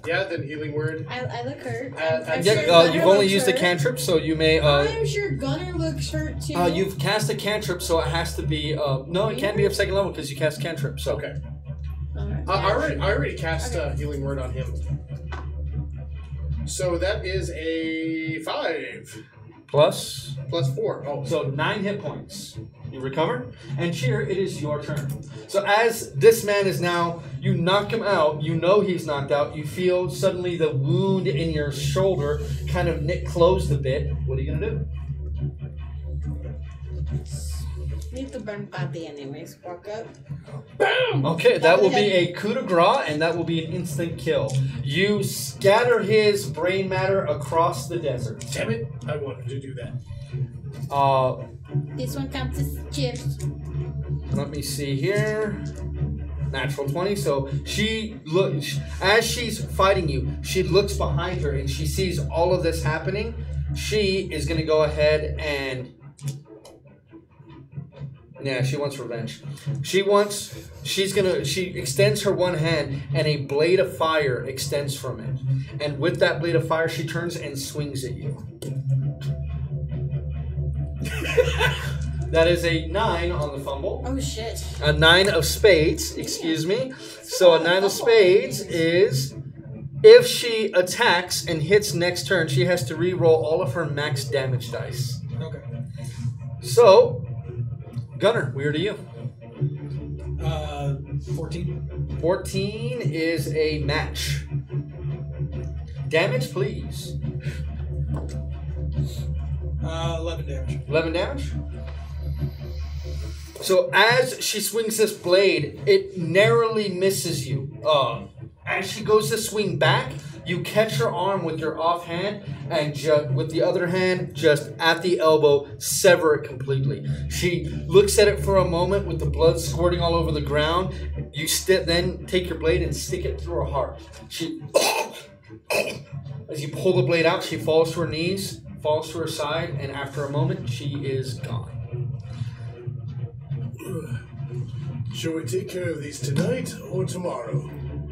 Yeah, then healing word. I look hurt. I'm Yeah, sure Gunner you've only looks used a hurt. cantrip, so you may. I'm sure Gunner looks hurt too. You've cast a cantrip, so it has to be. No, it can't be of second level because you cast cantrip. So Okay. Alright. I already cast healing word on him. So that is a 5 Plus. Plus 4. Oh, So 9 hit points. You recover. And Cheer, it is your turn. So as this man is now, you knock him out. You know he's knocked out. You feel suddenly the wound in your shoulder kind of nick closed a bit. What are you going to do? Need to burn Patty anyways. Walk up. Okay, that will be a coup de grace, and that will be an instant kill. You scatter his brain matter across the desert. damn it. I wanted to do that. This one counts as chips. Let me see here. Natural 20. So she looks as she's fighting you. She looks behind her and she sees all of this happening. She is going to go ahead and she wants revenge. She extends her one hand and a blade of fire extends from it. And with that blade of fire, she turns and swings at you. That is a 9 on the fumble. Oh shit. A 9 of spades, excuse me. So a 9 of spades is if she attacks and hits next turn, she has to re-roll all of her max damage dice. Okay. So, Gunner, we're to you. 14. 14 is a match. Damage, please. 11 damage. 11 damage. So as she swings this blade, it narrowly misses you. As she goes to swing back, you catch her arm with your offhand, and with the other hand, just at the elbow, sever it completely. She looks at it for a moment with the blood squirting all over the ground. You then take your blade and stick it through her heart. As you pull the blade out, she falls to her knees, falls to her side, and after a moment, she is gone. Shall we take care of these tonight or tomorrow?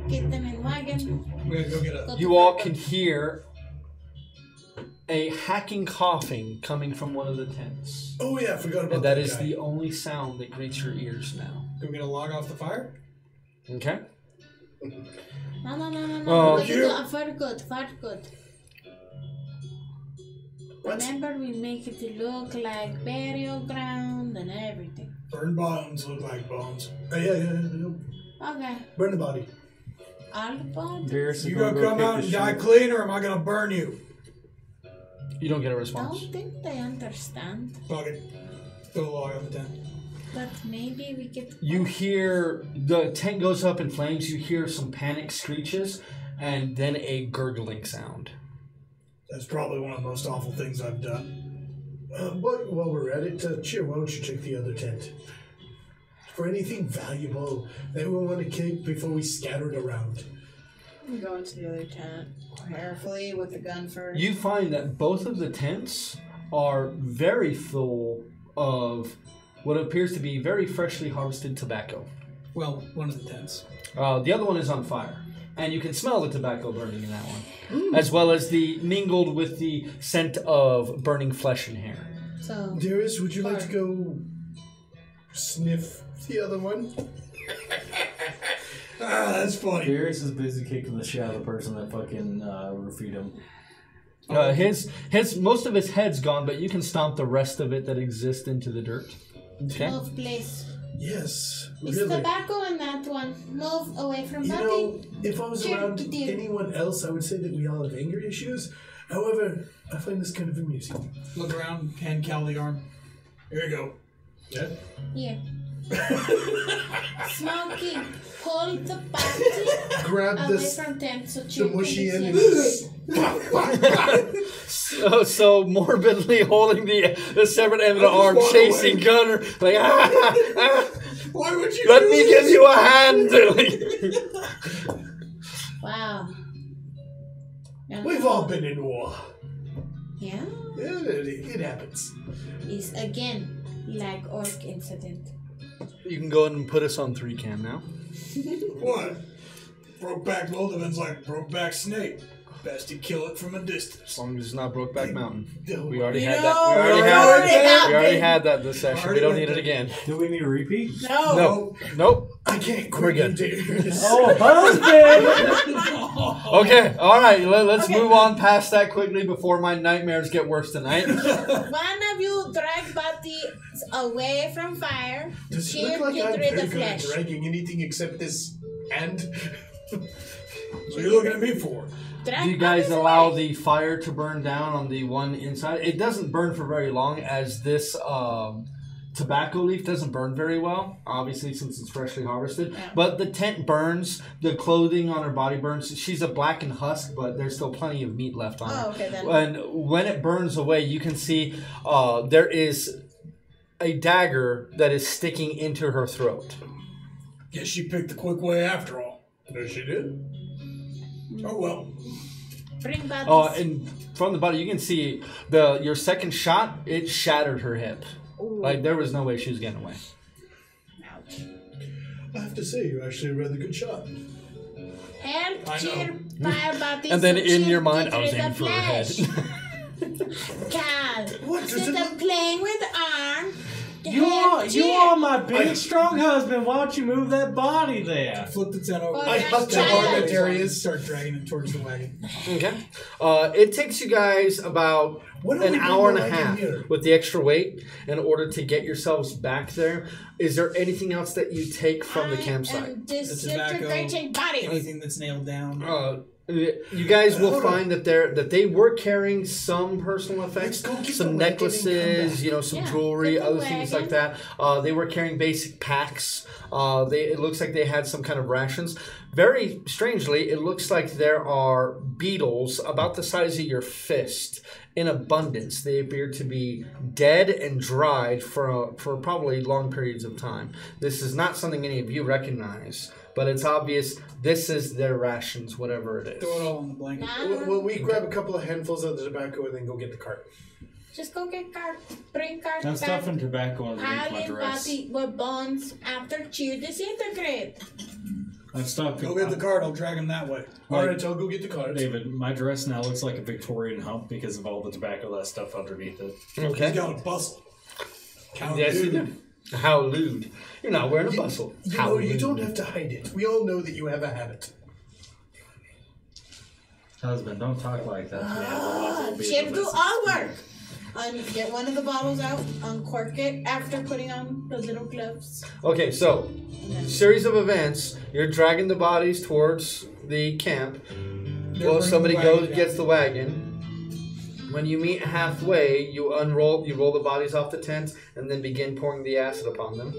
Get them in wagon. We're gonna go get a. You all can hear a hacking coughing coming from one of the tents. Oh yeah, I forgot about And that that is guy. the only sound that greets your ears now. Go get a log off the fire. Okay? No. Oh, Very you- good, very good, very good. What? Remember, we make it look like burial ground and everything. Burn bones look like bones. Yeah. Okay. Burn the body. All the bodies. Darius is You gonna gonna go come pick out the and die sheep. clean, or am I gonna burn you? You don't get a response. Don't think they understand, Fuck it. Throw the log on the tent. but maybe we get. You hear the tent goes up in flames. You hear some panic screeches and then a gurgling sound. That's probably one of the most awful things I've done. But while we're at it, Cheer, why don't you check the other tent? For anything valuable that we want to keep before we scatter it around. I'm going to the other tent carefully with the gun first. You find that both of the tents are very full of what appears to be very freshly harvested tobacco. Well, one of the tents. The other one is on fire. And you can smell the tobacco burning in that one. As well as the mingled with the scent of burning flesh and hair. So Darius, would you like to go sniff the other one? That's funny. Darius is busy kicking the shit out of the person that fucking roofied him. His most of his head's gone, but you can stomp the rest of it that exists into the dirt. Okay. move, please. Yes, It's really. tobacco in that one. Move away from You Bucky. know, if I was Cheer, around dear. anyone else, I would say that we all have anger issues. However, I find this kind of amusing. Look around, hand Cal the arm. Here you go. Yeah. Here. Smokey, pull the Bucky Grab away this, from them so the Cheer can mushy be end, serious. and So morbidly holding the severed end of the arm, walk chasing away. Gunner, like, Why would you let do me this? give you a hand. Wow. we've all been in war. Yeah. Yeah, it happens. Is again like orc incident. You can go ahead and put us on 3cam now. What? Brokeback Moldovan's like Brokeback Snake. Best to kill it from a distance. As long as it's not Brokeback Mountain. We We already You had know, that. We we already already had had that. We already it. had that this session. We Already don't went need it there. again. Do we need a repeat? No. No. Nope. I can't We're quit good. you, Darius. Oh, husband! Okay, all right. Let's Okay. move on past that quickly before my nightmares get worse tonight. One of you drag Buddy away from fire. Does it Cheer, look like get I'm rid very of good at flesh. dragging anything except this hand? What are you looking at me for? Drag Do you guys Buddy allow away. the fire to burn down on the one inside? It doesn't burn for very long, as this tobacco leaf doesn't burn very well, obviously, since it's freshly harvested. Yeah. But the tent burns, the clothing on her body burns. She's a blackened husk, but there's still plenty of meat left on her. Oh, okay then. And when it burns away, you can see there is a dagger that is sticking into her throat. Guess she picked the quick way after all. No, she did. Oh well. Bring Buddy. And from the body, you can see your second shot. It shattered her hip. Like there was no way she was getting away. I have to say, you're actually a rather good shot. Help, I cheer, fire Buddy. And then so in cheer, your mind, get I was rid aiming of for her head. flesh. Cal, What does instead it of playing with arm, You are my big, strong husband. Why don't you move that body there? Flip the tent over. Oh, I yeah, hugged the child. arm at Darius. Start dragging him towards the wagon. Okay. It takes you guys about What do an we bring hour and the a wagon half here? with the extra weight in order to get yourselves back there. Is there anything else that you take from the campsite? I'm The tobacco, disintegrating bodies. anything that's nailed down. You guys will Hold on. find that they were carrying some personal effects, Let's go get some the wagon and come necklaces, back. some Yeah, jewelry, get the other things like wagon. that. They were carrying basic packs. It looks like they had some kind of rations. Very strangely, it looks like there are beetles about the size of your fist in abundance. They appear to be dead and dried for probably long periods of time. This is not something any of you recognize, but it's obvious this is their rations, whatever it is. Throw it all on the blanket. Well, we grab a couple of handfuls of the tobacco and then go get the cart. Just go get cart, bring cart I'm back. stuffing tobacco underneath Al my and dress. Buddy were bonds after cheer disintegrate. I'm stuffing. Go get the cart. I'll drag him that way. All right, I'll go get the cart. David, my dress now looks like a Victorian hump because of all the tobacco that's stuffed underneath it. He's Okay. got a bustle. Count Yes, you dude. do. How lewd. You're not wearing a bustle. You How know, you lewd. don't have to hide it. We all know that you have a habit. Husband, don't talk like that. Yeah, Cheer do all work. Get one of the bottles out, uncork it after putting on the little gloves. Okay, so series of events. You're dragging the bodies towards the camp. Well, bringing somebody the wagon goes down. gets the wagon. When you meet halfway, you roll the bodies off the tent, and then begin pouring the acid upon them.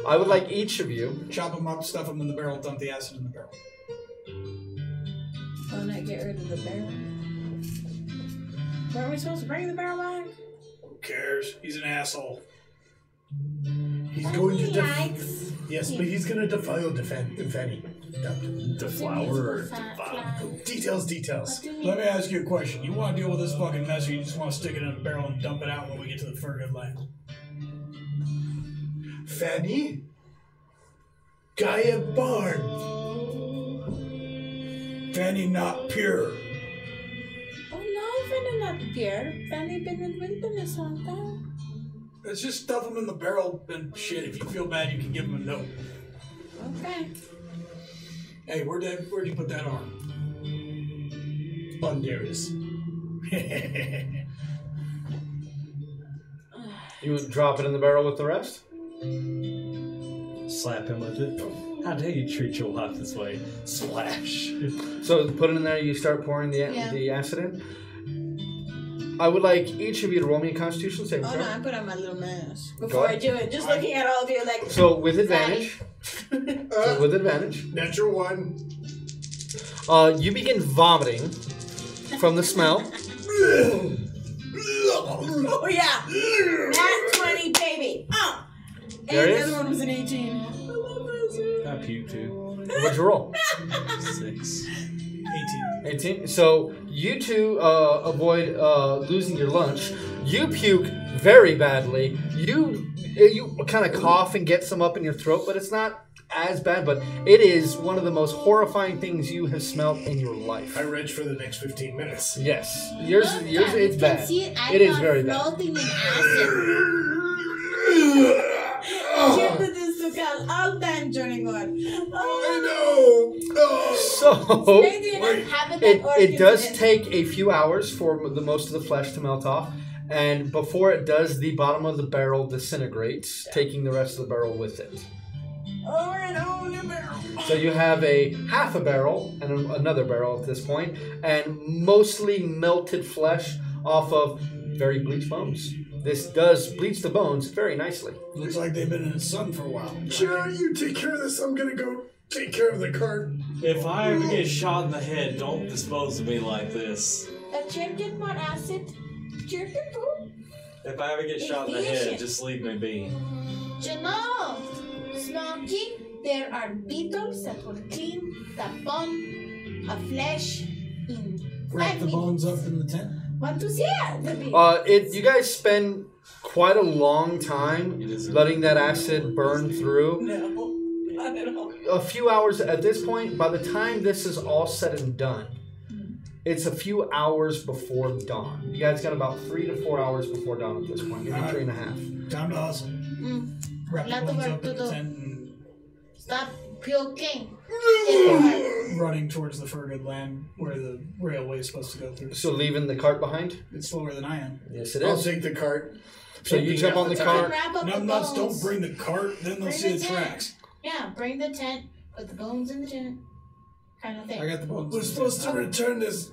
I would like each of you. Chop them up, stuff them in the barrel, dump the acid in the barrel. Oh, not get rid of the barrel. Weren't we supposed to bring the barrel back? Who cares? He's an asshole. He's going to He likes Yes, but he's going to defile Fanny. The flour or Details. What do you Let mean? me ask you a question. You want to deal with this fucking mess, or you just want to stick it in a barrel and dump it out when we get to the Fergus land? Fanny? Gaia Barn. Fanny not pure. Oh no, Fanny not pure. Fanny been in wilderness one time. Let's just stuff them in the barrel and shit. If you feel bad, you can give them a note. Okay. Hey, where'd you put that arm? On Darius. You drop it in the barrel with the rest. slap him with it. How dare you treat your wife this way? Splash. So put it in there. You start pouring the acid in. I would like each of you to roll me a Constitution saving Oh throw. no, I put on my little mask Go before I ahead. do it. Just looking at all of you like. So with advantage. So with advantage. Natural one. You begin vomiting from the smell. Oh yeah, nat 20, baby. And Darius? the other one was an 18. I puke too. What'd you roll? 6. 18. So you two avoid losing your lunch. You puke very badly. You kind of cough and get some up in your throat, but it's not as bad. But it is one of the most horrifying things you have smelled in your life. I reg for the next 15 minutes. Yes, yours Look, it's you bad. can see it. It is very bad. Floating in acid. Cheer to this to Cal. all time joining on. I know. Oh. So it does take a few hours for the most of the flesh to melt off, and before it does, the bottom of the barrel disintegrates, taking the rest of the barrel with it. So you have a half a barrel and another barrel at this point, and mostly melted flesh off of very bleached bones. This does bleach the bones very nicely. Looks like they've been in the sun for a while. Sure, you take care of this. I'm gonna go take care of the cart. If I ever get shot in the head, don't dispose of me like this. Get more acid. If I ever get shot in the head, just leave me be. You know, Smokey, there are beetles that will clean the bone of flesh in Wrap 5 the bones up in the tent. Want to see it? You guys spend quite a long time letting that acid burn through. No, not at all. A few hours at this point. By the time this is all said and done, it's a few hours before dawn. You guys got about 3 to 4 hours before dawn at this point. Maybe 3.5. Time to hustle. Wrap the Lot of bones work up to in the do. tent and Stop puking. running towards the Fergud land where the railway is supposed to go through. So leaving the cart behind? It's slower than I am. Yes, it I'll is. take the cart. So you jump on the cart. Wrap up the Numbnuts, don't bones. bring the cart, then they'll Bring see the the tent. tracks. Yeah, bring the tent, put the bones in the tent. Kind of thing. I got the bones. We're supposed to return this.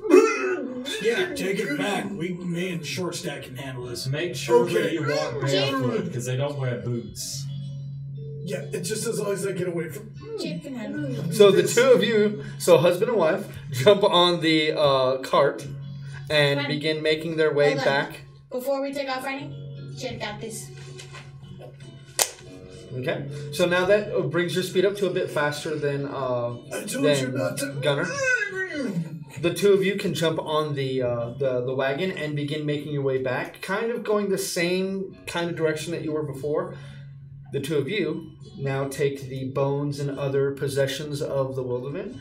Yeah, take it back. Me and Short Stack can handle this. Make sure Okay. that you walk barefoot because they don't wear boots. Yeah, it's just as long as I get away from. Chip can handle it. So the two of you, so husband and wife, jump on the cart and Fine. begin making their way Hold on. back. Before we take off running, Chip got this. Okay. So now that brings your speed up to a bit faster than I told you not to. Gunner. The two of you can jump on the wagon and begin making your way back, kind of going the same kind of direction that you were before. The two of you now take the bones and other possessions of the Wilderman.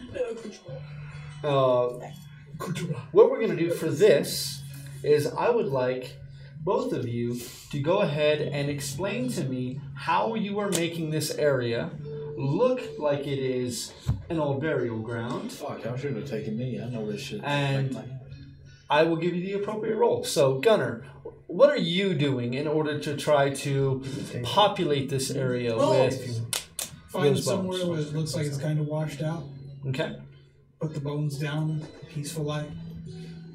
What we're going to do for this is I would like both of you to go ahead and explain to me how you are making this area look like it is an old burial ground. Fuck, y'all should have taken me. I know this shit. And I will give you the appropriate role. So, Gunner, what are you doing in order to try to populate this area with Find those somewhere bones? where it looks like it's kind of washed out. Okay. Put the bones down, peaceful like.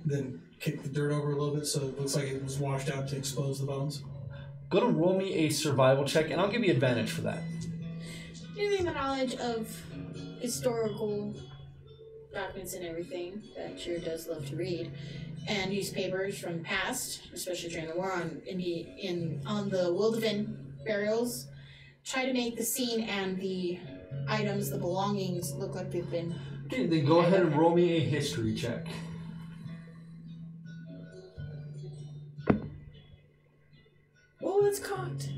Then kick the dirt over a little bit so it looks like it was washed out to expose the bones. Go and roll me a survival check, and I'll give you advantage for that. Using the knowledge of historical documents and everything that sure does love to read, and newspapers from the past, especially during the war on the Wildervan burials, try to make the scene and the items, the belongings, look like they've been. Okay, then go ahead and roll me a history check. Oh, it's cocked.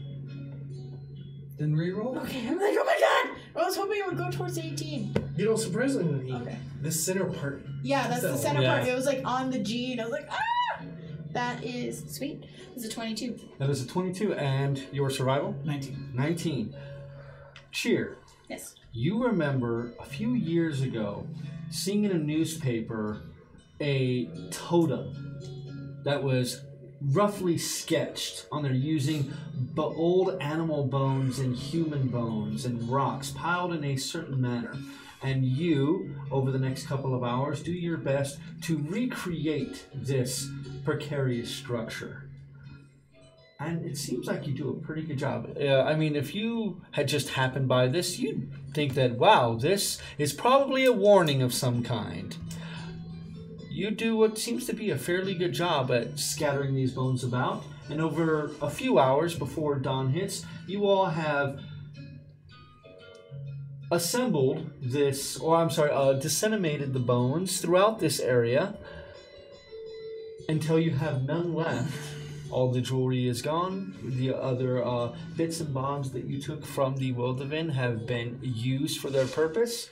Then re-roll. Okay, I'm like, oh my god! I was hoping it would go towards 18. You know, surprisingly, Okay. the center part. Yeah, that's the center Yeah. part. It was like on the G, and I was like, ah! That is Sweet. It's a 22. That is a 22, and your survival? 19. 19. Cheer. Yes. You remember a few years ago seeing in a newspaper a totem that was roughly sketched on there using old animal bones and human bones and rocks piled in a certain manner. And you, over the next couple of hours, do your best to recreate this precarious structure. And it seems like you do a pretty good job. I mean, if you had just happened by this, you'd think that, wow, this is probably a warning of some kind. You do what seems to be a fairly good job at scattering these bones about, and over a few hours before dawn hits, you all have assembled this, disseminated the bones throughout this area until you have none left. All the jewelry is gone. The other bits and bobs that you took from the Wildervan have been used for their purpose.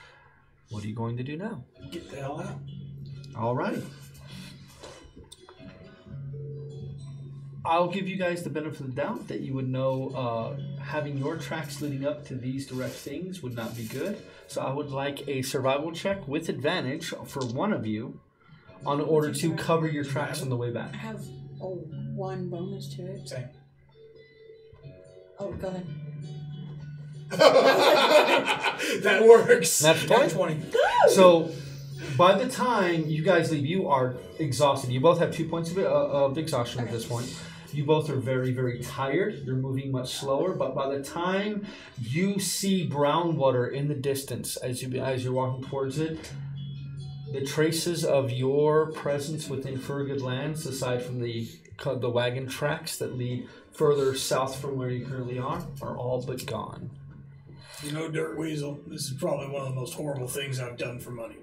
What are you going to do now? Get the hell out. All right. I'll give you guys the benefit of the doubt that you would know having your tracks leading up to these direct things would not be good. So I would like a survival check with advantage for one of you in order to cover your tracks on the way back. I have one bonus to it. Same. Oh, go ahead. That works. That's Got 20. 20. So by the time you guys leave, you are exhausted. You both have 2 points of exhaustion at this point. You both are very, very tired. You're moving much slower, but by the time you see Brownwater in the distance as you're walking towards it, the traces of your presence within Fergood Lands, aside from the wagon tracks that lead further south from where you currently are all but gone. You know, Dirt Weasel, this is probably one of the most horrible things I've done for money.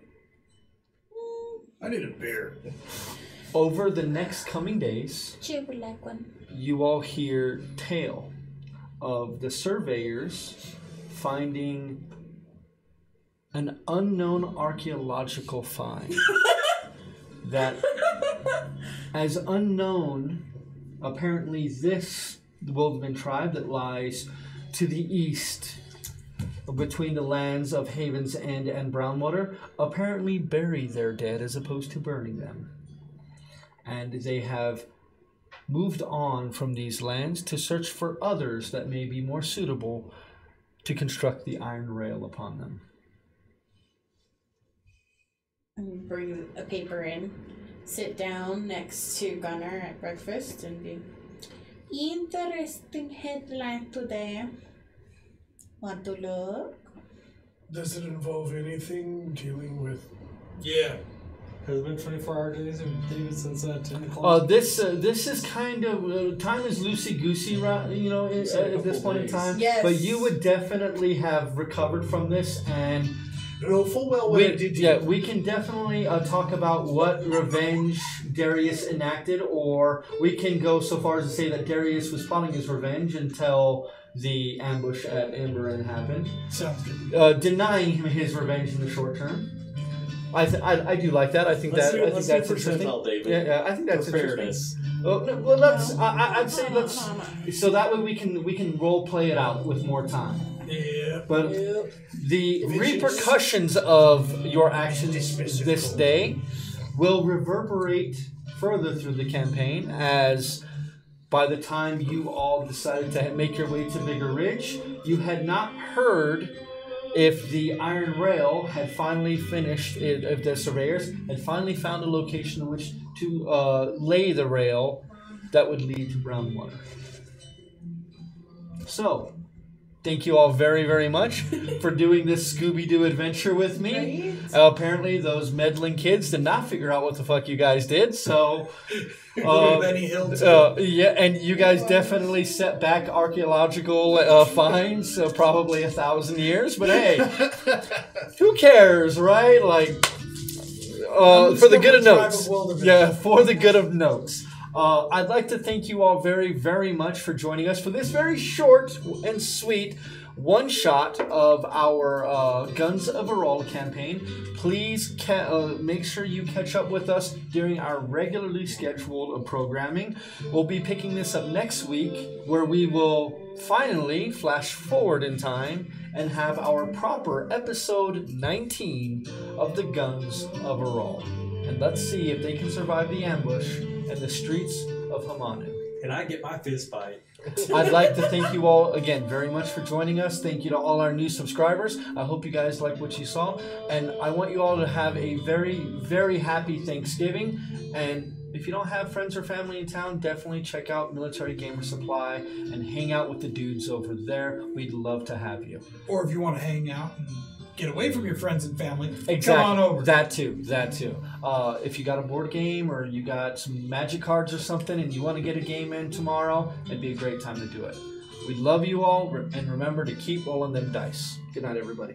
I need a beer. Over the next coming days, She would like one. you all hear tale of the surveyors finding an unknown archaeological find that, as unknown, apparently this Wildman tribe that lies to the east between the lands of Havens End and Brownwater apparently bury their dead as opposed to burning them. And they have moved on from these lands to search for others that may be more suitable to construct the iron rail upon them. And bring a paper in. Sit down next to Gunnar at breakfast and be... Interesting headline today. Want to look? Does it involve anything dealing with? Yeah. Has it been 24-hour days since 10 o'clock? This is kind of time is loosey goosey, right? You know, at this point in time. Yes. But you would definitely have recovered from this, and You know full well what it did to you. we can definitely talk about what revenge Darius enacted, or we can go so far as to say that Darius was plotting his revenge until the ambush at Amberin happened, Sounds good. denying him his revenge in the short term. I do like that. I think Let's that do I think that's interesting. David. Yeah, I think that's For interesting. fairness. Well, no, well, I'd say let's. So that way we can role play it out with more time. Yeah. But the repercussions of your actions this day will reverberate further through the campaign, as by the time you all decided to make your way to Bigger Ridge, you had not heard if the iron rail had finally finished, if the surveyors had finally found a location in which to lay the rail that would lead to Brownwater. So, thank you all very, very much for doing this Scooby-Doo adventure with me. Apparently, those meddling kids did not figure out what the fuck you guys did, so... Benny Hill too. yeah, and you guys definitely set back archaeological finds, probably 1,000 years. But hey, who cares, right? Like, for the good of notes. Yeah, for the good of notes. I'd like to thank you all very, very much for joining us for this very short and sweet one-shot of our Guns of Arol campaign. Please make sure you catch up with us during our regularly scheduled programming. We'll be picking this up next week, where we will finally flash forward in time and have our proper episode 19 of the Guns of Arol. And let's see if they can survive the ambush in the streets of Hamanu. Can I get my fist fight? I'd like to thank you all again very much for joining us. Thank you to all our new subscribers. I hope you guys like what you saw. And I want you all to have a very, very happy Thanksgiving. And if you don't have friends or family in town, definitely check out Military Gamer Supply and hang out with the dudes over there. We'd love to have you. Or if you want to hang out and get away from your friends and family, Exactly. come on over. That too. If you got a board game or you got some magic cards or something and you want to get a game in tomorrow, it'd be a great time to do it. We love you all, and remember to keep rolling them dice. Good night, everybody.